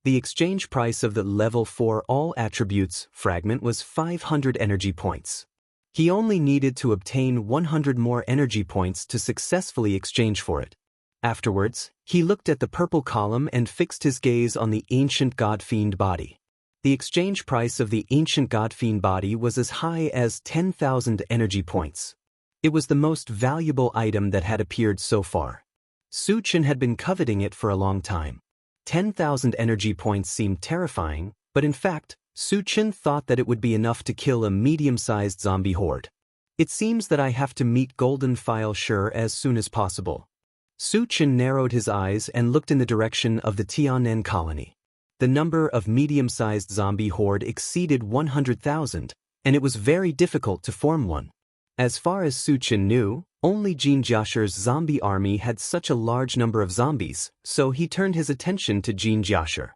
The exchange price of the level 4 all attributes fragment was 500 energy points. He only needed to obtain 100 more energy points to successfully exchange for it. Afterwards, he looked at the purple column and fixed his gaze on the ancient god-fiend body. The exchange price of the ancient god-fiend body was as high as 10,000 energy points. It was the most valuable item that had appeared so far. Suchen had been coveting it for a long time. 10,000 energy points seemed terrifying, but in fact, Suchen thought that it would be enough to kill a medium-sized zombie horde. It seems that I have to meet Golden File Sure as soon as possible. Suchen narrowed his eyes and looked in the direction of the Tianen colony. The number of medium-sized zombie horde exceeded 100,000, and it was very difficult to form one. As far as Suchen knew, only Xianxia's zombie army had such a large number of zombies, so he turned his attention to Xianxia.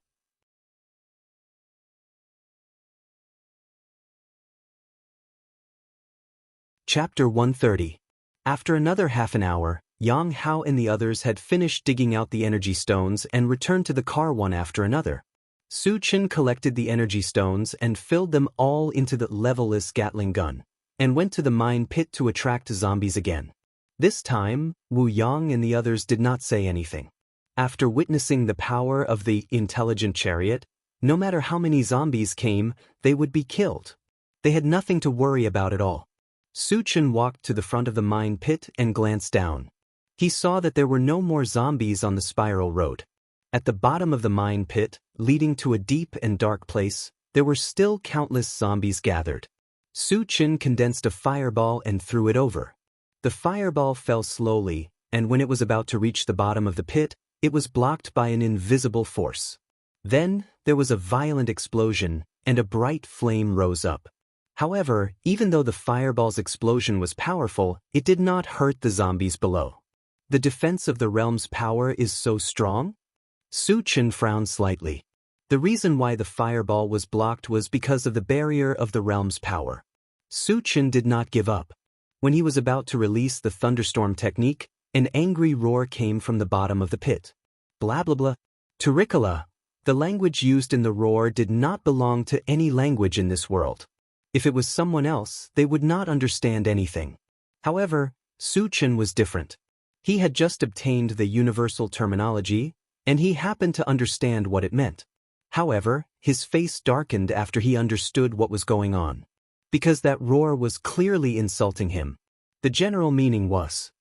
Chapter 130. After another half an hour, Yang Hao and the others had finished digging out the energy stones and returned to the car one after another. Suchen collected the energy stones and filled them all into the level-less Gatling gun, and went to the mine pit to attract zombies again. This time, Wu Yang and the others did not say anything. After witnessing the power of the intelligent chariot, no matter how many zombies came, they would be killed. They had nothing to worry about at all. Suchen walked to the front of the mine pit and glanced down. He saw that there were no more zombies on the spiral road. At the bottom of the mine pit, leading to a deep and dark place, there were still countless zombies gathered. Suchen condensed a fireball and threw it over. The fireball fell slowly, and when it was about to reach the bottom of the pit, it was blocked by an invisible force. Then, there was a violent explosion, and a bright flame rose up. However, even though the fireball's explosion was powerful, it did not hurt the zombies below. The defense of the realm's power is so strong? Suchen frowned slightly. The reason why the fireball was blocked was because of the barrier of the realm's power. Suchen did not give up. When he was about to release the thunderstorm technique, an angry roar came from the bottom of the pit. Blah blah blah. Turricola. The language used in the roar did not belong to any language in this world. If it was someone else, they would not understand anything. However, Suchen was different. He had just obtained the universal terminology, and he happened to understand what it meant. However, his face darkened after he understood what was going on. Because that roar was clearly insulting him. The general meaning was,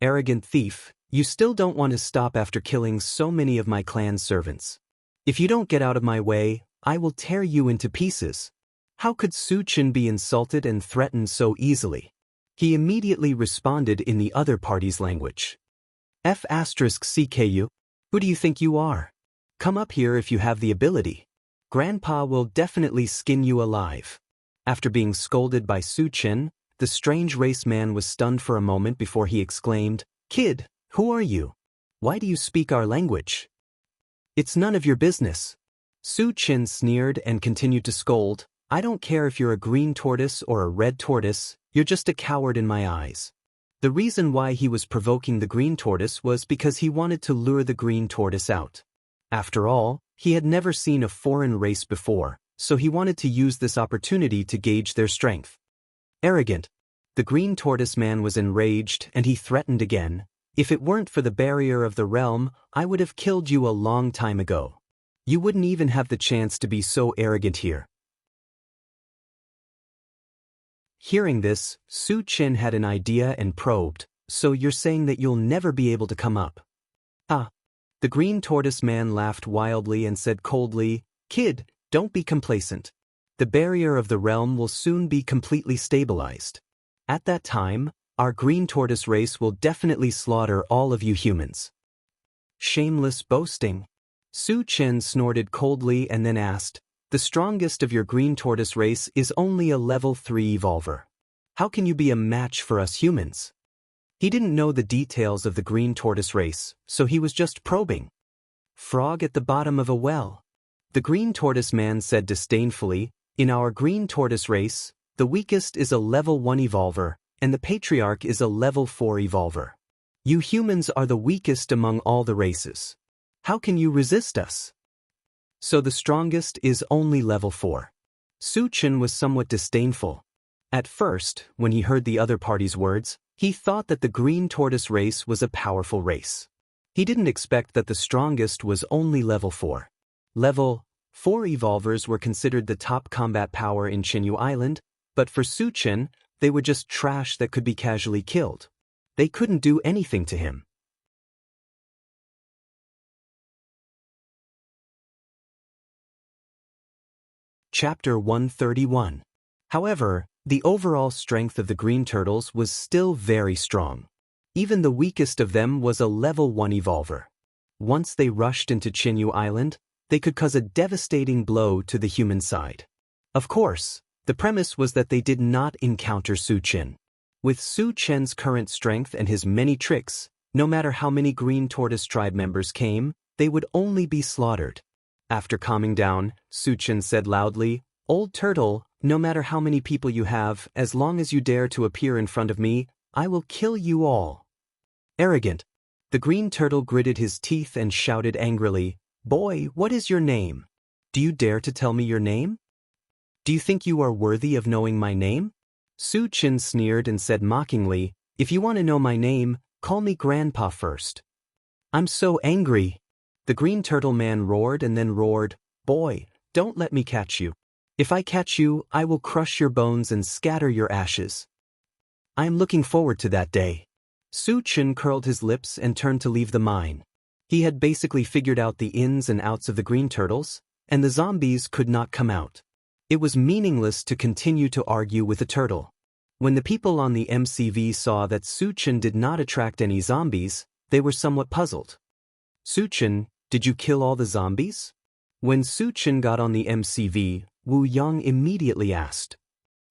"Arrogant thief, you still don't want to stop after killing so many of my clan's servants. If you don't get out of my way, I will tear you into pieces." How could Suchen be insulted and threatened so easily? He immediately responded in the other party's language. F*CKU? Who do you think you are? Come up here if you have the ability. Grandpa will definitely skin you alive. After being scolded by Suchen, the strange race man was stunned for a moment before he exclaimed, "Kid, who are you? Why do you speak our language?" "It's none of your business." Suchen sneered and continued to scold, "I don't care if you're a green tortoise or a red tortoise, you're just a coward in my eyes." The reason why he was provoking the green tortoise was because he wanted to lure the green tortoise out. After all, he had never seen a foreign race before, so he wanted to use this opportunity to gauge their strength. Arrogant. The green tortoise man was enraged and he threatened again, "If it weren't for the barrier of the realm, I would have killed you a long time ago. You wouldn't even have the chance to be so arrogant here." Hearing this, Suchen had an idea and probed, "So you're saying that you'll never be able to come up?" "Ah." The green tortoise man laughed wildly and said coldly, "Kid, don't be complacent. The barrier of the realm will soon be completely stabilized. At that time, our green tortoise race will definitely slaughter all of you humans." Shameless boasting. Su Chen snorted coldly and then asked, "The strongest of your green tortoise race is only a level 3 evolver. How can you be a match for us humans?" He didn't know the details of the green tortoise race, so he was just probing. Frog at the bottom of a well. The green tortoise man said disdainfully, "In our green tortoise race, the weakest is a level 1 evolver, and the patriarch is a level 4 evolver. You humans are the weakest among all the races. How can you resist us?" So the strongest is only level 4. Su Chen was somewhat disdainful. At first, when he heard the other party's words, he thought that the green tortoise race was a powerful race. He didn't expect that the strongest was only level 4. Level 4 evolvers were considered the top combat power in Qinyu Island, but for Su Chen, they were just trash that could be casually killed. They couldn't do anything to him. Chapter 131. However, the overall strength of the green turtles was still very strong. Even the weakest of them was a level 1 evolver. Once they rushed into Qinyu Island, they could cause a devastating blow to the human side. Of course, the premise was that they did not encounter Su Chen. With Su Chen's current strength and his many tricks, no matter how many green tortoise tribe members came, they would only be slaughtered. After calming down, Su Chen said loudly, "Old turtle, no matter how many people you have, as long as you dare to appear in front of me, I will kill you all." Arrogant. The green turtle gritted his teeth and shouted angrily, "Boy, what is your name? Do you dare to tell me your name? Do you think you are worthy of knowing my name?" Su Chen sneered and said mockingly, "If you want to know my name, call me Grandpa first." "I'm so angry." The green turtle man roared and then roared, "Boy, don't let me catch you. If I catch you, I will crush your bones and scatter your ashes. I am looking forward to that day." Su Chen curled his lips and turned to leave the mine. He had basically figured out the ins and outs of the green turtles, and the zombies could not come out. It was meaningless to continue to argue with the turtle. When the people on the MCV saw that Su Chen did not attract any zombies, they were somewhat puzzled. "Su Chen, did you kill all the zombies?" When Su Chen got on the MCV, Wu Yang immediately asked.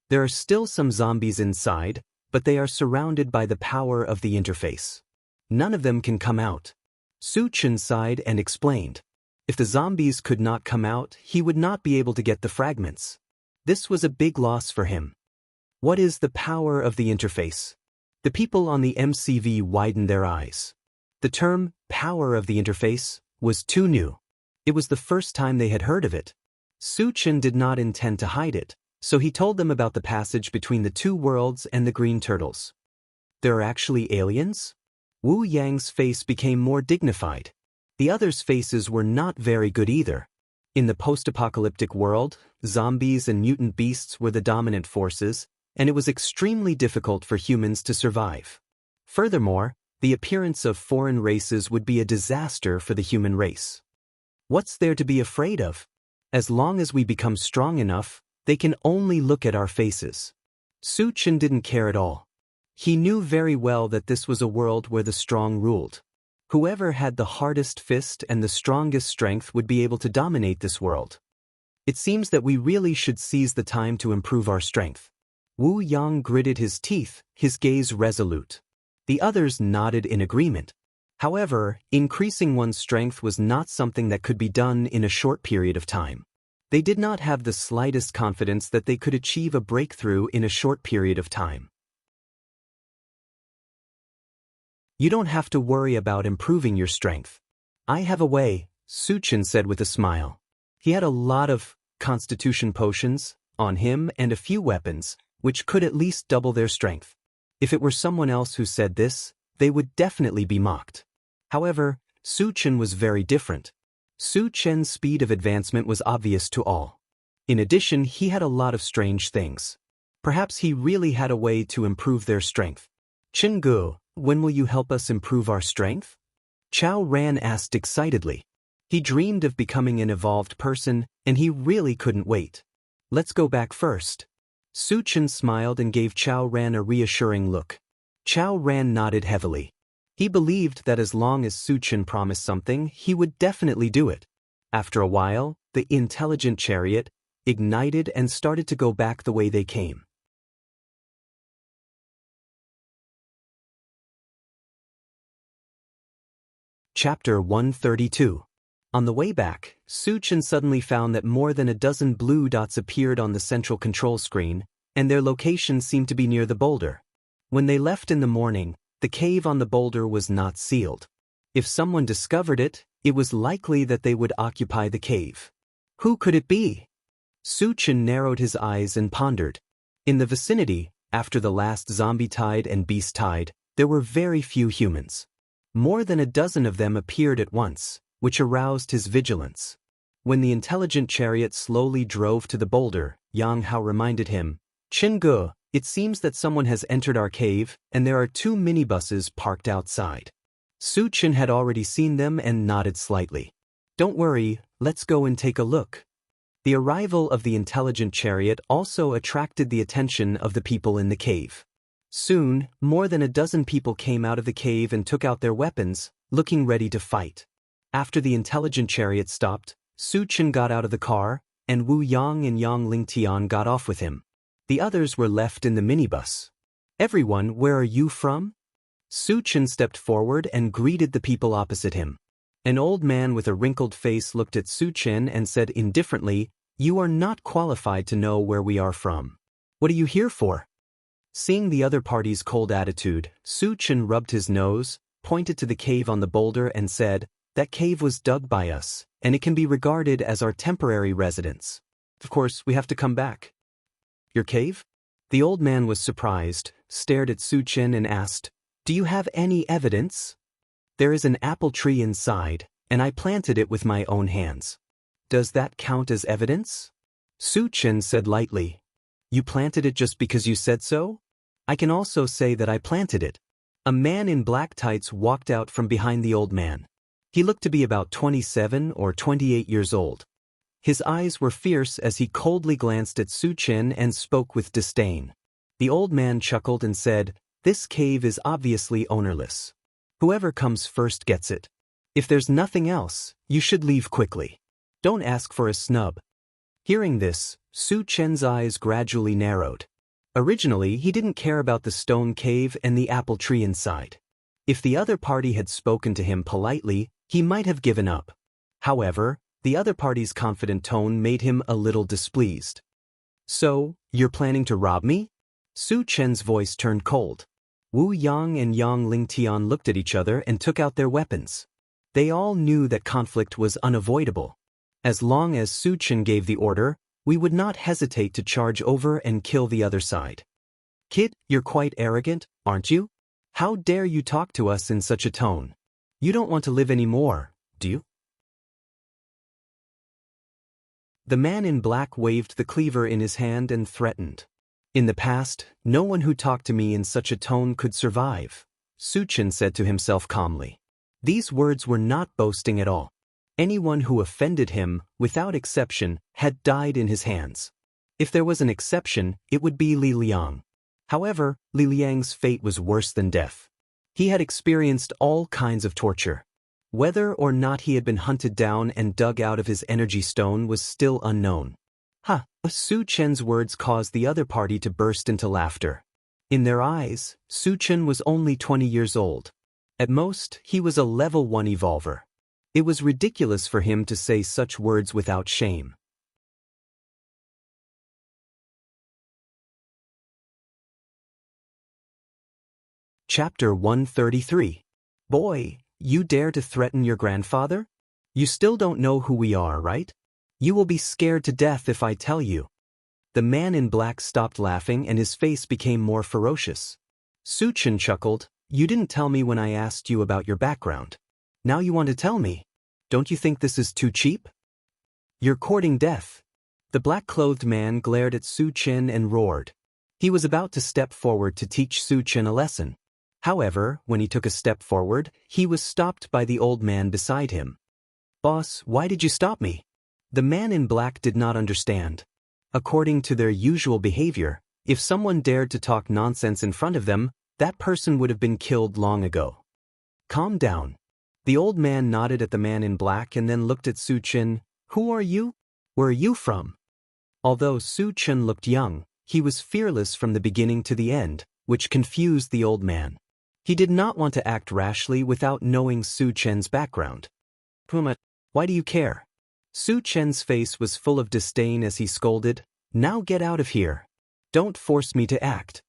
"There are still some zombies inside, but they are surrounded by the power of the interface. None of them can come out." Su Chen sighed and explained. If the zombies could not come out, he would not be able to get the fragments. This was a big loss for him. What is the power of the interface? The people on the MCV widened their eyes. The term, power of the interface, was too new. It was the first time they had heard of it. Su Chen did not intend to hide it, so he told them about the passage between the two worlds and the green turtles. "There are actually aliens?" Wu Yang's face became more dignified. The others' faces were not very good either. In the post-apocalyptic world, zombies and mutant beasts were the dominant forces, and it was extremely difficult for humans to survive. Furthermore, the appearance of foreign races would be a disaster for the human race. What's there to be afraid of? As long as we become strong enough, they can only look at our faces. Su Chen didn't care at all. He knew very well that this was a world where the strong ruled. Whoever had the hardest fist and the strongest strength would be able to dominate this world. It seems that we really should seize the time to improve our strength. Wu Yang gritted his teeth, his gaze resolute. The others nodded in agreement. However, increasing one's strength was not something that could be done in a short period of time. They did not have the slightest confidence that they could achieve a breakthrough in a short period of time. "You don't have to worry about improving your strength. I have a way," Su Chen said with a smile. He had a lot of constitution potions on him and a few weapons, which could at least double their strength. If it were someone else who said this, they would definitely be mocked. However, Su Chen was very different. Su Chen's speed of advancement was obvious to all. In addition, he had a lot of strange things. Perhaps he really had a way to improve their strength. "Chingu, when will you help us improve our strength?" Chao Ran asked excitedly. He dreamed of becoming an evolved person, and he really couldn't wait. "Let's go back first." Su Chen smiled and gave Chao Ran a reassuring look. Chao Ran nodded heavily. He believed that as long as Su Chen promised something, he would definitely do it. After a while, the intelligent chariot ignited and started to go back the way they came. Chapter 132. On the way back, Su Chen suddenly found that more than a dozen blue dots appeared on the central control screen, and their location seemed to be near the boulder. When they left in the morning, the cave on the boulder was not sealed. If someone discovered it, it was likely that they would occupy the cave. Who could it be? Su Chen narrowed his eyes and pondered. In the vicinity, after the last zombie tide and beast tide, there were very few humans. More than a dozen of them appeared at once, which aroused his vigilance. When the intelligent chariot slowly drove to the boulder, Yang Hao reminded him, "Qingge, it seems that someone has entered our cave, and there are 2 minibuses parked outside." Su Chen had already seen them and nodded slightly. "Don't worry, let's go and take a look." The arrival of the intelligent chariot also attracted the attention of the people in the cave. Soon, more than a dozen people came out of the cave and took out their weapons, looking ready to fight. After the intelligent chariot stopped, Su Chen got out of the car, and Wu Yang and Yang Lingtian got off with him. The others were left in the minibus. "Everyone, where are you from?" Su Chen stepped forward and greeted the people opposite him. An old man with a wrinkled face looked at Su Chen and said indifferently, "You are not qualified to know where we are from. What are you here for?" Seeing the other party's cold attitude, Su Chen rubbed his nose, pointed to the cave on the boulder and said, "That cave was dug by us, and it can be regarded as our temporary residence. Of course, we have to come back." "Your cave?" The old man was surprised, stared at Su Chen and asked, "Do you have any evidence?" "There is an apple tree inside, and I planted it with my own hands." "Does that count as evidence?" Su Chen said lightly. "You planted it just because you said so? I can also say that I planted it." A man in black tights walked out from behind the old man. He looked to be about 27 or 28 years old. His eyes were fierce as he coldly glanced at Su Chen and spoke with disdain. The old man chuckled and said, "This cave is obviously ownerless. Whoever comes first gets it. If there's nothing else, you should leave quickly. Don't ask for a snub." Hearing this, Su Chen's eyes gradually narrowed. Originally, he didn't care about the stone cave and the apple tree inside. If the other party had spoken to him politely, he might have given up. However, the other party's confident tone made him a little displeased. "So, you're planning to rob me?" Su Chen's voice turned cold. Wu Yang and Yang Lingtian looked at each other and took out their weapons. They all knew that conflict was unavoidable. As long as Su Chen gave the order, we would not hesitate to charge over and kill the other side. "Kid, you're quite arrogant, aren't you? How dare you talk to us in such a tone? You don't want to live anymore, do you?" The man in black waved the cleaver in his hand and threatened. "In the past, no one who talked to me in such a tone could survive," Su Chen said to himself calmly. These words were not boasting at all. Anyone who offended him, without exception, had died in his hands. If there was an exception, it would be Li Liang. However, Li Liang's fate was worse than death. He had experienced all kinds of torture. Whether or not he had been hunted down and dug out of his energy stone was still unknown. Su Chen's words caused the other party to burst into laughter. In their eyes, Su Chen was only 20 years old. At most, he was a level 1 evolver. It was ridiculous for him to say such words without shame. Chapter 133. "Boy, you dare to threaten your grandfather? You still don't know who we are, right? You will be scared to death if I tell you." The man in black stopped laughing and his face became more ferocious. Su Chen chuckled, "You didn't tell me when I asked you about your background. Now you want to tell me? Don't you think this is too cheap? You're courting death." The black-clothed man glared at Su Chen and roared. He was about to step forward to teach Su Chen a lesson. However, when he took a step forward, he was stopped by the old man beside him. "Boss, why did you stop me?" The man in black did not understand. According to their usual behavior, if someone dared to talk nonsense in front of them, that person would have been killed long ago. Calm down. The old man nodded at the man in black and then looked at Su Chen. Who are you? Where are you from? Although Su Chen looked young, he was fearless from the beginning to the end, which confused the old man. He did not want to act rashly without knowing Su Chen's background. Puma, why do you care? Su Chen's face was full of disdain as he scolded. Now get out of here. Don't force me to act.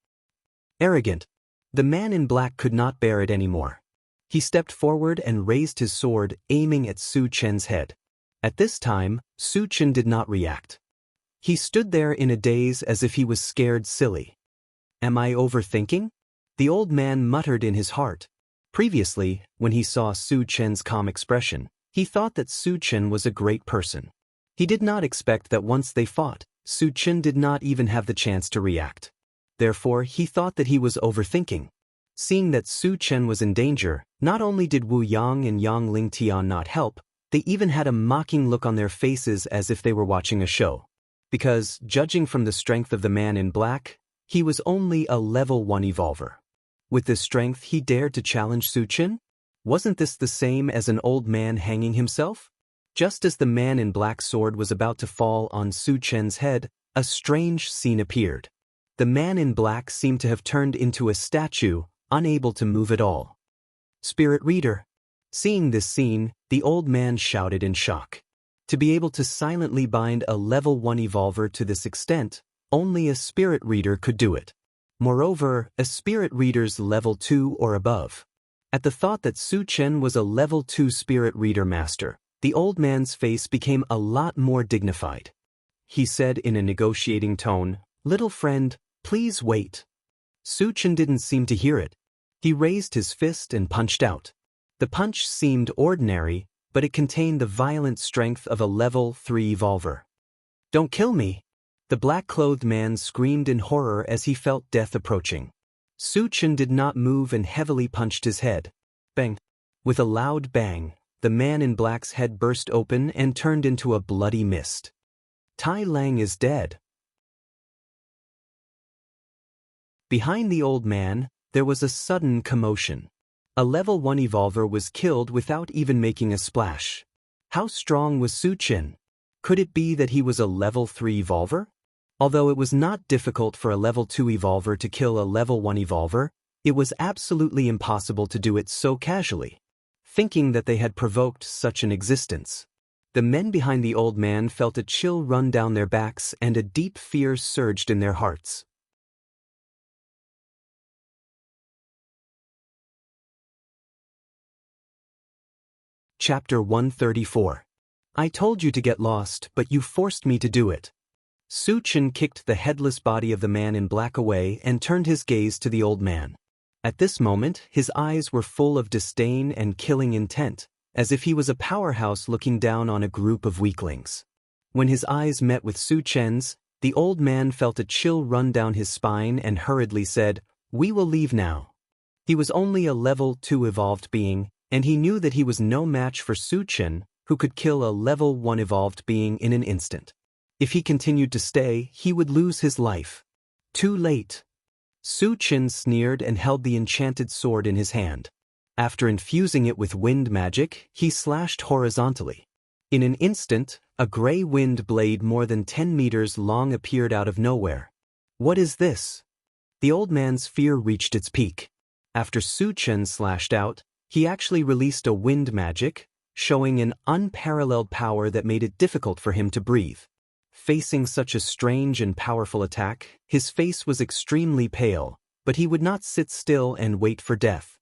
Arrogant. The man in black could not bear it anymore. He stepped forward and raised his sword, aiming at Su Chen's head. At this time, Su Chen did not react. He stood there in a daze as if he was scared silly. Am I overthinking? The old man muttered in his heart. Previously, when he saw Su Chen's calm expression, he thought that Su Chen was a great person. He did not expect that once they fought, Su Chen did not even have the chance to react. Therefore, he thought that he was overthinking. Seeing that Su Chen was in danger, not only did Wu Yang and Yang Lingtian not help, they even had a mocking look on their faces as if they were watching a show. Because, judging from the strength of the man in black, he was only a level 1 evolver. With this strength, he dared to challenge Su Chen? Wasn't this the same as an old man hanging himself? Just as the man in black sword was about to fall on Su Chen's head, a strange scene appeared. The man in black seemed to have turned into a statue, unable to move at all. Spirit Reader. Seeing this scene, the old man shouted in shock. To be able to silently bind a level 1 evolver to this extent, only a Spirit Reader could do it. Moreover, a Spirit Reader's level 2 or above. At the thought that Su Chen was a level 2 Spirit Reader master, the old man's face became a lot more dignified. He said in a negotiating tone, "Little friend, please wait." Su Chen didn't seem to hear it. He raised his fist and punched out. The punch seemed ordinary, but it contained the violent strength of a level 3 evolver. "Don't kill me!" The black-clothed man screamed in horror as he felt death approaching. Su Chen did not move and heavily punched his head. Bang! With a loud bang, the man in black's head burst open and turned into a bloody mist. Tai Lang is dead. Behind the old man, there was a sudden commotion. A level 1 evolver was killed without even making a splash. How strong was Su Chen? Could it be that he was a level 3 evolver? Although it was not difficult for a level 2 evolver to kill a level 1 evolver, it was absolutely impossible to do it so casually. Thinking that they had provoked such an existence, the men behind the old man felt a chill run down their backs and a deep fear surged in their hearts. Chapter 134. I told you to get lost, but you forced me to do it. Su Chen kicked the headless body of the man in black away and turned his gaze to the old man. At this moment, his eyes were full of disdain and killing intent, as if he was a powerhouse looking down on a group of weaklings. When his eyes met with Su Chen's, the old man felt a chill run down his spine and hurriedly said, "We will leave now." He was only a level 2 evolved being, and he knew that he was no match for Su Chen, who could kill a level 1 evolved being in an instant. If he continued to stay, he would lose his life. Too late. Su Chen sneered and held the enchanted sword in his hand. After infusing it with wind magic, he slashed horizontally. In an instant, a gray wind blade more than 10 meters long appeared out of nowhere. What is this? The old man's fear reached its peak. After Su Chen slashed out, he actually released a wind magic, showing an unparalleled power that made it difficult for him to breathe. Facing such a strange and powerful attack, his face was extremely pale, but he would not sit still and wait for death.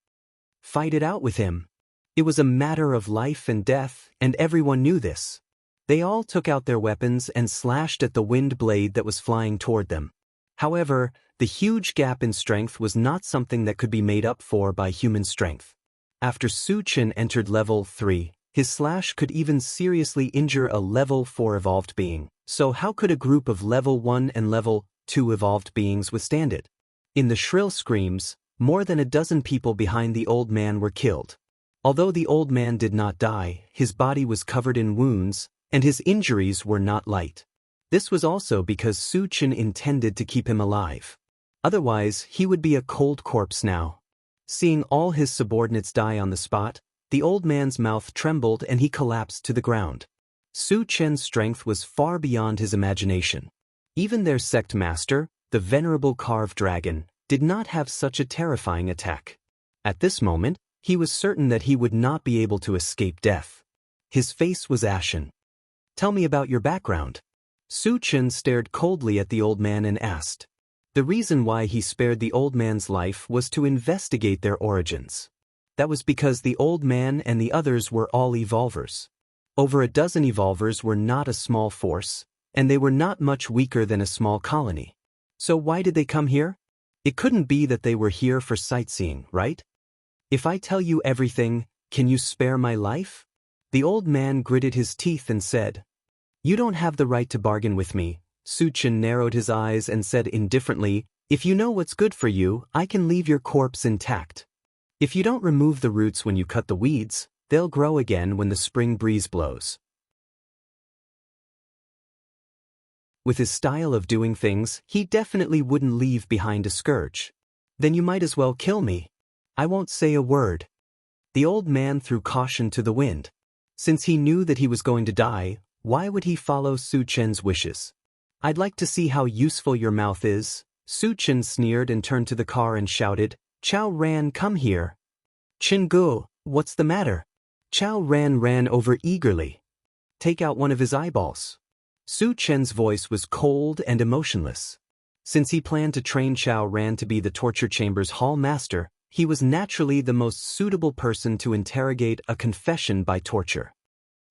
Fight it out with him. It was a matter of life and death, and everyone knew this. They all took out their weapons and slashed at the wind blade that was flying toward them. However, the huge gap in strength was not something that could be made up for by human strength. After Su Chen entered level 3, his slash could even seriously injure a level 4 evolved being, so how could a group of level 1 and level 2 evolved beings withstand it? In the shrill screams, more than a dozen people behind the old man were killed. Although the old man did not die, his body was covered in wounds, and his injuries were not light. This was also because Su Chen intended to keep him alive. Otherwise, he would be a cold corpse now. Seeing all his subordinates die on the spot, the old man's mouth trembled and he collapsed to the ground. Su Chen's strength was far beyond his imagination. Even their sect master, the venerable carved dragon, did not have such a terrifying attack. At this moment, he was certain that he would not be able to escape death. His face was ashen. "Tell me about your background." Su Chen stared coldly at the old man and asked. The reason why he spared the old man's life was to investigate their origins. That was because the old man and the others were all evolvers. Over a dozen evolvers were not a small force, and they were not much weaker than a small colony. So why did they come here? It couldn't be that they were here for sightseeing, right? If I tell you everything, can you spare my life? The old man gritted his teeth and said. You don't have the right to bargain with me. Su Chen narrowed his eyes and said indifferently, if you know what's good for you, I can leave your corpse intact. If you don't remove the roots when you cut the weeds, they'll grow again when the spring breeze blows. With his style of doing things, he definitely wouldn't leave behind a scourge. Then you might as well kill me. I won't say a word. The old man threw caution to the wind. Since he knew that he was going to die, why would he follow Su Chen's wishes? I'd like to see how useful your mouth is. Su Chen sneered and turned to the car and shouted, Chao Ran, come here. Chingu, what's the matter? Chao Ran ran over eagerly. Take out one of his eyeballs. Su Chen's voice was cold and emotionless. Since he planned to train Chao Ran to be the torture chamber's hall master, he was naturally the most suitable person to interrogate a confession by torture.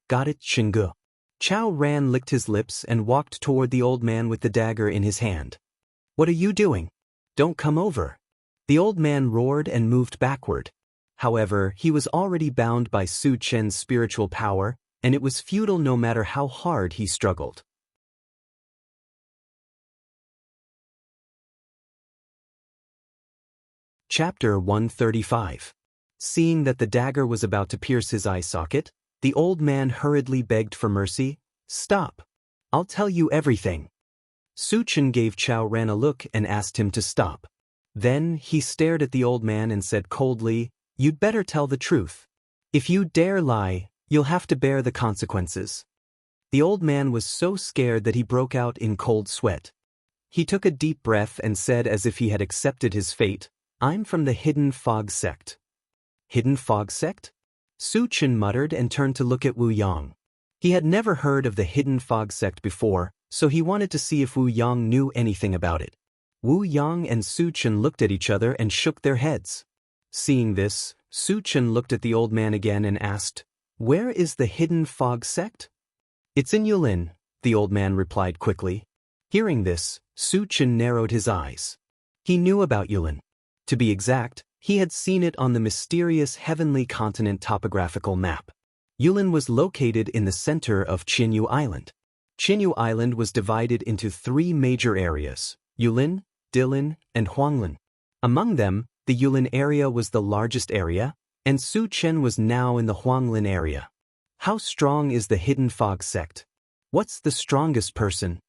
Got it, Chingu. Chao Ran licked his lips and walked toward the old man with the dagger in his hand. What are you doing? Don't come over. The old man roared and moved backward. However, he was already bound by Su Chen's spiritual power, and it was futile no matter how hard he struggled. Chapter 135. Seeing that the dagger was about to pierce his eye socket, the old man hurriedly begged for mercy. Stop. I'll tell you everything. Su Chen gave Chao Ran a look and asked him to stop. Then he stared at the old man and said coldly, You'd better tell the truth. If you dare lie, you'll have to bear the consequences. The old man was so scared that he broke out in cold sweat. He took a deep breath and said as if he had accepted his fate, I'm from the Hidden Fog sect. Hidden Fog sect? Su Chen muttered and turned to look at Wu Yang. He had never heard of the Hidden Fog sect before, so he wanted to see if Wu Yang knew anything about it. Wu Yang and Su Chen looked at each other and shook their heads. Seeing this, Su Chen looked at the old man again and asked, Where is the Hidden Fog sect? It's in Yulin, the old man replied quickly. Hearing this, Su Chen narrowed his eyes. He knew about Yulin. To be exact, he had seen it on the mysterious heavenly continent topographical map. Yulin was located in the center of Qinyu Island. Qinyu Island was divided into three major areas, Yulin, Dilin, and Huanglin. Among them, the Yulin area was the largest area, and Su Chen was now in the Huanglin area. How strong is the Hidden Fog sect? What's the strongest person?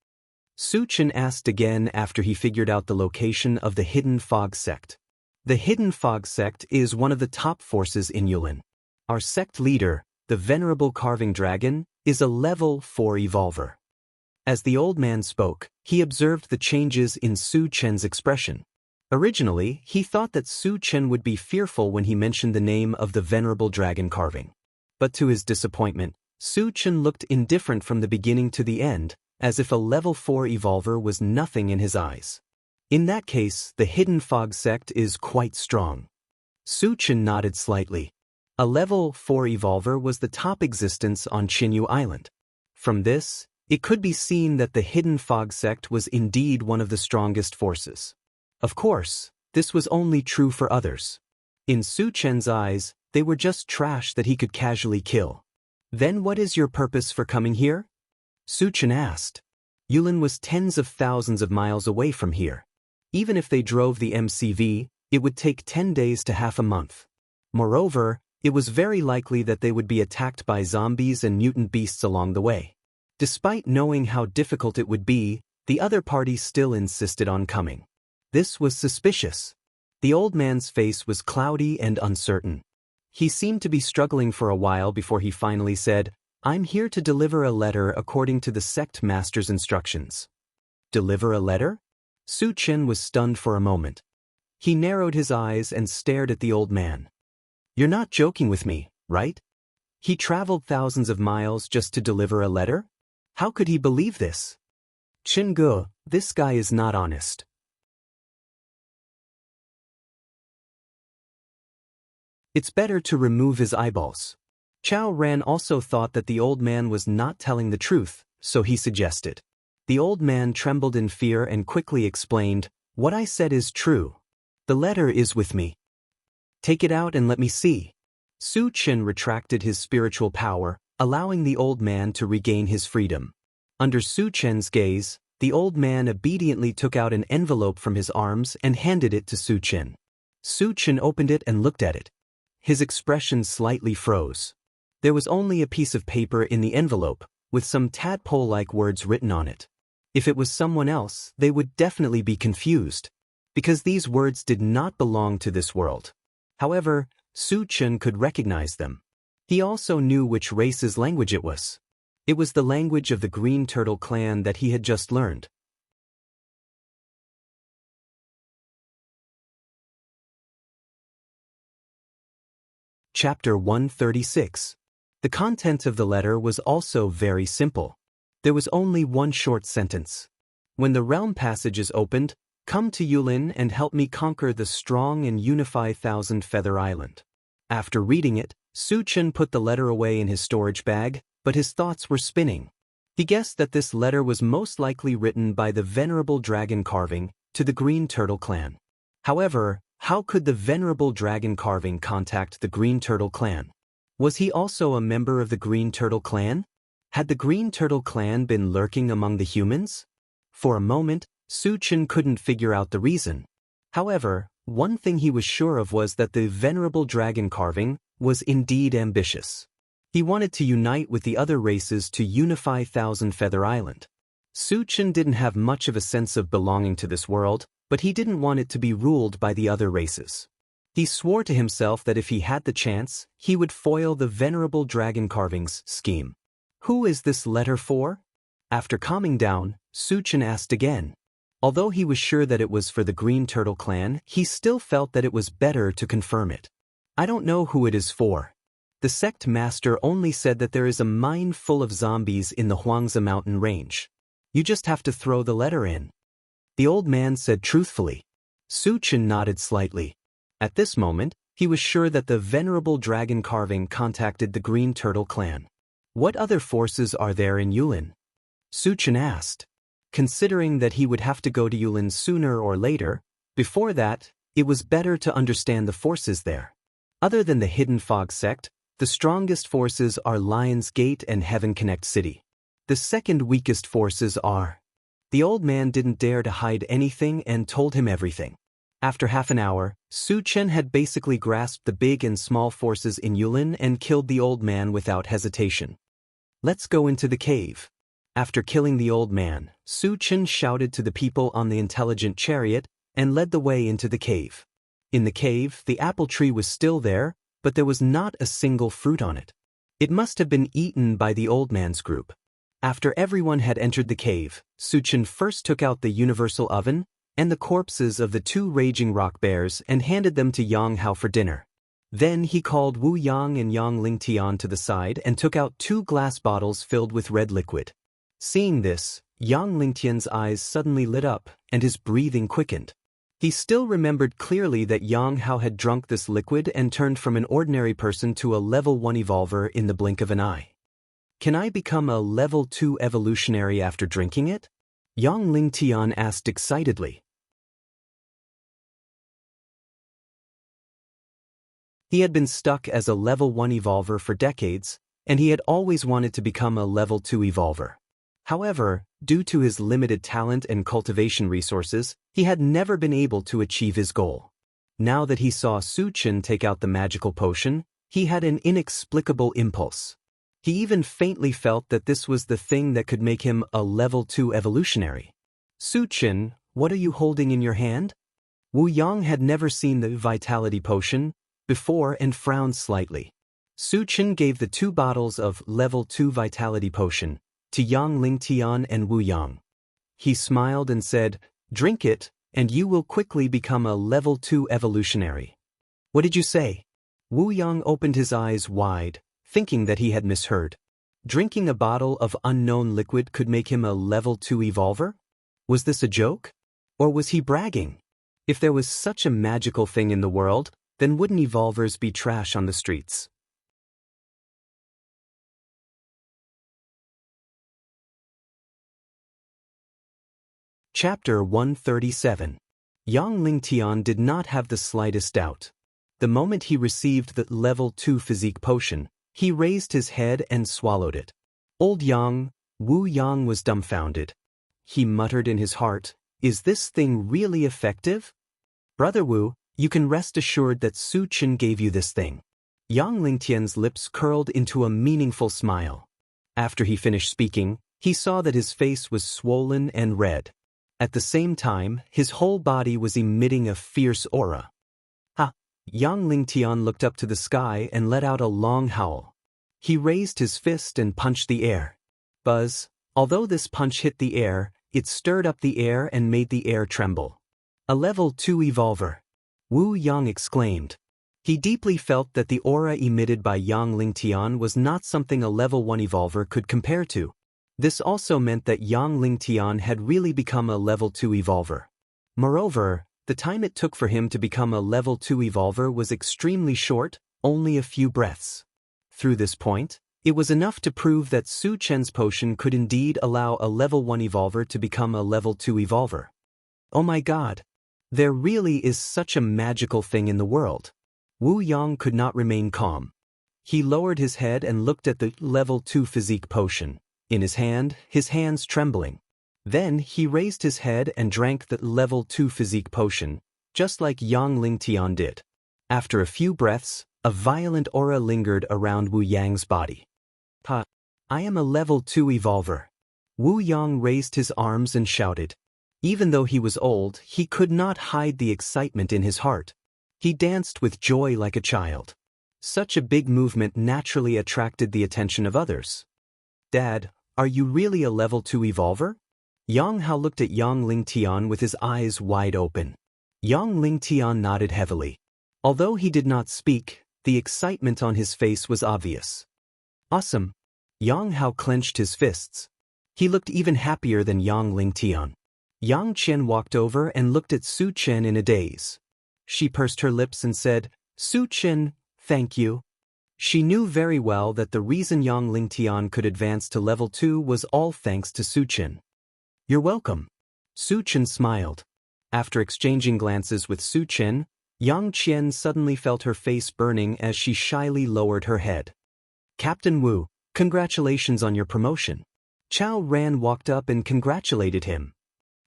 Su Chen asked again after he figured out the location of the Hidden Fog sect. The Hidden Fog sect is one of the top forces in Yulin. Our sect leader, the venerable carving dragon, is a level 4 evolver. As the old man spoke, he observed the changes in Su Chen's expression. Originally, he thought that Su Chen would be fearful when he mentioned the name of the venerable dragon carving. But to his disappointment, Su Chen looked indifferent from the beginning to the end, as if a level 4 evolver was nothing in his eyes. In that case, the Hidden Fog sect is quite strong. Su Chen nodded slightly. A level 4 evolver was the top existence on Qinyu Island. From this, it could be seen that the Hidden Fog sect was indeed one of the strongest forces. Of course, this was only true for others. In Su Chen's eyes, they were just trash that he could casually kill. Then what is your purpose for coming here? Su Chen asked. Yulin was tens of thousands of miles away from here. Even if they drove the MCV, it would take 10 days to half a month. Moreover, it was very likely that they would be attacked by zombies and mutant beasts along the way. Despite knowing how difficult it would be, the other party still insisted on coming. This was suspicious. The old man's face was cloudy and uncertain. He seemed to be struggling for a while before he finally said, "I'm here to deliver a letter according to the sect master's instructions." Deliver a letter? Su Chen was stunned for a moment. He narrowed his eyes and stared at the old man. "You're not joking with me, right? He traveled thousands of miles just to deliver a letter? How could he believe this? Ge, this guy is not honest." It's better to remove his eyeballs. Chao Ran also thought that the old man was not telling the truth, so he suggested. The old man trembled in fear and quickly explained, "What I said is true. The letter is with me. Take it out and let me see." Su Chen retracted his spiritual power, allowing the old man to regain his freedom. Under Su Chen's gaze, the old man obediently took out an envelope from his arms and handed it to Su Chen. Su Chen opened it and looked at it. His expression slightly froze. There was only a piece of paper in the envelope, with some tadpole-like words written on it. If it was someone else, they would definitely be confused, because these words did not belong to this world. However, Su Chen could recognize them. He also knew which race's language it was. It was the language of the Green Turtle clan that he had just learned. Chapter 136. The content of the letter was also very simple. There was only one short sentence. "When the realm passage is opened, come to Yulin and help me conquer the strong and unify Thousand Feather Island." After reading it, Su Chen put the letter away in his storage bag, but his thoughts were spinning. He guessed that this letter was most likely written by the Venerable Dragon Carving to the Green Turtle clan. However, how could the Venerable Dragon Carving contact the Green Turtle clan? Was he also a member of the Green Turtle clan? Had the Green Turtle clan been lurking among the humans? For a moment, Su Chen couldn't figure out the reason. However, one thing he was sure of was that the Venerable Dragon Carving was indeed ambitious. He wanted to unite with the other races to unify Thousand Feather Island. Su Chen didn't have much of a sense of belonging to this world, but he didn't want it to be ruled by the other races. He swore to himself that if he had the chance, he would foil the Venerable Dragon Carving's scheme. "Who is this letter for?" After calming down, Su Chen asked again. Although he was sure that it was for the Green Turtle clan, he still felt that it was better to confirm it. "I don't know who it is for. The sect master only said that there is a mine full of zombies in the Huangzi mountain range. You just have to throw the letter in," the old man said truthfully. Su Chen nodded slightly. At this moment, he was sure that the Venerable Dragon Carving contacted the Green Turtle clan. "What other forces are there in Yulin?" Su Chen asked. Considering that he would have to go to Yulin sooner or later, before that, it was better to understand the forces there. Other than the Hidden Fog sect, the strongest forces are Lion's Gate and Heaven Connect City. The second weakest forces are... The old man didn't dare to hide anything and told him everything. After half an hour, Su Chen had basically grasped the big and small forces in Yulin and killed the old man without hesitation. "Let's go into the cave." After killing the old man, Su Chen shouted to the people on the intelligent chariot and led the way into the cave. In the cave, the apple tree was still there, but there was not a single fruit on it. It must have been eaten by the old man's group. After everyone had entered the cave, Su Chen first took out the universal oven and the corpses of the two raging rock bears and handed them to Yang Hao for dinner. Then he called Wu Yang and Yang Lingtian to the side and took out 2 glass bottles filled with red liquid. Seeing this, Yang Lingtian's eyes suddenly lit up and his breathing quickened. He still remembered clearly that Yang Hao had drunk this liquid and turned from an ordinary person to a level 1 evolver in the blink of an eye. "Can I become a level 2 evolutionary after drinking it?" Yang Lingtian asked excitedly. He had been stuck as a level 1 evolver for decades, and he had always wanted to become a level 2 evolver. However, due to his limited talent and cultivation resources, he had never been able to achieve his goal. Now that he saw Su Chen take out the magical potion, he had an inexplicable impulse. He even faintly felt that this was the thing that could make him a level 2 evolutionary. "Su Chen, what are you holding in your hand?" Wu Yang had never seen the vitality potion before and frowned slightly. Su Chen gave the 2 bottles of level 2 vitality potion to Yang Lingtian and Wu Yang. He smiled and said, "Drink it, and you will quickly become a level 2 evolutionary." "What did you say?" Wu Yang opened his eyes wide, thinking that he had misheard. Drinking a bottle of unknown liquid could make him a level 2 evolver? Was this a joke? Or was he bragging? If there was such a magical thing in the world, then wouldn't evolvers be trash on the streets? Chapter 137. Yang Lingtian did not have the slightest doubt. The moment he received the level 2 physique potion, he raised his head and swallowed it. Old Yang, Wu Yang was dumbfounded. He muttered in his heart, "Is this thing really effective? Brother Wu, you can rest assured that Su Chen gave you this thing." Yang Lingtian's lips curled into a meaningful smile. After he finished speaking, he saw that his face was swollen and red. At the same time, his whole body was emitting a fierce aura. "Ha!" Yang Lingtian looked up to the sky and let out a long howl. He raised his fist and punched the air. Buzz! Although this punch hit the air, it stirred up the air and made the air tremble. "A level 2 evolver!" Wu Yang exclaimed. He deeply felt that the aura emitted by Yang Lingtian was not something a level 1 evolver could compare to. This also meant that Yang Lingtian had really become a level 2 evolver. Moreover, the time it took for him to become a level 2 evolver was extremely short, only a few breaths. Through this point, it was enough to prove that Su Chen's potion could indeed allow a level 1 evolver to become a level 2 evolver. Oh my god! There really is such a magical thing in the world. Wu Yang could not remain calm. He lowered his head and looked at the level 2 physique potion in his hands trembling. Then he raised his head and drank the level 2 physique potion, just like Yang Lingtian did. After a few breaths, a violent aura lingered around Wu Yang's body. "Ha! I am a level 2 evolver." Wu Yang raised his arms and shouted. Even though he was old, he could not hide the excitement in his heart. He danced with joy like a child. Such a big movement naturally attracted the attention of others. "Dad, are you really a level 2 evolver?" Yang Hao looked at Yang Lingtian with his eyes wide open. Yang Lingtian nodded heavily. Although he did not speak, the excitement on his face was obvious. "Awesome!" Yang Hao clenched his fists. He looked even happier than Yang Lingtian. Yang Chen walked over and looked at Su Chen in a daze. She pursed her lips and said, "Su Chen, thank you." She knew very well that the reason Yang Lingtian could advance to level 2 was all thanks to Su Chen. "You're welcome." Su Chen smiled. After exchanging glances with Su Chen, Yang Qian suddenly felt her face burning as she shyly lowered her head. "Captain Wu, congratulations on your promotion." Chao Ran walked up and congratulated him.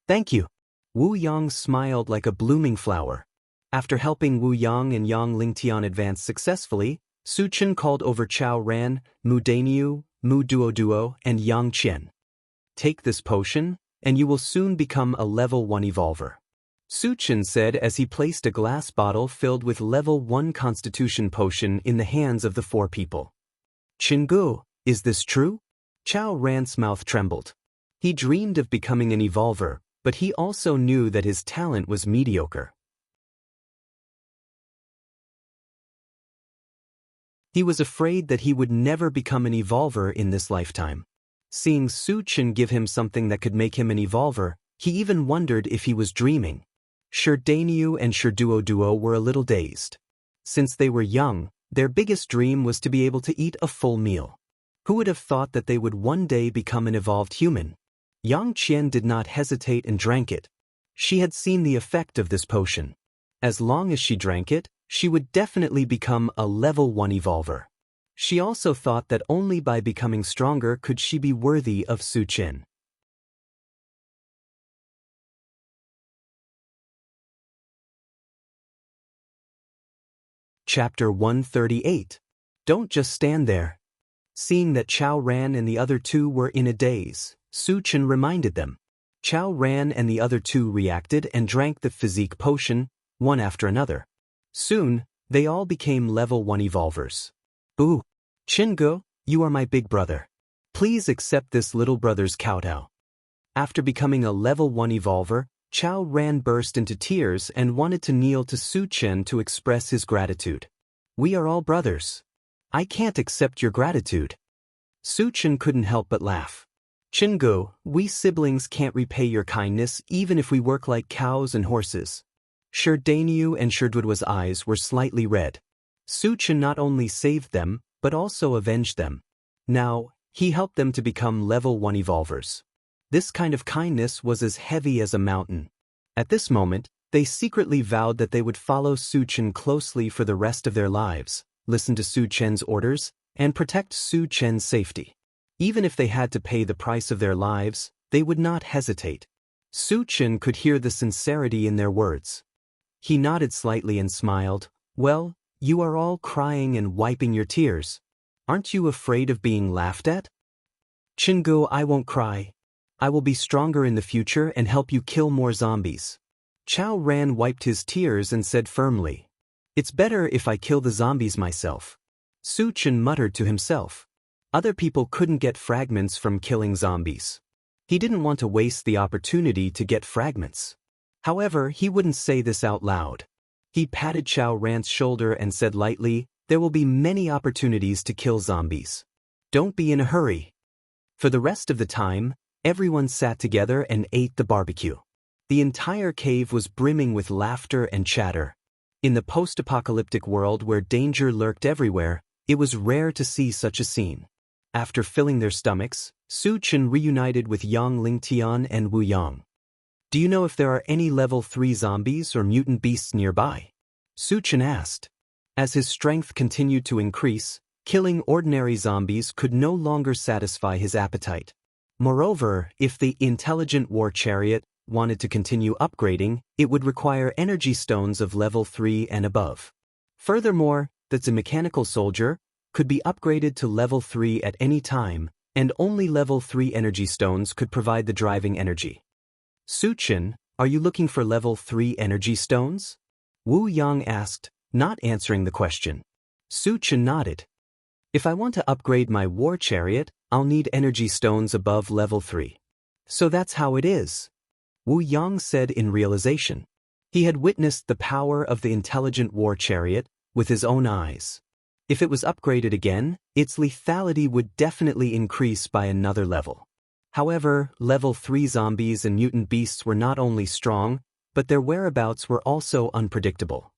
"Thank you." Wu Yang smiled like a blooming flower. After helping Wu Yang and Yang Lingtian advance successfully, Su Chen called over Chao Ran, Mu Dainiu, Mu Duo, and Yang Qian. "Take this potion, and you will soon become a level 1 evolver," Su Chen said as he placed a glass bottle filled with level 1 constitution potion in the hands of the 4 people. "Chingu, is this true?" Chao Ran's mouth trembled. He dreamed of becoming an evolver, but he also knew that his talent was mediocre. He was afraid that he would never become an evolver in this lifetime. Seeing Su Chen give him something that could make him an evolver, he even wondered if he was dreaming. Dainiu and Duo were a little dazed. Since they were young, their biggest dream was to be able to eat a full meal. Who would have thought that they would one day become an evolved human? Yang Qian did not hesitate and drank it. She had seen the effect of this potion. As long as she drank it, she would definitely become a level 1 evolver. She also thought that only by becoming stronger could she be worthy of Su Chen. Chapter 138. Don't just stand there. Seeing that Chao Ran and the other 2 were in a daze, Su Chen reminded them. Chao Ran and the other 2 reacted and drank the physique potion, one after another. Soon, they all became level 1 evolvers. Ooh, Chingu, you are my big brother. Please accept this little brother's kowtow. After becoming a level 1 evolver, Chao Ran burst into tears and wanted to kneel to Su Chen to express his gratitude. We are all brothers. I can't accept your gratitude. Su Chen couldn't help but laugh. Chingu, we siblings can't repay your kindness even if we work like cows and horses. Shi Dainyu and Shi Duoduo's eyes were slightly red. Su Chen not only saved them, but also avenged them. Now, he helped them to become level 1 evolvers. This kind of kindness was as heavy as a mountain. At this moment, they secretly vowed that they would follow Su Chen closely for the rest of their lives, listen to Su Chen's orders, and protect Su Chen's safety. Even if they had to pay the price of their lives, they would not hesitate. Su Chen could hear the sincerity in their words. He nodded slightly and smiled. Well, you are all crying and wiping your tears. Aren't you afraid of being laughed at? Chingu, I won't cry. I will be stronger in the future and help you kill more zombies. Chao Ran wiped his tears and said firmly. It's better if I kill the zombies myself. Su Chen muttered to himself. Other people couldn't get fragments from killing zombies. He didn't want to waste the opportunity to get fragments. However, he wouldn't say this out loud. He patted Chao Ran's shoulder and said lightly, there will be many opportunities to kill zombies. Don't be in a hurry. For the rest of the time, everyone sat together and ate the barbecue. The entire cave was brimming with laughter and chatter. In the post-apocalyptic world where danger lurked everywhere, it was rare to see such a scene. After filling their stomachs, Su Chen reunited with Yang Lingtian and Wu Yang. Do you know if there are any level 3 zombies or mutant beasts nearby? Su Chen asked. As his strength continued to increase, killing ordinary zombies could no longer satisfy his appetite. Moreover, if the intelligent war chariot wanted to continue upgrading, it would require energy stones of level 3 and above. Furthermore, the mechanical soldier could be upgraded to level 3 at any time, and only level 3 energy stones could provide the driving energy. Su Chen, are you looking for level 3 energy stones? Wu Yang asked, not answering the question. Su Chen nodded. If I want to upgrade my war chariot, I'll need energy stones above level 3. So that's how it is. Wu Yang said in realization. He had witnessed the power of the intelligent war chariot with his own eyes. If it was upgraded again, its lethality would definitely increase by another level. However, level 3 zombies and mutant beasts were not only strong, but their whereabouts were also unpredictable.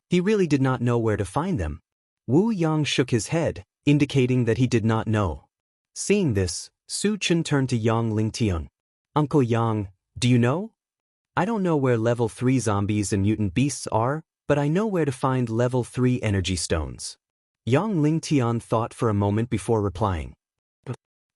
He really did not know where to find them. Wu Yang shook his head, indicating that he did not know. Seeing this, Su Chen turned to Yang Lingtian. Uncle Yang, do you know? I don't know where level 3 zombies and mutant beasts are, but I know where to find level 3 energy stones. Yang Lingtian thought for a moment before replying.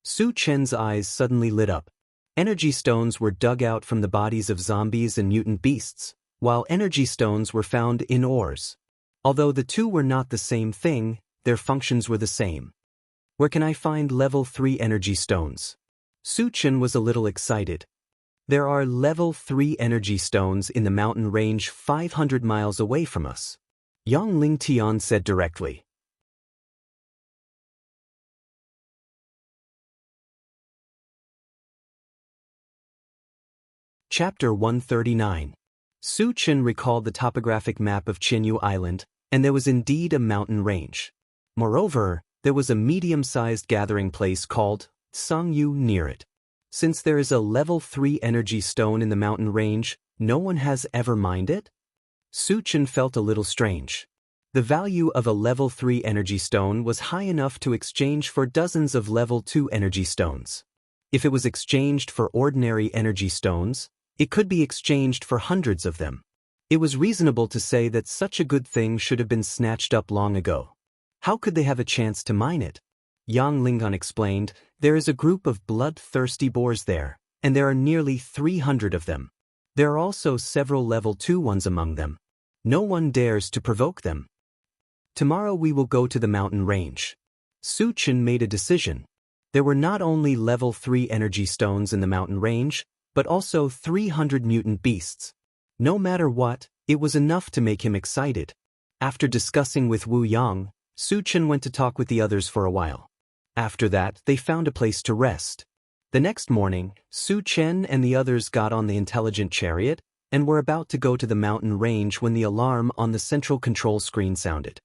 Su Chen's eyes suddenly lit up. Energy stones were dug out from the bodies of zombies and mutant beasts, while energy stones were found in ores. Although the two were not the same thing, their functions were the same. Where can I find level 3 energy stones? Su Chen was a little excited. There are level 3 energy stones in the mountain range 500 miles away from us. Yang Lingtian said directly. Chapter 139. Su Chen recalled the topographic map of Qinyu Island, and there was indeed a mountain range. Moreover, there was a medium-sized gathering place called Sangyu near it. Since there is a level 3 energy stone in the mountain range, no one has ever mined it? Su Chen felt a little strange. The value of a level 3 energy stone was high enough to exchange for dozens of level 2 energy stones. If it was exchanged for ordinary energy stones, it could be exchanged for hundreds of them. It was reasonable to say that such a good thing should have been snatched up long ago. How could they have a chance to mine it? Yang Lingon explained, there is a group of bloodthirsty boars there, and there are nearly 300 of them. There are also several level 2 ones among them. No one dares to provoke them. Tomorrow we will go to the mountain range. Su Chen made a decision. There were not only level 3 energy stones in the mountain range, but also 300 mutant beasts. No matter what, it was enough to make him excited. After discussing with Wu Yang, Su Chen went to talk with the others for a while. After that, they found a place to rest. The next morning, Su Chen and the others got on the intelligent chariot and were about to go to the mountain range when the alarm on the central control screen sounded.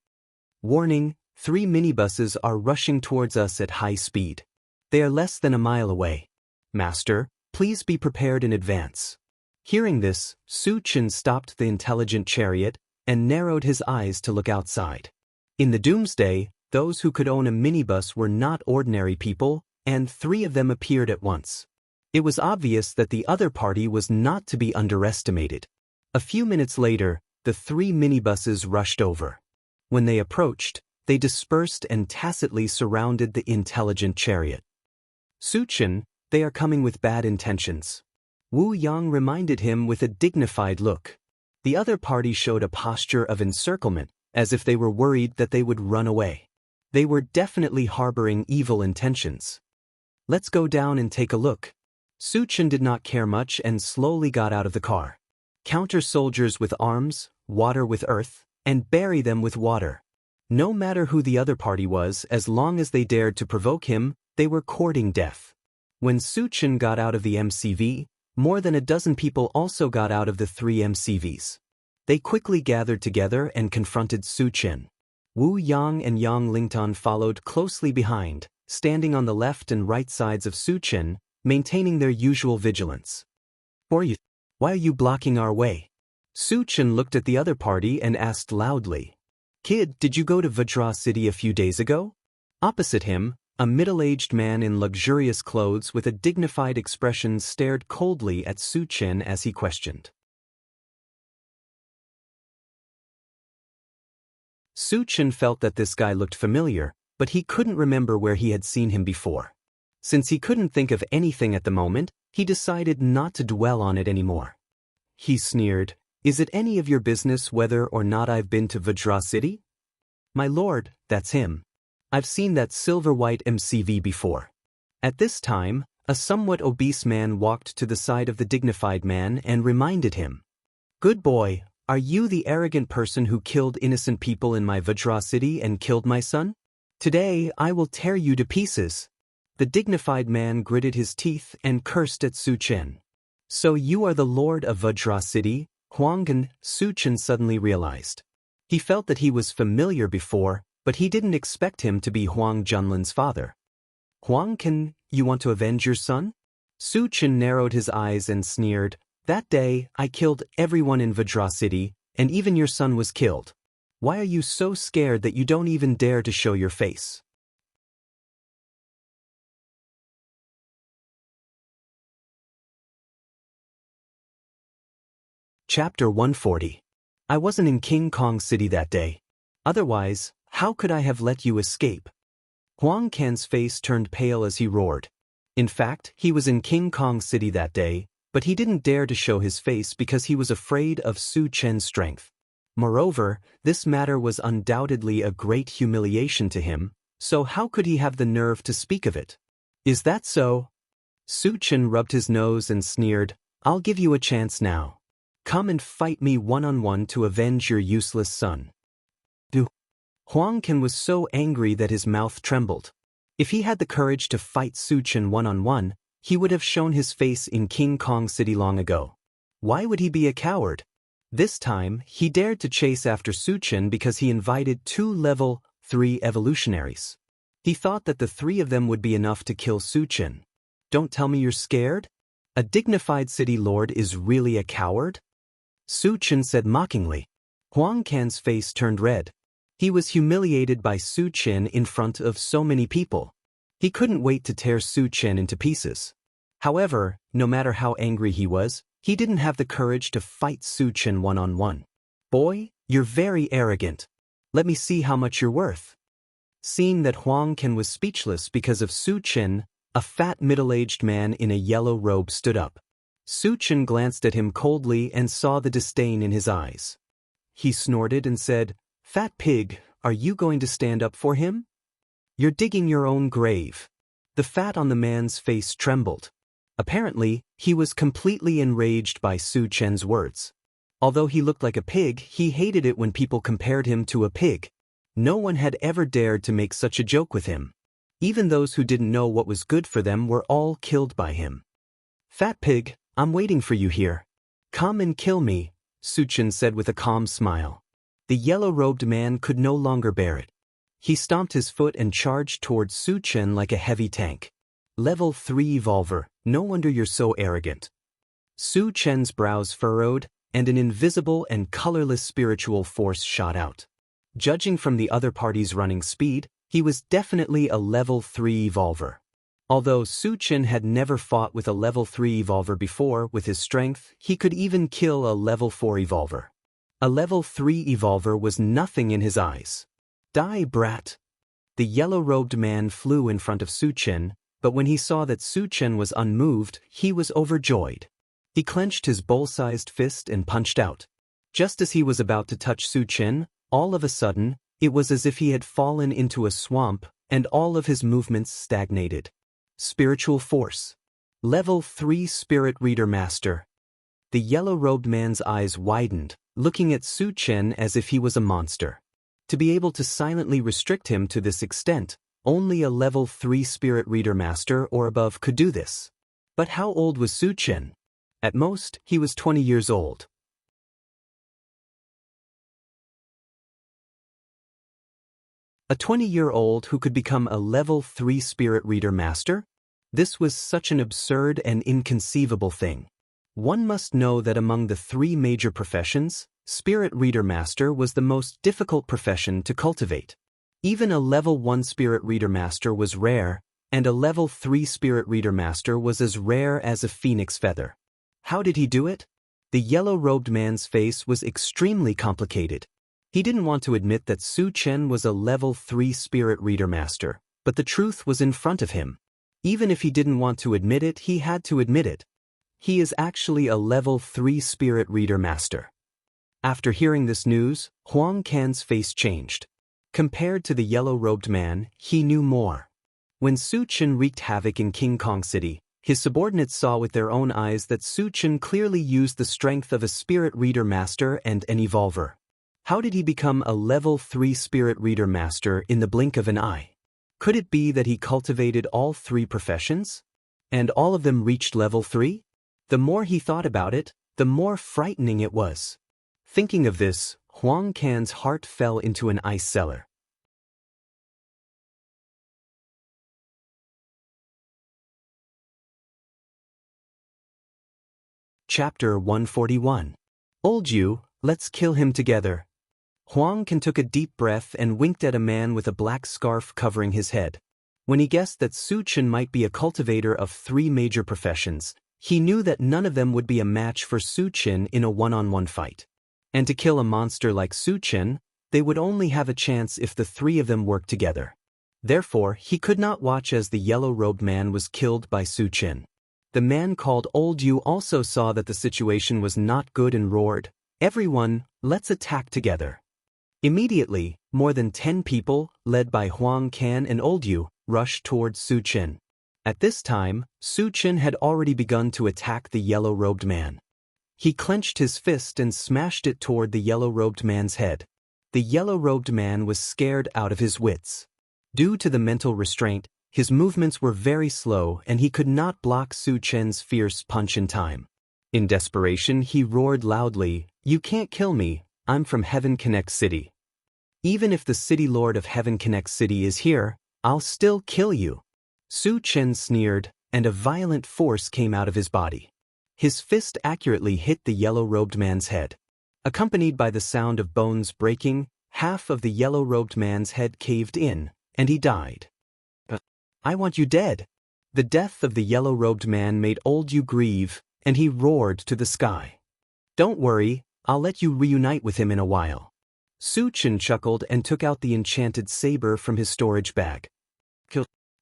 Warning, 3 minibuses are rushing towards us at high speed. They are less than a mile away. Master, please be prepared in advance. Hearing this, Su Chen stopped the intelligent chariot and narrowed his eyes to look outside. In the doomsday, those who could own a minibus were not ordinary people, and 3 of them appeared at once. It was obvious that the other party was not to be underestimated. A few minutes later, the 3 minibuses rushed over. When they approached, they dispersed and tacitly surrounded the intelligent chariot. Su Chen, they are coming with bad intentions. Wu Yang reminded him with a dignified look. The other party showed a posture of encirclement, as if they were worried that they would run away. They were definitely harboring evil intentions. Let's go down and take a look. Su Chen did not care much and slowly got out of the car. Counter soldiers with arms, water with earth, and bury them with water. No matter who the other party was, as long as they dared to provoke him, they were courting death. When Su Chen got out of the MCV, more than a dozen people also got out of the 3 MCVs. They quickly gathered together and confronted Su Chen. Wu Yang and Yang Lingtan followed closely behind, standing on the left and right sides of Su Chen, maintaining their usual vigilance. Why are you blocking our way? Su Chen looked at the other party and asked loudly. Kid, did you go to Vajra City a few days ago? Opposite him, a middle-aged man in luxurious clothes with a dignified expression stared coldly at Su Chen as he questioned. Su Chen felt that this guy looked familiar, but he couldn't remember where he had seen him before. Since he couldn't think of anything at the moment, he decided not to dwell on it anymore. He sneered, Is it any of your business whether or not I've been to Vajra City? My lord, that's him. I've seen that silver-white MCV before. At this time, a somewhat obese man walked to the side of the dignified man and reminded him. Good boy, are you the arrogant person who killed innocent people in my Vajra City and killed my son? Today I will tear you to pieces. The dignified man gritted his teeth and cursed at Su Chen. So you are the lord of Vajra City, Huanggan, Su Chen suddenly realized. He felt that he was familiar before, but he didn't expect him to be Huang Junlin's father. Huanggan, you want to avenge your son? Su Chen narrowed his eyes and sneered, That day, I killed everyone in Vajra City, and even your son was killed. Why are you so scared that you don't even dare to show your face? Chapter 140. I wasn't in King Kong City that day. Otherwise, how could I have let you escape? Huang Can's face turned pale as he roared. In fact, he was in King Kong City that day, but he didn't dare to show his face because he was afraid of Su Chen's strength. Moreover, this matter was undoubtedly a great humiliation to him, so how could he have the nerve to speak of it? Is that so? Su Chen rubbed his nose and sneered, I'll give you a chance now. Come and fight me one-on-one to avenge your useless son. Huang Can was so angry that his mouth trembled. If he had the courage to fight Su Chen one-on-one, he would have shown his face in King Kong City long ago. Why would he be a coward? This time, he dared to chase after Su Chen because he invited 2 level 3 evolutionaries. He thought that the 3 of them would be enough to kill Su Chen. Don't tell me you're scared? A dignified city lord is really a coward? Su Chen said mockingly. Huang Can's face turned red. He was humiliated by Su Chen in front of so many people. He couldn't wait to tear Su Chen into pieces. However, no matter how angry he was, he didn't have the courage to fight Su Chen one-on-one. Boy, you're very arrogant. Let me see how much you're worth. Seeing that Huang Can was speechless because of Su Chen, a fat middle-aged man in a yellow robe stood up. Su Chen glanced at him coldly and saw the disdain in his eyes. He snorted and said, Fat pig, are you going to stand up for him? You're digging your own grave. The fat on the man's face trembled. Apparently, he was completely enraged by Su Chen's words. Although he looked like a pig, he hated it when people compared him to a pig. No one had ever dared to make such a joke with him. Even those who didn't know what was good for them were all killed by him. "Fat pig, I'm waiting for you here. Come and kill me," Su Chen said with a calm smile. The yellow-robed man could no longer bear it. He stomped his foot and charged towards Su Chen like a heavy tank. Level 3 Evolver, no wonder you're so arrogant. Su Chen's brows furrowed, and an invisible and colorless spiritual force shot out. Judging from the other party's running speed, he was definitely a level 3 Evolver. Although Su Chen had never fought with a level 3 Evolver before, with his strength, he could even kill a level 4 Evolver. A level 3 Evolver was nothing in his eyes. "Die, brat!" The yellow-robed man flew in front of Su Chen, but when he saw that Su Chen was unmoved, he was overjoyed. He clenched his bowl-sized fist and punched out. Just as he was about to touch Su Chen, all of a sudden, it was as if he had fallen into a swamp, and all of his movements stagnated. Spiritual Force. Level 3 Spirit Reader Master. The yellow-robed man's eyes widened, looking at Su Chen as if he was a monster. To be able to silently restrict him to this extent, only a level 3 Spirit Reader Master or above could do this. But how old was Su Chen? At most, he was 20 years old. A 20-year-old who could become a level 3 Spirit Reader Master? This was such an absurd and inconceivable thing. One must know that among the 3 major professions, Spirit Reader Master was the most difficult profession to cultivate. Even a level 1 Spirit Reader Master was rare, and a level 3 Spirit Reader Master was as rare as a phoenix feather. How did he do it? The yellow-robed man's face was extremely complicated. He didn't want to admit that Su Chen was a level 3 Spirit Reader Master, but the truth was in front of him. Even if he didn't want to admit it, he had to admit it. He is actually a level 3 Spirit Reader Master. After hearing this news, Huang Can's face changed. Compared to the yellow-robed man, he knew more. When Su Chen wreaked havoc in King Kong City, his subordinates saw with their own eyes that Su Chen clearly used the strength of a Spirit Reader Master and an Evolver. How did he become a level 3 Spirit Reader Master in the blink of an eye? Could it be that he cultivated all 3 professions? And all of them reached level 3? The more he thought about it, the more frightening it was. Thinking of this, Huang Can's heart fell into an ice cellar. Chapter 141. Old you, let's kill him together. Huang Can took a deep breath and winked at a man with a black scarf covering his head. When he guessed that Su Chen might be a cultivator of 3 major professions, he knew that none of them would be a match for Su Chen in a one-on-one fight. And to kill a monster like Su Chen, they would only have a chance if the 3 of them worked together. Therefore, he could not watch as the yellow-robed man was killed by Su Chen. The man called Old You also saw that the situation was not good and roared, "Everyone, let's attack together." Immediately, more than 10 people, led by Huang Can and Old You, rushed towards Su Chen. At this time, Su Chen had already begun to attack the yellow-robed man. He clenched his fist and smashed it toward the yellow-robed man's head. The yellow-robed man was scared out of his wits. Due to the mental restraint, his movements were very slow and he could not block Su Chen's fierce punch in time. In desperation, he roared loudly, "You can't kill me, I'm from Heaven Connect City. Even if the City Lord of Heaven Connect City is here, I'll still kill you." Su Chen sneered, and a violent force came out of his body. His fist accurately hit the yellow-robed man's head. Accompanied by the sound of bones breaking, half of the yellow-robed man's head caved in, and he died. "I want you dead." The death of the yellow-robed man made Old You grieve, and he roared to the sky. "Don't worry, I'll let you reunite with him in a while." Su Chen chuckled and took out the enchanted saber from his storage bag.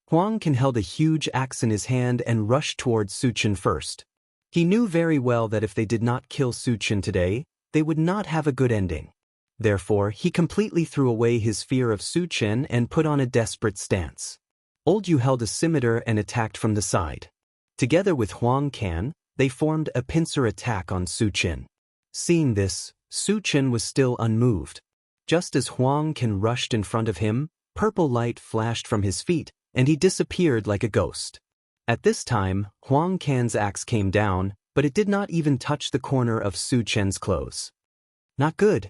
Huang Can held a huge axe in his hand and rushed towards Su Chen first. He knew very well that if they did not kill Su Chen today, they would not have a good ending. Therefore, he completely threw away his fear of Su Chen and put on a desperate stance. Old You held a scimitar and attacked from the side. Together with Huang Can, they formed a pincer attack on Su Qin. Seeing this, Su Qin was still unmoved. Just as Huang Can rushed in front of him, purple light flashed from his feet, and he disappeared like a ghost. At this time, Huang Can's axe came down, but it did not even touch the corner of Su Qin's clothes. Not good.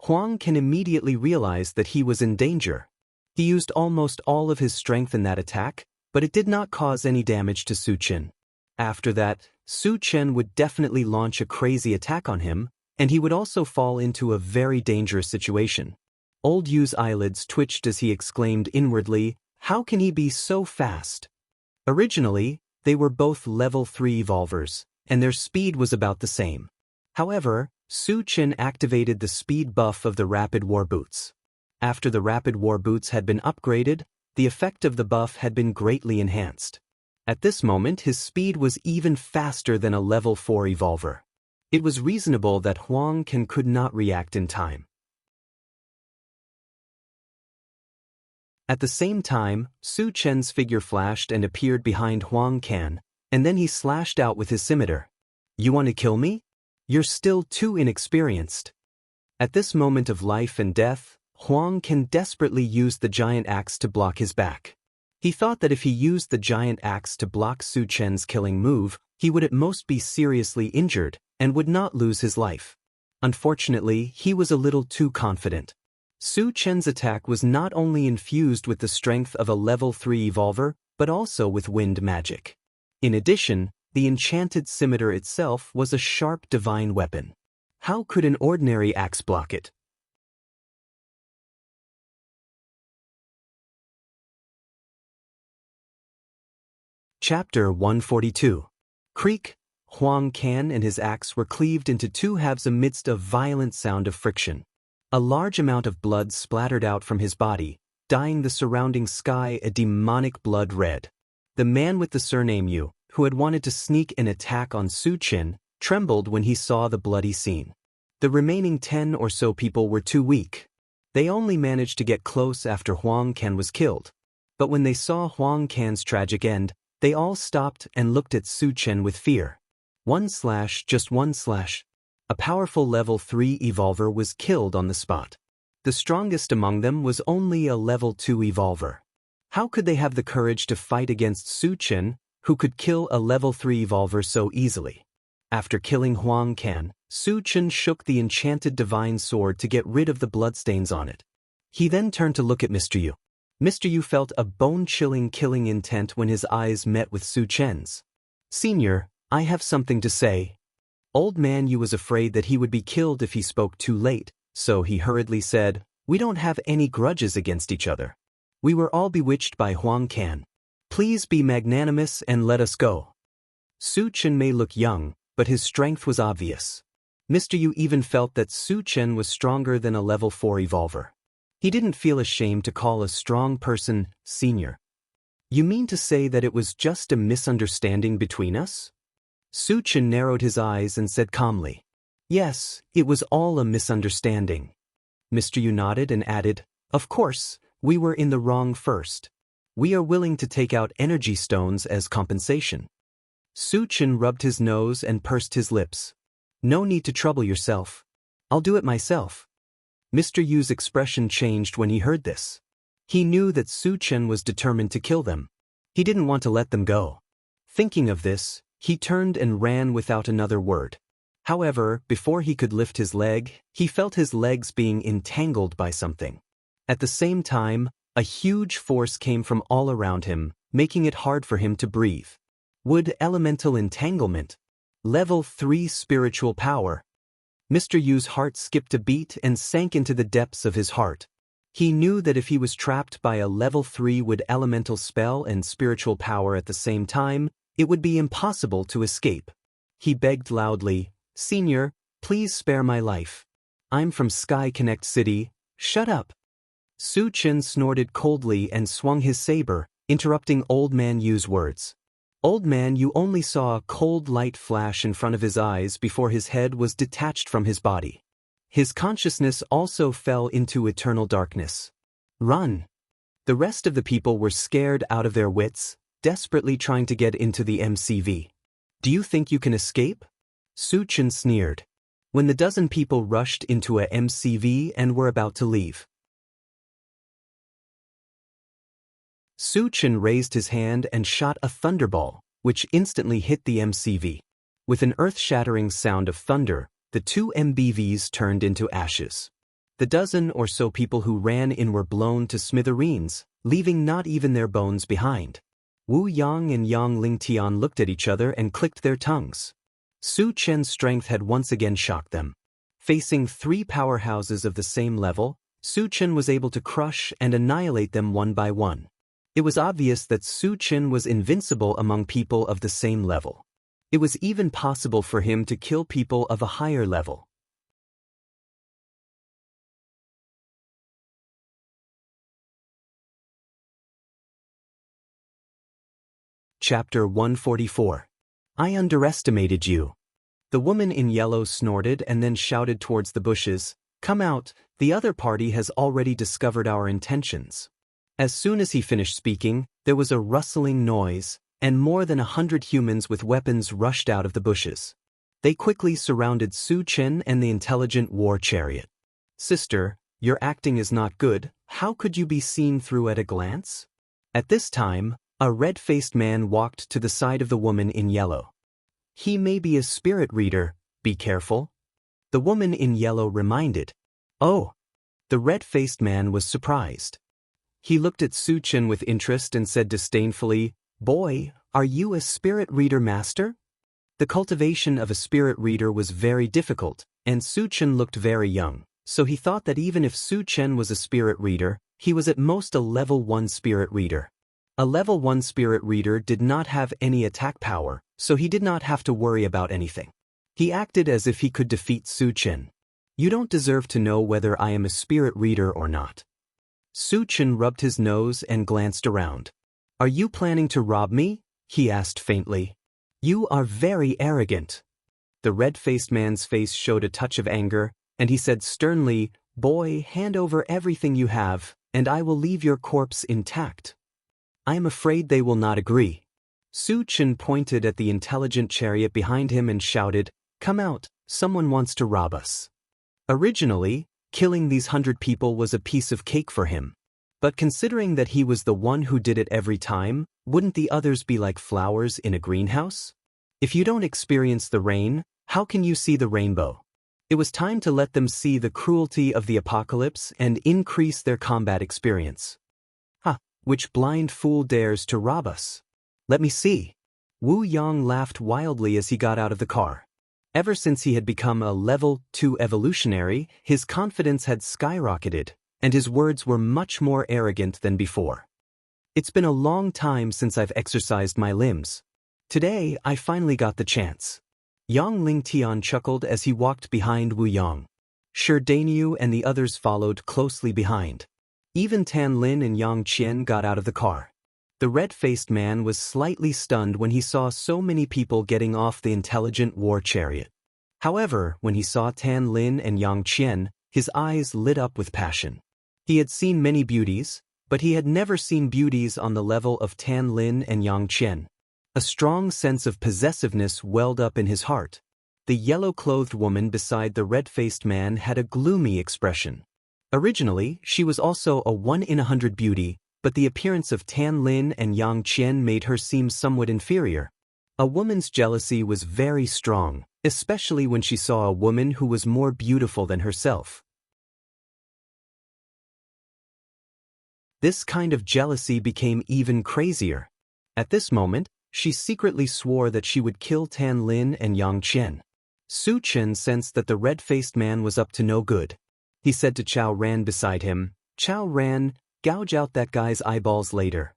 Huang Can immediately realized that he was in danger. He used almost all of his strength in that attack, but it did not cause any damage to Su Qin. After that, Su Qin would definitely launch a crazy attack on him, and he would also fall into a very dangerous situation. Old Yu's eyelids twitched as he exclaimed inwardly, "How can he be so fast?" Originally, they were both level 3 evolvers, and their speed was about the same. However, Su Qin activated the speed buff of the Rapid War Boots. After the Rapid War Boots had been upgraded, the effect of the buff had been greatly enhanced. At this moment, his speed was even faster than a level 4 evolver. It was reasonable that Huang Can could not react in time. At the same time, Su Qin's figure flashed and appeared behind Huang Can, and then he slashed out with his scimitar. "You want to kill me? You're still too inexperienced." At this moment of life and death, Huang Can desperately used the giant axe to block his back. He thought that if he used the giant axe to block Su Qin's killing move, he would at most be seriously injured and would not lose his life. Unfortunately, he was a little too confident. Su Qin's attack was not only infused with the strength of a level 3 evolver, but also with wind magic. In addition, the enchanted scimitar itself was a sharp divine weapon. How could an ordinary axe block it? Chapter 142. Creak. Huang Can and his axe were cleaved into two halves amidst a violent sound of friction. A large amount of blood splattered out from his body, dyeing the surrounding sky a demonic blood red. The man with the surname Yu, who had wanted to sneak an attack on Su Qin, trembled when he saw the bloody scene. The remaining 10 or so people were too weak. They only managed to get close after Huang Can was killed. But when they saw Huang Can's tragic end, they all stopped and looked at Su Qin with fear. Just one slash. A powerful level 3 evolver was killed on the spot. The strongest among them was only a level 2 evolver. How could they have the courage to fight against Su Qin, who could kill a level 3 evolver so easily? After killing Huang Can, Su Qin shook the enchanted divine sword to get rid of the bloodstains on it. He then turned to look at Mr. Yu. Mr. Yu felt a bone-chilling killing intent when his eyes met with Su Qin's. "Senior, I have something to say." Old man Yu was afraid that he would be killed if he spoke too late, so he hurriedly said, "We don't have any grudges against each other. We were all bewitched by Huang Can. Please be magnanimous and let us go." Su Qin may look young, but his strength was obvious. Mr. Yu even felt that Su Qin was stronger than a level 4 evolver. He didn't feel ashamed to call a strong person senior. "You mean to say that it was just a misunderstanding between us?" Su Qin narrowed his eyes and said calmly, "Yes, it was all a misunderstanding." Mr. Yu nodded and added, "Of course, we were in the wrong first. We are willing to take out energy stones as compensation." Su Qin rubbed his nose and pursed his lips. "No need to trouble yourself. I'll do it myself." Mr. Yu's expression changed when he heard this. He knew that Su Qin was determined to kill them. He didn't want to let them go. Thinking of this, he turned and ran without another word. However, before he could lift his leg, he felt his legs being entangled by something. At the same time, a huge force came from all around him, making it hard for him to breathe. Wood elemental entanglement. Level 3 spiritual power. Mr. Yu's heart skipped a beat and sank into the depths of his heart. He knew that if he was trapped by a level 3 wood elemental spell and spiritual power at the same time, it would be impossible to escape. He begged loudly, "Senior, please spare my life. I'm from Sky Connect City, shut up." Su Qin snorted coldly and swung his saber, interrupting Old Man Yu's words. Old Man Yu only saw a cold light flash in front of his eyes before his head was detached from his body. His consciousness also fell into eternal darkness. "Run!" The rest of the people were scared out of their wits, desperately trying to get into the MCV. Do you think you can escape? Su Chen sneered. When the dozen people rushed into a MCV and were about to leave, Su Chen raised his hand and shot a thunderball, which instantly hit the MCV. With an earth-shattering sound of thunder, the two MBVs turned into ashes. The dozen or so people who ran in were blown to smithereens, leaving not even their bones behind. Wu Yang and Yang Lingtian looked at each other and clicked their tongues. Su Chen's strength had once again shocked them. Facing three powerhouses of the same level, Su Chen was able to crush and annihilate them one by one. It was obvious that Su Chen was invincible among people of the same level. It was even possible for him to kill people of a higher level. Chapter 144. I underestimated you. The woman in yellow snorted and then shouted towards the bushes, "Come out, the other party has already discovered our intentions." As soon as he finished speaking, there was a rustling noise, and more than 100 humans with weapons rushed out of the bushes. They quickly surrounded Su Chen and the intelligent war chariot. "Sister, your acting is not good. How could you be seen through at a glance?" At this time, a red-faced man walked to the side of the woman in yellow. "He may be a spirit reader, be careful," the woman in yellow reminded. "Oh." The red-faced man was surprised. He looked at Su Chen with interest and said disdainfully, "Boy, are you a spirit reader master?" The cultivation of a spirit reader was very difficult, and Su Chen looked very young, so he thought that even if Su Chen was a spirit reader, he was at most a level 1 spirit reader. A level 1 spirit reader did not have any attack power, so he did not have to worry about anything. He acted as if he could defeat Su Chen. "You don't deserve to know whether I am a spirit reader or not." Su Chen rubbed his nose and glanced around. "Are you planning to rob me?" he asked faintly. "You are very arrogant." The red-faced man's face showed a touch of anger, and he said sternly, "Boy, hand over everything you have, and I will leave your corpse intact." "I am afraid they will not agree." Su Chen pointed at the intelligent chariot behind him and shouted, "Come out, someone wants to rob us." Originally, killing these 100 people was a piece of cake for him. But considering that he was the one who did it every time, wouldn't the others be like flowers in a greenhouse? If you don't experience the rain, how can you see the rainbow? It was time to let them see the cruelty of the apocalypse and increase their combat experience. Which blind fool dares to rob us? Let me see. Wu Yang laughed wildly as he got out of the car. Ever since he had become a level 2 evolutionary, his confidence had skyrocketed, and his words were much more arrogant than before. "It's been a long time since I've exercised my limbs. Today, I finally got the chance." Yang Lingtian chuckled as he walked behind Wu Yang. Shi Danyu and the others followed closely behind. Even Tan Lin and Yang Qian got out of the car. The red-faced man was slightly stunned when he saw so many people getting off the intelligent war chariot. However, when he saw Tan Lin and Yang Qian, his eyes lit up with passion. He had seen many beauties, but he had never seen beauties on the level of Tan Lin and Yang Qian. A strong sense of possessiveness welled up in his heart. The yellow-clothed woman beside the red-faced man had a gloomy expression. Originally, she was also a 1 in 100 beauty, but the appearance of Tan Lin and Yang Qian made her seem somewhat inferior. A woman's jealousy was very strong, especially when she saw a woman who was more beautiful than herself. This kind of jealousy became even crazier. At this moment, she secretly swore that she would kill Tan Lin and Yang Qian. Su Chen sensed that the red-faced man was up to no good. He said to Chao Ran beside him, "Chao Ran, gouge out that guy's eyeballs later."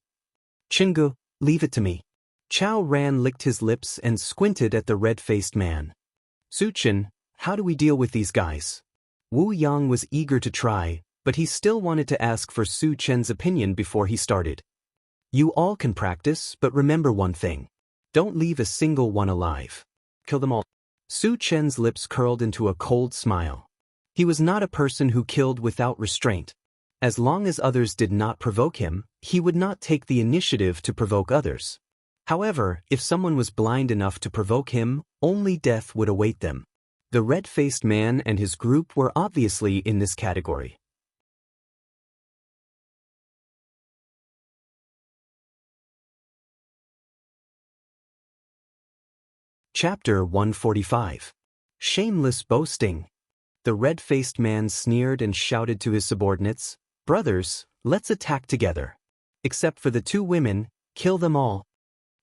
"Chingu, leave it to me." Chao Ran licked his lips and squinted at the red-faced man. "Su Chen, how do we deal with these guys?" Wu Yang was eager to try, but he still wanted to ask for Su Chen's opinion before he started. "You all can practice, but remember one thing. Don't leave a single one alive. Kill them all." Su Chen's lips curled into a cold smile. He was not a person who killed without restraint. As long as others did not provoke him, he would not take the initiative to provoke others. However, if someone was blind enough to provoke him, only death would await them. The red-faced man and his group were obviously in this category. Chapter 145. Shameless Boasting. The red-faced man sneered and shouted to his subordinates, "Brothers, let's attack together. Except for the two women, kill them all."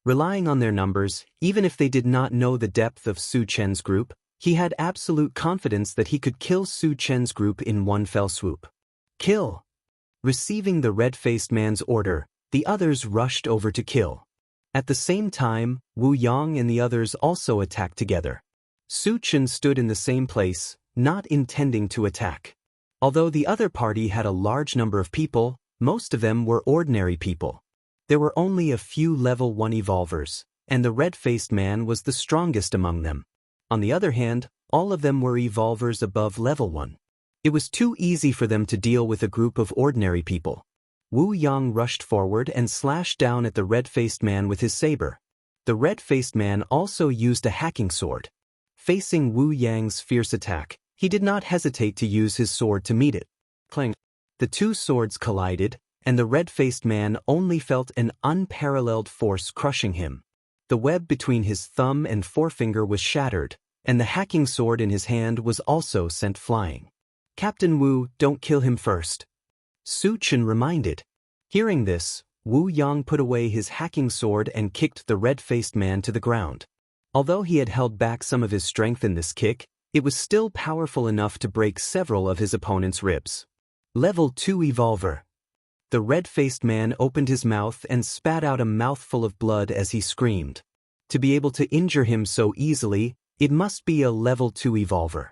Relying on their numbers, even if they did not know the depth of Su Chen's group, he had absolute confidence that he could kill Su Chen's group in one fell swoop. Kill! Receiving the red-faced man's order, the others rushed over to kill. At the same time, Wu Yang and the others also attacked together. Su Chen stood in the same place, not intending to attack. Although the other party had a large number of people, most of them were ordinary people. There were only a few level 1 evolvers, and the red-faced man was the strongest among them. On the other hand, all of them were evolvers above level 1. It was too easy for them to deal with a group of ordinary people. Wu Yang rushed forward and slashed down at the red-faced man with his saber. The red-faced man also used a hacking sword. Facing Wu Yang's fierce attack, he did not hesitate to use his sword to meet it. Clang! The two swords collided, and the red-faced man only felt an unparalleled force crushing him. The web between his thumb and forefinger was shattered, and the hacking sword in his hand was also sent flying. "Captain Wu, don't kill him first," Su Chen reminded. Hearing this, Wu Yang put away his hacking sword and kicked the red-faced man to the ground. Although he had held back some of his strength in this kick, it was still powerful enough to break several of his opponent's ribs. Level 2 Evolver. The red-faced man opened his mouth and spat out a mouthful of blood as he screamed. To be able to injure him so easily, it must be a level 2 Evolver.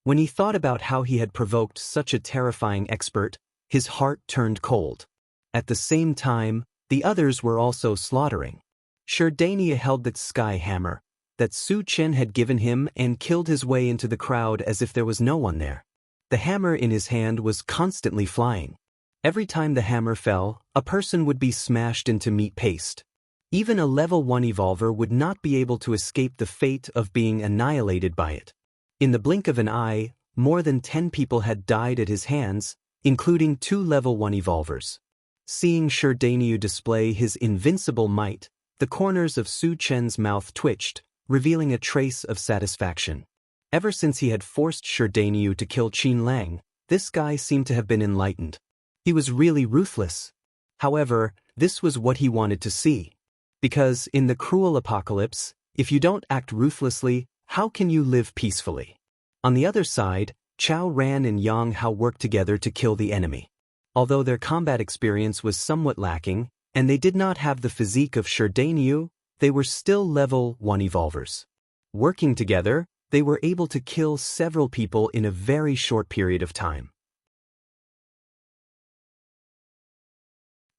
When he thought about how he had provoked such a terrifying expert, his heart turned cold. At the same time, the others were also slaughtering. Xianxia held the sky hammer that Su Chen had given him and killed his way into the crowd as if there was no one there. The hammer in his hand was constantly flying. Every time the hammer fell, a person would be smashed into meat paste. Even a level 1 evolver would not be able to escape the fate of being annihilated by it. In the blink of an eye, more than 10 people had died at his hands, including 2 level 1 evolvers. Seeing Xianxia display his invincible might, the corners of Su Chen's mouth twitched, revealing a trace of satisfaction. Ever since he had forced Xianxia to kill Qin Lang, this guy seemed to have been enlightened. He was really ruthless. However, this was what he wanted to see. Because in the cruel apocalypse, if you don't act ruthlessly, how can you live peacefully? On the other side, Chao Ran and Yang Hao worked together to kill the enemy. Although their combat experience was somewhat lacking, and they did not have the physique of Xianxia, they were still level 1 evolvers. Working together, they were able to kill several people in a very short period of time.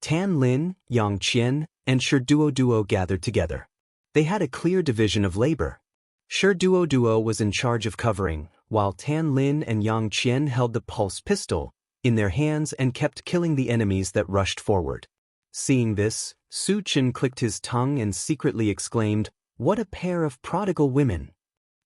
Tan Lin, Yang Qian, and Duo gathered together. They had a clear division of labor. Duo was in charge of covering, while Tan Lin and Yang Qian held the pulse pistol in their hands and kept killing the enemies that rushed forward. Seeing this, Su Chen clicked his tongue and secretly exclaimed, "What a pair of prodigal women."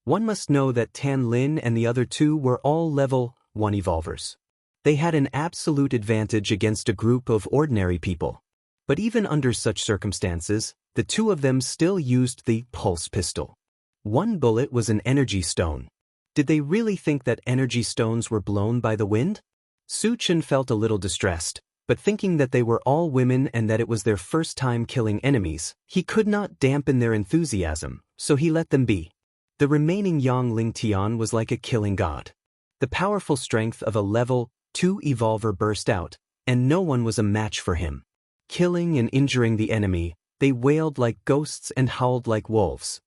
One must know that Tan Lin and the other two were all level 1 evolvers. They had an absolute advantage against a group of ordinary people. But even under such circumstances, the two of them still used the pulse pistol. One bullet was an energy stone. Did they really think that energy stones were blown by the wind? Su Chen felt a little distressed, but thinking that they were all women and that it was their first time killing enemies, he could not dampen their enthusiasm, so he let them be. The remaining Yang Lingtian was like a killing god. The powerful strength of a level 2 evolver burst out, and no one was a match for him. Killing and injuring the enemy, they wailed like ghosts and howled like wolves.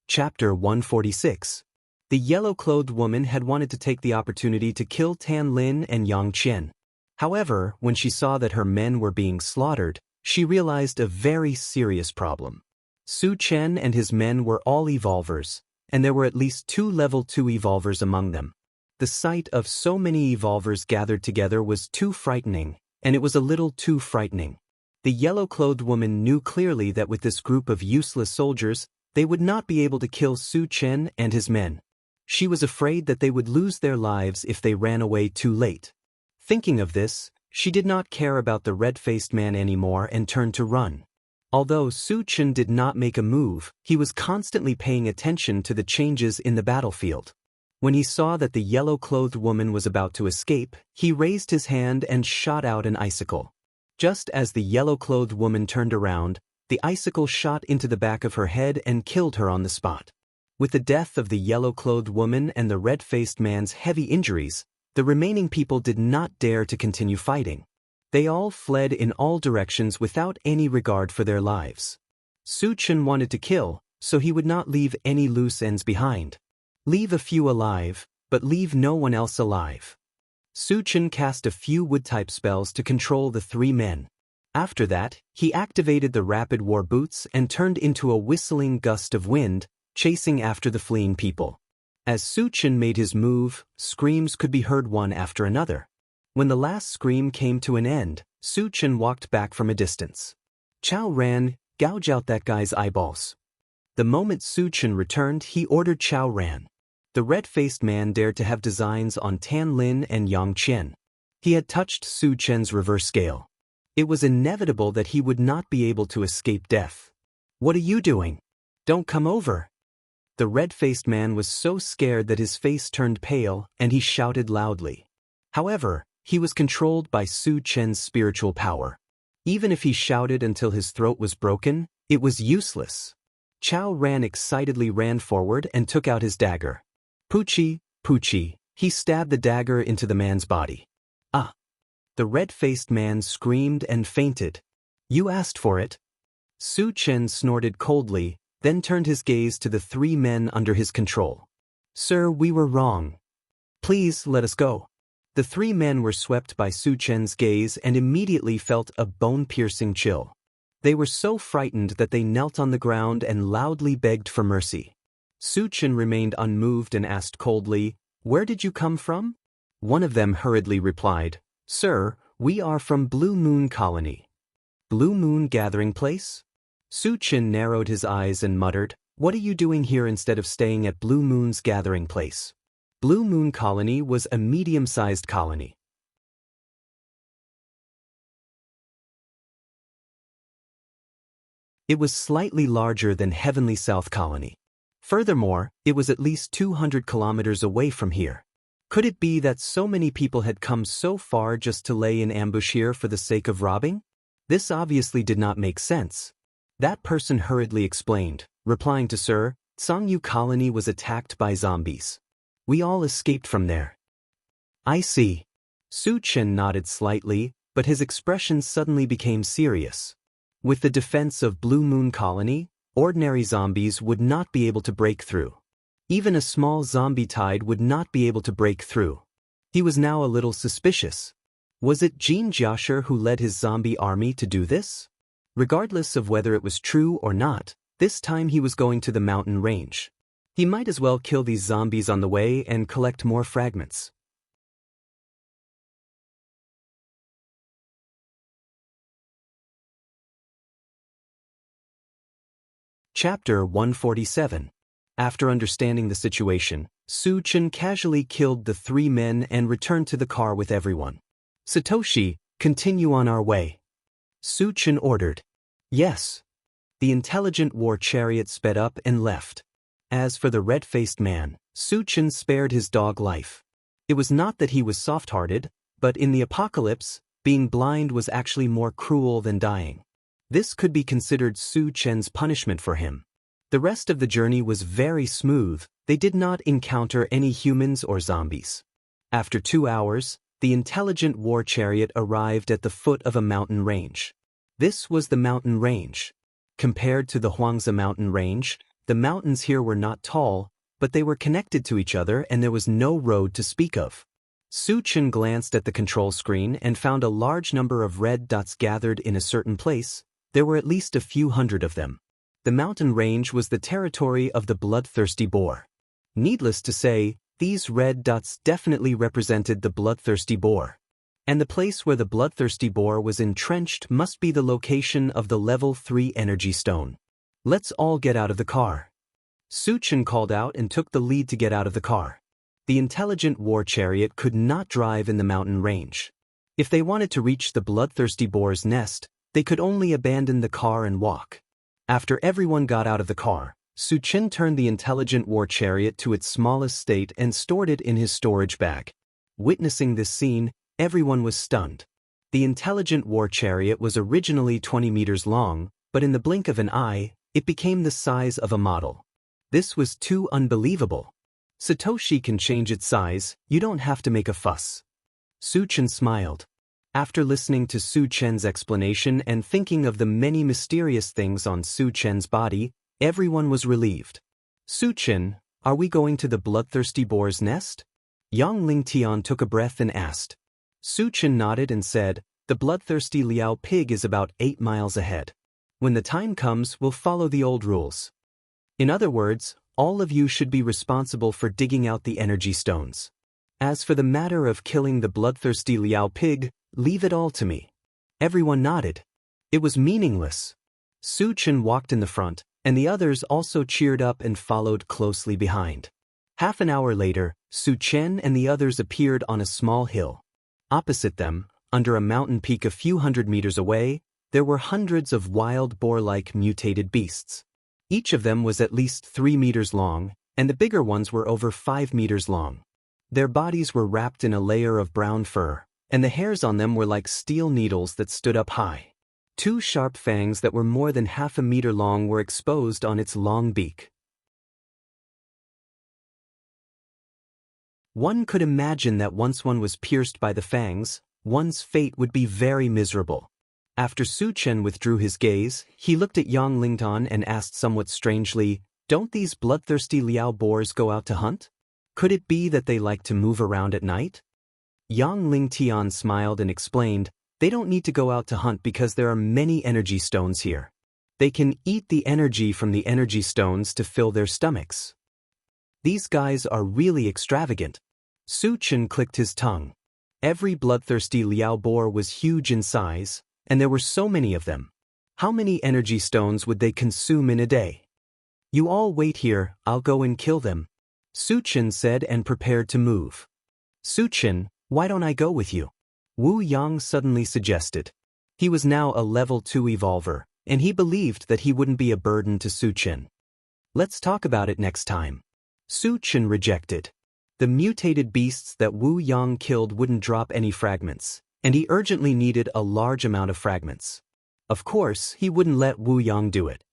Chapter 146. The yellow-clothed woman had wanted to take the opportunity to kill Tan Lin and Yang Qian. However, when she saw that her men were being slaughtered, she realized a very serious problem. Su Chen and his men were all evolvers, and there were at least 2 level 2 evolvers among them. The sight of so many evolvers gathered together was too frightening, and it was a little too frightening. The yellow-clothed woman knew clearly that with this group of useless soldiers, they would not be able to kill Su Chen and his men. She was afraid that they would lose their lives if they ran away too late. Thinking of this, she did not care about the red-faced man anymore and turned to run. Although Su Chen did not make a move, he was constantly paying attention to the changes in the battlefield. When he saw that the yellow-clothed woman was about to escape, he raised his hand and shot out an icicle. Just as the yellow-clothed woman turned around, the icicle shot into the back of her head and killed her on the spot. With the death of the yellow-clothed woman and the red-faced man's heavy injuries, the remaining people did not dare to continue fighting. They all fled in all directions without any regard for their lives. Su Chen wanted to kill, so he would not leave any loose ends behind. Leave a few alive, but leave no one else alive. Su Chen cast a few wood-type spells to control the 3 men. After that, he activated the rapid war boots and turned into a whistling gust of wind, chasing after the fleeing people. As Su Chen made his move, screams could be heard one after another. When the last scream came to an end, Su Chen walked back from a distance. Chao Ran, gouge out that guy's eyeballs. The moment Su Chen returned, he ordered Chao Ran. The red-faced man dared to have designs on Tan Lin and Yang Qian. He had touched Su Chen's reverse scale. It was inevitable that he would not be able to escape death. What are you doing? Don't come over. The red-faced man was so scared that his face turned pale and he shouted loudly. However, he was controlled by Su Chen's spiritual power. Even if he shouted until his throat was broken, it was useless. Chao Ran excitedly ran forward and took out his dagger. Puchi, Puchi, he stabbed the dagger into the man's body. Ah! The red-faced man screamed and fainted. You asked for it. Su Chen snorted coldly, then turned his gaze to the 3 men under his control. Sir, we were wrong. Please let us go. The 3 men were swept by Su Chen's gaze and immediately felt a bone-piercing chill. They were so frightened that they knelt on the ground and loudly begged for mercy. Su Chen remained unmoved and asked coldly, "Where did you come from?" One of them hurriedly replied, "Sir, we are from Blue Moon Colony." Blue Moon Gathering Place? Su Chen narrowed his eyes and muttered, "What are you doing here instead of staying at Blue Moon's Gathering Place?" Blue Moon Colony was a medium-sized colony. It was slightly larger than Heavenly South Colony. Furthermore, it was at least 200 kilometers away from here. Could it be that so many people had come so far just to lay in ambush here for the sake of robbing? This obviously did not make sense. That person hurriedly explained, replying to Sir, Sangyu Colony was attacked by zombies. We all escaped from there. I see. Su Chen nodded slightly, but his expression suddenly became serious. With the defense of Blue Moon Colony, ordinary zombies would not be able to break through. Even a small zombie tide would not be able to break through. He was now a little suspicious. Was it Jean Jiasher who led his zombie army to do this? Regardless of whether it was true or not, this time he was going to the mountain range. He might as well kill these zombies on the way and collect more fragments. Chapter 147. After understanding the situation, Su Chen casually killed the 3 men and returned to the car with everyone. Satoshi, continue on our way. Su Chen ordered. Yes. The intelligent war chariot sped up and left. As for the red-faced man, Su Chen spared his dog life. It was not that he was soft-hearted, but in the apocalypse, being blind was actually more cruel than dying. This could be considered Su Chen's punishment for him. The rest of the journey was very smooth. They did not encounter any humans or zombies. After 2 hours, the intelligent war chariot arrived at the foot of a mountain range. This was the mountain range. Compared to the Huangzi mountain range, the mountains here were not tall, but they were connected to each other and there was no road to speak of. Su Chen glanced at the control screen and found a large number of red dots gathered in a certain place. There were at least a few hundred of them. The mountain range was the territory of the bloodthirsty boar. Needless to say, these red dots definitely represented the bloodthirsty boar. And the place where the bloodthirsty boar was entrenched must be the location of the level 3 energy stone. Let's all get out of the car. Su Chen called out and took the lead to get out of the car. The intelligent war chariot could not drive in the mountain range. If they wanted to reach the bloodthirsty boar's nest, they could only abandon the car and walk. After everyone got out of the car, Su Chen turned the intelligent war chariot to its smallest state and stored it in his storage bag. Witnessing this scene, everyone was stunned. The intelligent war chariot was originally 20 meters long, but in the blink of an eye, it became the size of a model. This was too unbelievable. Satoshi can change its size, you don't have to make a fuss. Su Chen smiled. After listening to Su Chen's explanation and thinking of the many mysterious things on Su Chen's body, everyone was relieved. Su Chen, are we going to the bloodthirsty boar's nest? Yang Lingtian took a breath and asked. Su Chen nodded and said, the bloodthirsty Liao pig is about 8 miles ahead. When the time comes, we'll follow the old rules. In other words, all of you should be responsible for digging out the energy stones. As for the matter of killing the bloodthirsty Liao pig, leave it all to me. Everyone nodded. It was meaningless. Su Chen walked in the front, and the others also cheered up and followed closely behind. Half an hour later, Su Chen and the others appeared on a small hill. Opposite them, under a mountain peak a few hundred meters away, there were hundreds of wild boar-like mutated beasts. Each of them was at least 3 meters long, and the bigger ones were over 5 meters long. Their bodies were wrapped in a layer of brown fur, and the hairs on them were like steel needles that stood up high. 2 sharp fangs that were more than half a meter long were exposed on its long beak. One could imagine that once one was pierced by the fangs, one's fate would be very miserable. After Su Chen withdrew his gaze, he looked at Yang Lingtan and asked somewhat strangely, don't these bloodthirsty Liao boars go out to hunt? Could it be that they like to move around at night? Yang Lingtian smiled and explained, they don't need to go out to hunt because there are many energy stones here. They can eat the energy from the energy stones to fill their stomachs. These guys are really extravagant. Su Chen clicked his tongue. Every bloodthirsty Liao boar was huge in size, and there were so many of them. How many energy stones would they consume in a day? You all wait here, I'll go and kill them, Su Chen said and prepared to move. Su Chen, why don't I go with you? Wu Yang suddenly suggested. He was now a level 2 evolver, and he believed that he wouldn't be a burden to Su Chen. Let's talk about it next time. Su Chen rejected. The mutated beasts that Wu Yang killed wouldn't drop any fragments, and he urgently needed a large amount of fragments. Of course, he wouldn't let Wu Yang do it.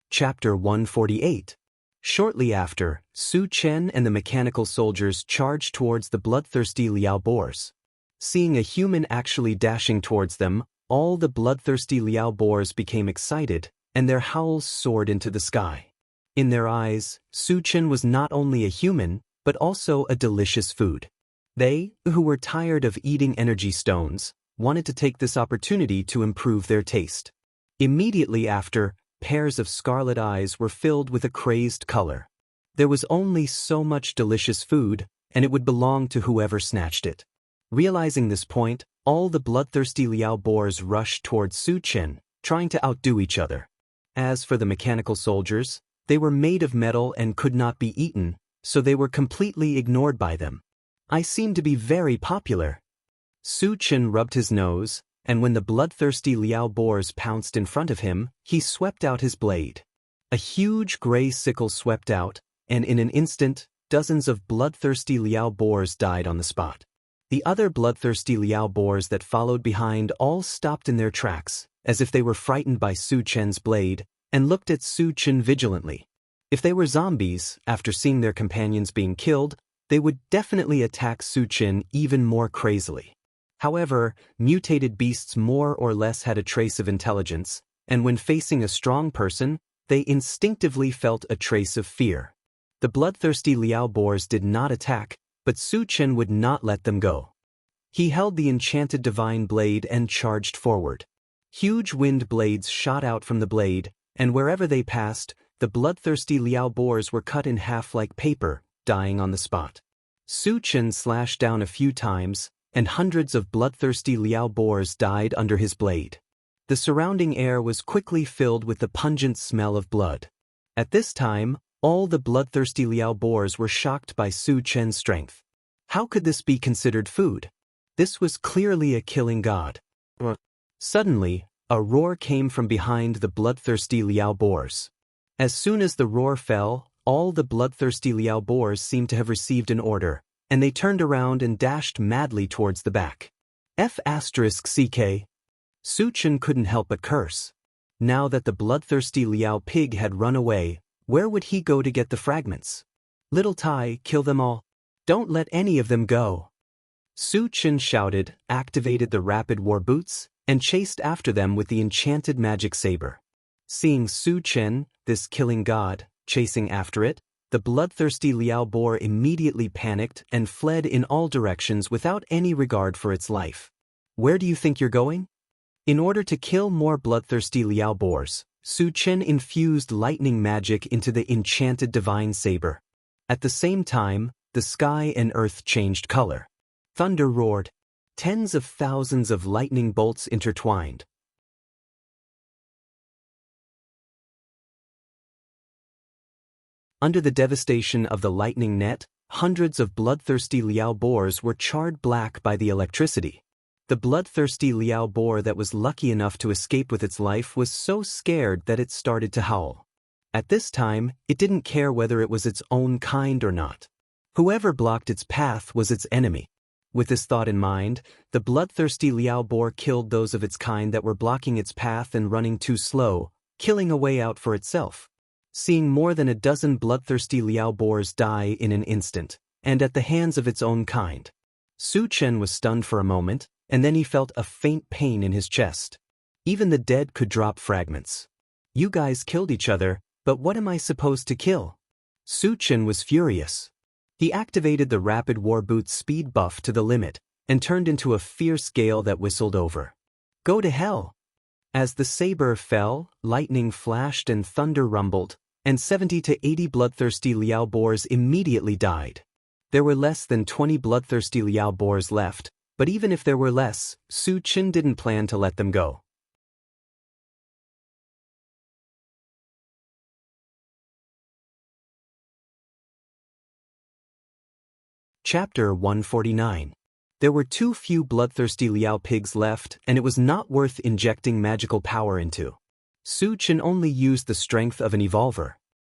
Chapter 148. Shortly after, Su Chen and the mechanical soldiers charged towards the bloodthirsty Liao boars. Seeing a human actually dashing towards them, all the bloodthirsty Liao boars became excited, and their howls soared into the sky. In their eyes, Su Chen was not only a human, but also a delicious food. They, who were tired of eating energy stones, wanted to take this opportunity to improve their taste. Immediately after, pairs of scarlet eyes were filled with a crazed color. There was only so much delicious food, and it would belong to whoever snatched it. Realizing this point, all the bloodthirsty Liao boars rushed towards Su Chen, trying to outdo each other. As for the mechanical soldiers, they were made of metal and could not be eaten, so they were completely ignored by them. I seem to be very popular. Su Chen rubbed his nose, and when the bloodthirsty Liao boars pounced in front of him, he swept out his blade. A huge gray sickle swept out, and in an instant, dozens of bloodthirsty Liao boars died on the spot. The other bloodthirsty Liao boars that followed behind all stopped in their tracks, as if they were frightened by Su Chen's blade, and looked at Su Chen vigilantly. If they were zombies, after seeing their companions being killed, they would definitely attack Su Chen even more crazily. However, mutated beasts more or less had a trace of intelligence, and when facing a strong person, they instinctively felt a trace of fear. The bloodthirsty Liao boars did not attack, but Su Chen would not let them go. He held the enchanted divine blade and charged forward. Huge wind blades shot out from the blade, and wherever they passed, the bloodthirsty Liao boars were cut in half like paper, dying on the spot. Su Chen slashed down a few times, and hundreds of bloodthirsty Liao boars died under his blade. The surrounding air was quickly filled with the pungent smell of blood. At this time, all the bloodthirsty Liao boars were shocked by Su Chen's strength. How could this be considered food? This was clearly a killing god. Suddenly, a roar came from behind the bloodthirsty Liao boars. As soon as the roar fell, all the bloodthirsty Liao boars seemed to have received an order, and they turned around and dashed madly towards the back. F***ck. Su Chen couldn't help but curse. Now that the bloodthirsty Liao pig had run away, where would he go to get the fragments? Little Tai, kill them all. Don't let any of them go. Su Chen shouted, activated the rapid war boots, and chased after them with the enchanted magic saber. Seeing Su Chen, this killing god, chasing after it, the bloodthirsty Liao boar immediately panicked and fled in all directions without any regard for its life. Where do you think you're going? In order to kill more bloodthirsty Liao boars, Su Chen infused lightning magic into the enchanted divine saber. At the same time, the sky and earth changed color. Thunder roared. Tens of thousands of lightning bolts intertwined. Under the devastation of the lightning net, hundreds of bloodthirsty Liao boars were charred black by the electricity. The bloodthirsty Liao boar that was lucky enough to escape with its life was so scared that it started to howl. At this time, it didn't care whether it was its own kind or not. Whoever blocked its path was its enemy. With this thought in mind, the bloodthirsty Liao boar killed those of its kind that were blocking its path and running too slow, killing a way out for itself. Seeing more than a dozen bloodthirsty Liao boars die in an instant, and at the hands of its own kind, Su Chen was stunned for a moment, and then he felt a faint pain in his chest. Even the dead could drop fragments. You guys killed each other, but what am I supposed to kill? Su Chen was furious. He activated the rapid war boots speed buff to the limit, and turned into a fierce gale that whistled over. Go to hell! As the saber fell, lightning flashed and thunder rumbled, and 70 to 80 bloodthirsty Liao boars immediately died. There were less than 20 bloodthirsty Liao boars left, but even if there were less, Su Chen didn't plan to let them go. Chapter 149. There were too few bloodthirsty Liao pigs left, and it was not worth injecting magical power into. Su Chen only used the strength of an evolver.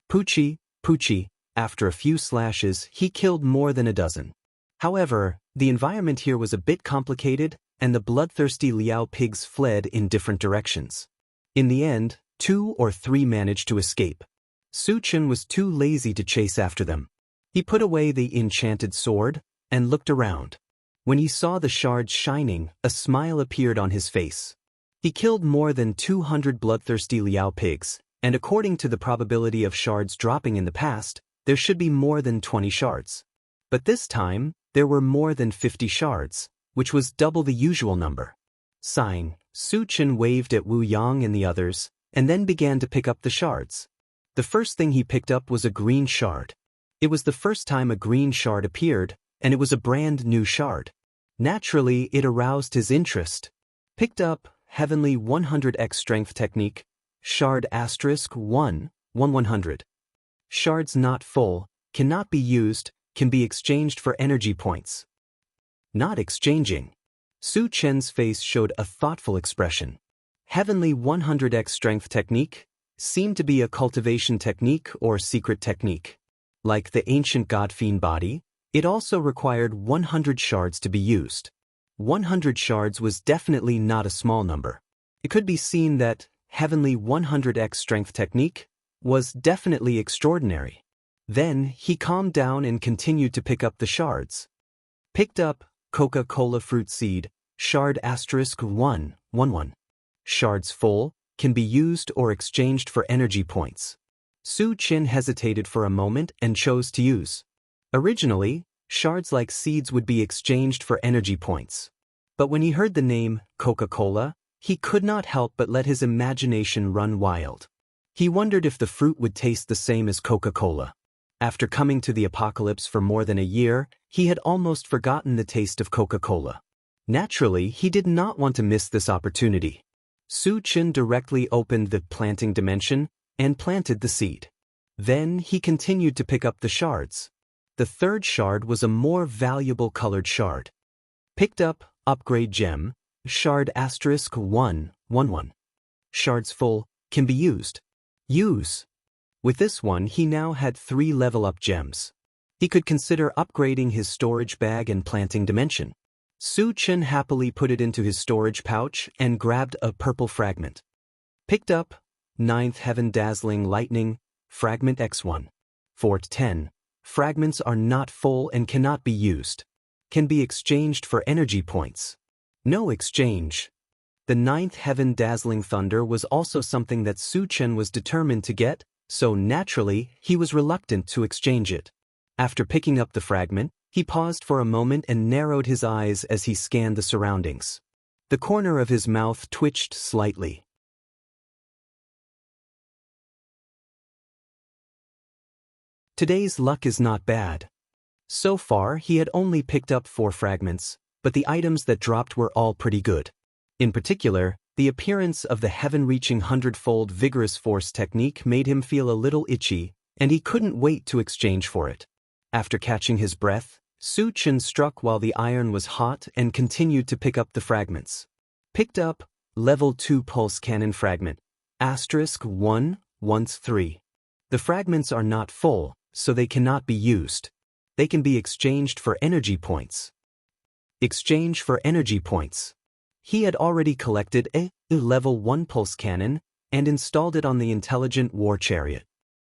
Poochie, Poochie, after a few slashes, he killed more than a dozen. However, the environment here was a bit complicated, and the bloodthirsty Liao pigs fled in different directions. In the end, 2 or 3 managed to escape. Su Chen was too lazy to chase after them. He put away the enchanted sword, and looked around. When he saw the shards shining, a smile appeared on his face. He killed more than 200 bloodthirsty Liao pigs, and according to the probability of shards dropping in the past, there should be more than 20 shards. But this time, there were more than 50 shards, which was double the usual number. Sighing, Su Chen waved at Wu Yang and the others, and then began to pick up the shards. The first thing he picked up was a green shard. It was the first time a green shard appeared, and it was a brand new shard. Naturally, it aroused his interest. Picked up Heavenly 100x Strength Technique, Shard *1, 100. Shards not full, cannot be used, can be exchanged for energy points. Not exchanging. Su Chen's face showed a thoughtful expression. Heavenly 100x Strength Technique seemed to be a cultivation technique or secret technique. Like the ancient god-fiend body, it also required 100 shards to be used. 100 shards was definitely not a small number. It could be seen that Heavenly 100x Strength Technique was definitely extraordinary. Then he calmed down and continued to pick up the shards. Picked up Coca-Cola Fruit Seed, Shard *1, 1. Shards full, can be used or exchanged for energy points. Su Chen hesitated for a moment and chose to use. Originally, Shards like seeds would be exchanged for energy points. But when he heard the name Coca-Cola, he could not help but let his imagination run wild. He wondered if the fruit would taste the same as Coca-Cola. After coming to the apocalypse for more than a year, he had almost forgotten the taste of Coca-Cola. Naturally, he did not want to miss this opportunity. Su Chen directly opened the planting dimension and planted the seed. Then he continued to pick up the shards. The third shard was a more valuable colored shard. Picked up, upgrade gem, shard *111. Shards full, can be used. Use. With this one he now had 3 level-up gems. He could consider upgrading his storage bag and planting dimension. Su Chen happily put it into his storage pouch and grabbed a purple fragment. Picked up, 9th Heaven Dazzling Lightning, Fragment X1. Fort 10. Fragments are not full and cannot be used. Can be exchanged for energy points. No exchange. The 9th Heaven Dazzling Thunder was also something that Su Chen was determined to get, so naturally, he was reluctant to exchange it. After picking up the fragment, he paused for a moment and narrowed his eyes as he scanned the surroundings. The corner of his mouth twitched slightly. Today's luck is not bad. So far, he had only picked up 4 fragments, but the items that dropped were all pretty good. In particular, the appearance of the heaven-reaching 100-fold vigorous force technique made him feel a little itchy, and he couldn't wait to exchange for it. After catching his breath, Su Chen struck while the iron was hot and continued to pick up the fragments. Picked up, level 2 pulse cannon fragment, *113. The fragments are not full, so they cannot be used. They can be exchanged for energy points. Exchange for energy points. He had already collected a level 1 pulse cannon and installed it on the intelligent war chariot.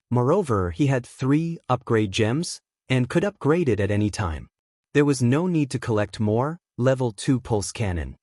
Moreover, he had 3 upgrade gems and could upgrade it at any time. There was no need to collect more level 2 pulse cannon.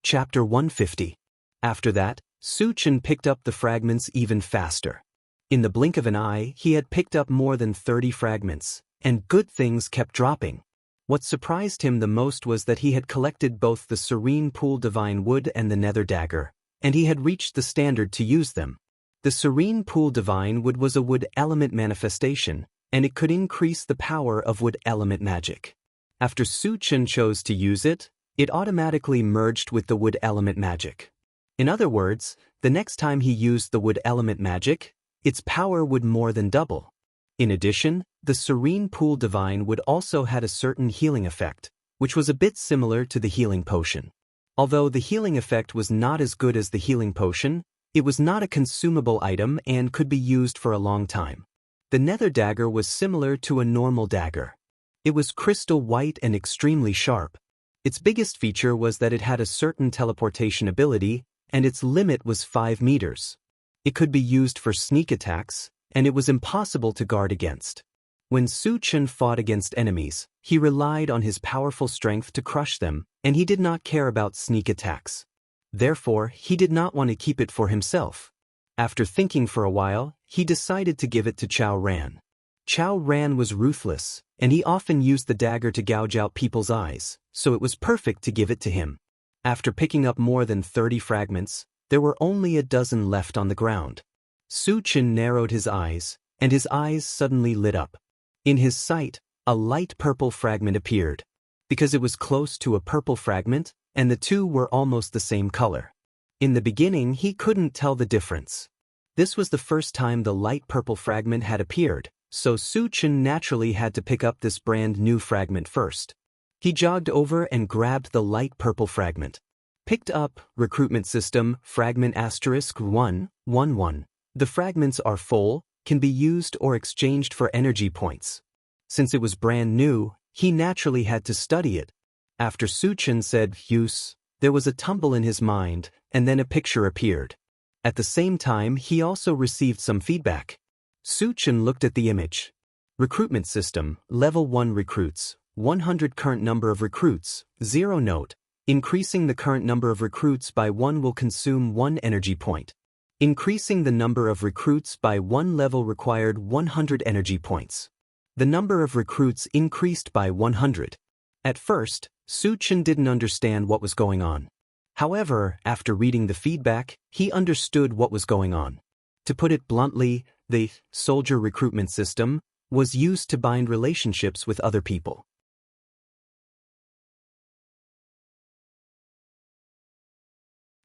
Chapter 150. After that, Su Chen picked up the fragments even faster. In the blink of an eye, he had picked up more than 30 fragments, and good things kept dropping. What surprised him the most was that he had collected both the Serene Pool Divine Wood and the Nether Dagger, and he had reached the standard to use them. The Serene Pool Divine Wood was a wood element manifestation, and it could increase the power of wood element magic. After Su Chen chose to use it, it automatically merged with the wood element magic. In other words, the next time he used the wood element magic, its power would more than double. In addition, the Serene Pool Divine Wood also had a certain healing effect, which was a bit similar to the healing potion. Although the healing effect was not as good as the healing potion, it was not a consumable item and could be used for a long time. The Nether Dagger was similar to a normal dagger. It was crystal white and extremely sharp. Its biggest feature was that it had a certain teleportation ability, and its limit was 5 meters. It could be used for sneak attacks, and it was impossible to guard against. When Su Chen fought against enemies, he relied on his powerful strength to crush them, and he did not care about sneak attacks. Therefore, he did not want to keep it for himself. After thinking for a while, he decided to give it to Chao Ran. Chao Ran was ruthless, and he often used the dagger to gouge out people's eyes, so it was perfect to give it to him. After picking up more than 30 fragments, there were only a dozen left on the ground. Su Chen narrowed his eyes, and his eyes suddenly lit up. In his sight, a light purple fragment appeared. Because it was close to a purple fragment, and the two were almost the same color. In the beginning, he couldn't tell the difference. This was the first time the light purple fragment had appeared, so Su Chen naturally had to pick up this brand new fragment first. He jogged over and grabbed the light purple fragment. Picked up, recruitment system, fragment *111. The fragments are full, can be used or exchanged for energy points. Since it was brand new, he naturally had to study it. After Su Chen said use, there was a tumble in his mind, and then a picture appeared. At the same time, he also received some feedback. Su Chen looked at the image. Recruitment system, level 1 recruits, 100 current number of recruits, 0 note. Increasing the current number of recruits by 1 will consume 1 energy point. Increasing the number of recruits by 1 level required 100 energy points. The number of recruits increased by 100. At first, Su Chen didn't understand what was going on. However, after reading the feedback, he understood what was going on. To put it bluntly, the soldier recruitment system was used to bind relationships with other people.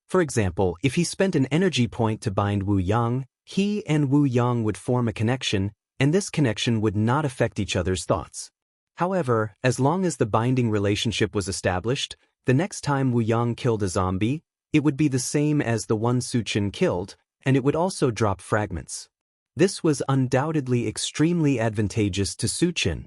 For example, if he spent an energy point to bind Wu Yang, he and Wu Yang would form a connection, and this connection would not affect each other's thoughts. However, as long as the binding relationship was established, the next time Wu Yang killed a zombie, it would be the same as the one Su Chen killed, and it would also drop fragments. This was undoubtedly extremely advantageous to Su Chen.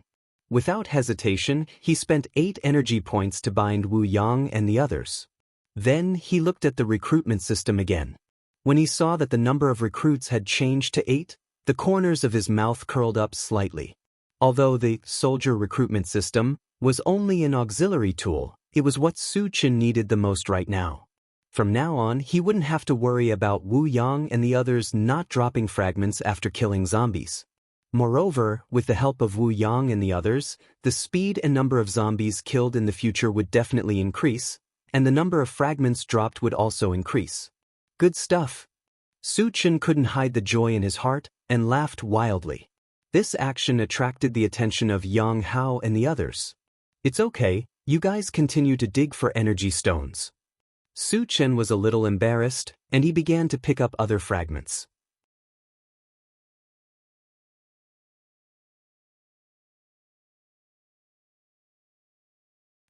Without hesitation, he spent 8 energy points to bind Wu Yang and the others. Then he looked at the recruitment system again. When he saw that the number of recruits had changed to 8, the corners of his mouth curled up slightly. Although the soldier recruitment system was only an auxiliary tool, it was what Su Chen needed the most right now. From now on, he wouldn't have to worry about Wu Yang and the others not dropping fragments after killing zombies. Moreover, with the help of Wu Yang and the others, the speed and number of zombies killed in the future would definitely increase, and the number of fragments dropped would also increase. Good stuff. Su Chen couldn't hide the joy in his heart and laughed wildly. This action attracted the attention of Yang Hao and the others. It's okay, you guys continue to dig for energy stones. Su Chen was a little embarrassed, and he began to pick up other fragments.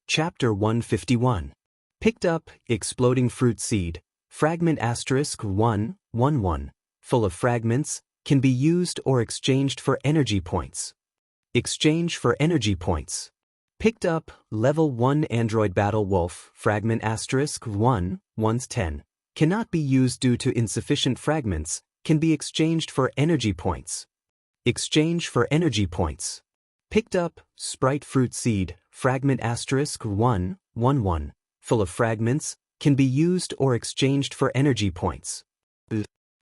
Chapter 151. Picked up, exploding fruit seed, fragment *111, full of fragments, can be used or exchanged for energy points. Exchange for energy points. Picked up, level 1 android battle wolf, fragment *110, cannot be used due to insufficient fragments, can be exchanged for energy points. Exchange for energy points. Picked up, sprite fruit seed, fragment *111, full of fragments, can be used or exchanged for energy points.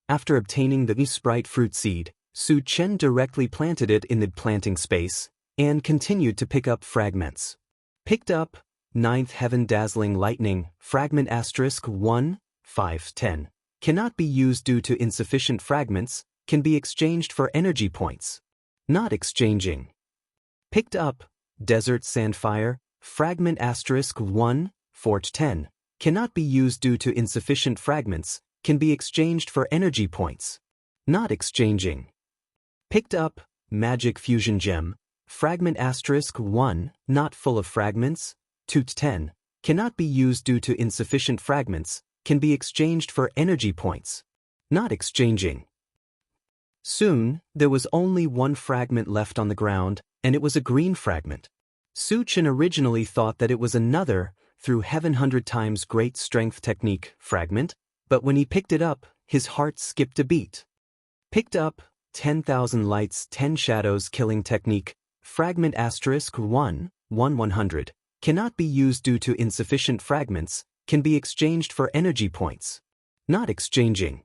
After obtaining the sprite fruit seed, Su Chen directly planted it in the planting space, and continued to pick up fragments. Picked up, 9th Heaven Dazzling Lightning, fragment *1510, cannot be used due to insufficient fragments, can be exchanged for energy points. Not exchanging. Picked up, Desert Sandfire, fragment *1 cannot be used due to insufficient fragments, can be exchanged for energy points. Not exchanging. Picked up, Magic Fusion Gem, fragment *1 not full of fragments, 10, cannot be used due to insufficient fragments, can be exchanged for energy points. Not exchanging. Soon, there was only 1 fragment left on the ground, and it was a green fragment. Su Chen originally thought that it was another, through Heaven 100 times Great Strength Technique, fragment, but when he picked it up, his heart skipped a beat. Picked up, 10,000 Lights 10 Shadows Killing Technique, fragment *1 cannot be used due to insufficient fragments, can be exchanged for energy points. Not exchanging.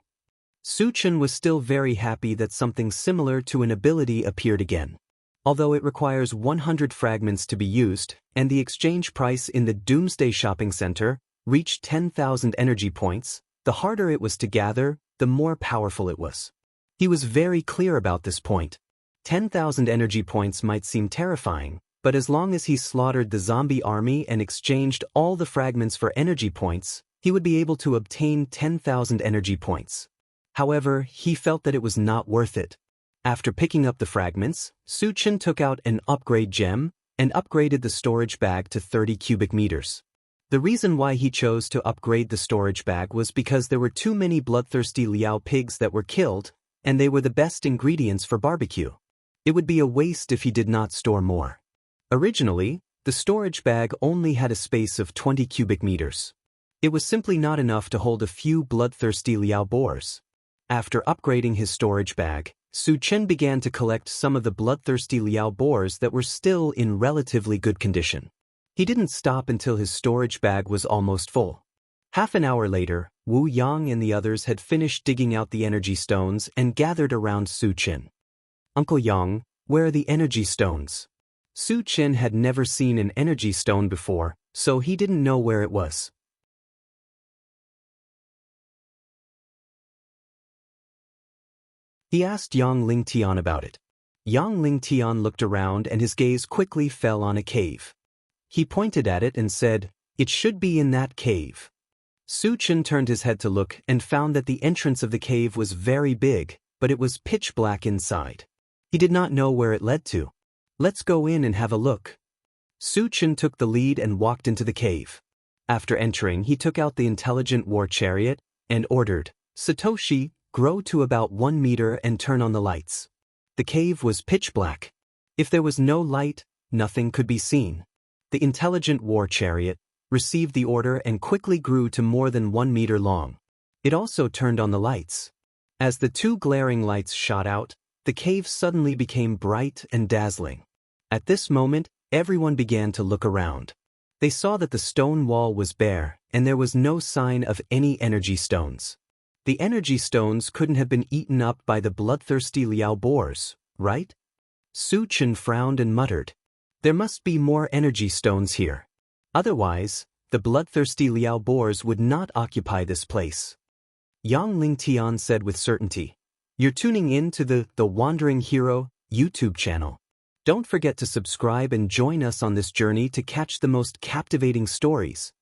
Su Chen was still very happy that something similar to an ability appeared again. Although it requires 100 fragments to be used, and the exchange price in the Doomsday Shopping Center reached 10,000 energy points, the harder it was to gather, the more powerful it was. He was very clear about this point. 10,000 energy points might seem terrifying, but as long as he slaughtered the zombie army and exchanged all the fragments for energy points, he would be able to obtain 10,000 energy points. However, he felt that it was not worth it. After picking up the fragments, Su Chen took out an upgrade gem and upgraded the storage bag to 30 cubic meters. The reason why he chose to upgrade the storage bag was because there were too many bloodthirsty Liao pigs that were killed, and they were the best ingredients for barbecue. It would be a waste if he did not store more. Originally, the storage bag only had a space of 20 cubic meters. It was simply not enough to hold a few bloodthirsty Liao boars. After upgrading his storage bag, Su Chen began to collect some of the bloodthirsty Liao boars that were still in relatively good condition. He didn't stop until his storage bag was almost full. Half an hour later, Wu Yang and the others had finished digging out the energy stones and gathered around Su Qin. "Uncle Yang, where are the energy stones?" Su Qin had never seen an energy stone before, so he didn't know where it was. He asked Yang Lingtian about it. Yang Lingtian looked around and his gaze quickly fell on a cave. He pointed at it and said, "It should be in that cave." Su Qin turned his head to look and found that the entrance of the cave was very big, but it was pitch black inside. He did not know where it led to. "Let's go in and have a look." Su Qin took the lead and walked into the cave. After entering, he took out the intelligent war chariot and ordered, "Satoshi, grow to about 1 meter and turn on the lights." The cave was pitch black. If there was no light, nothing could be seen. The intelligent war chariot received the order and quickly grew to more than 1 meter long. It also turned on the lights. As the two glaring lights shot out, the cave suddenly became bright and dazzling. At this moment, everyone began to look around. They saw that the stone wall was bare, and there was no sign of any energy stones. The energy stones couldn't have been eaten up by the bloodthirsty Liao boars, right? Su Qin frowned and muttered, "There must be more energy stones here. Otherwise, the bloodthirsty Liao boars would not occupy this place." Yang Lingtian said with certainty, "You're tuning in to the Wandering Hero YouTube channel. Don't forget to subscribe and join us on this journey to catch the most captivating stories.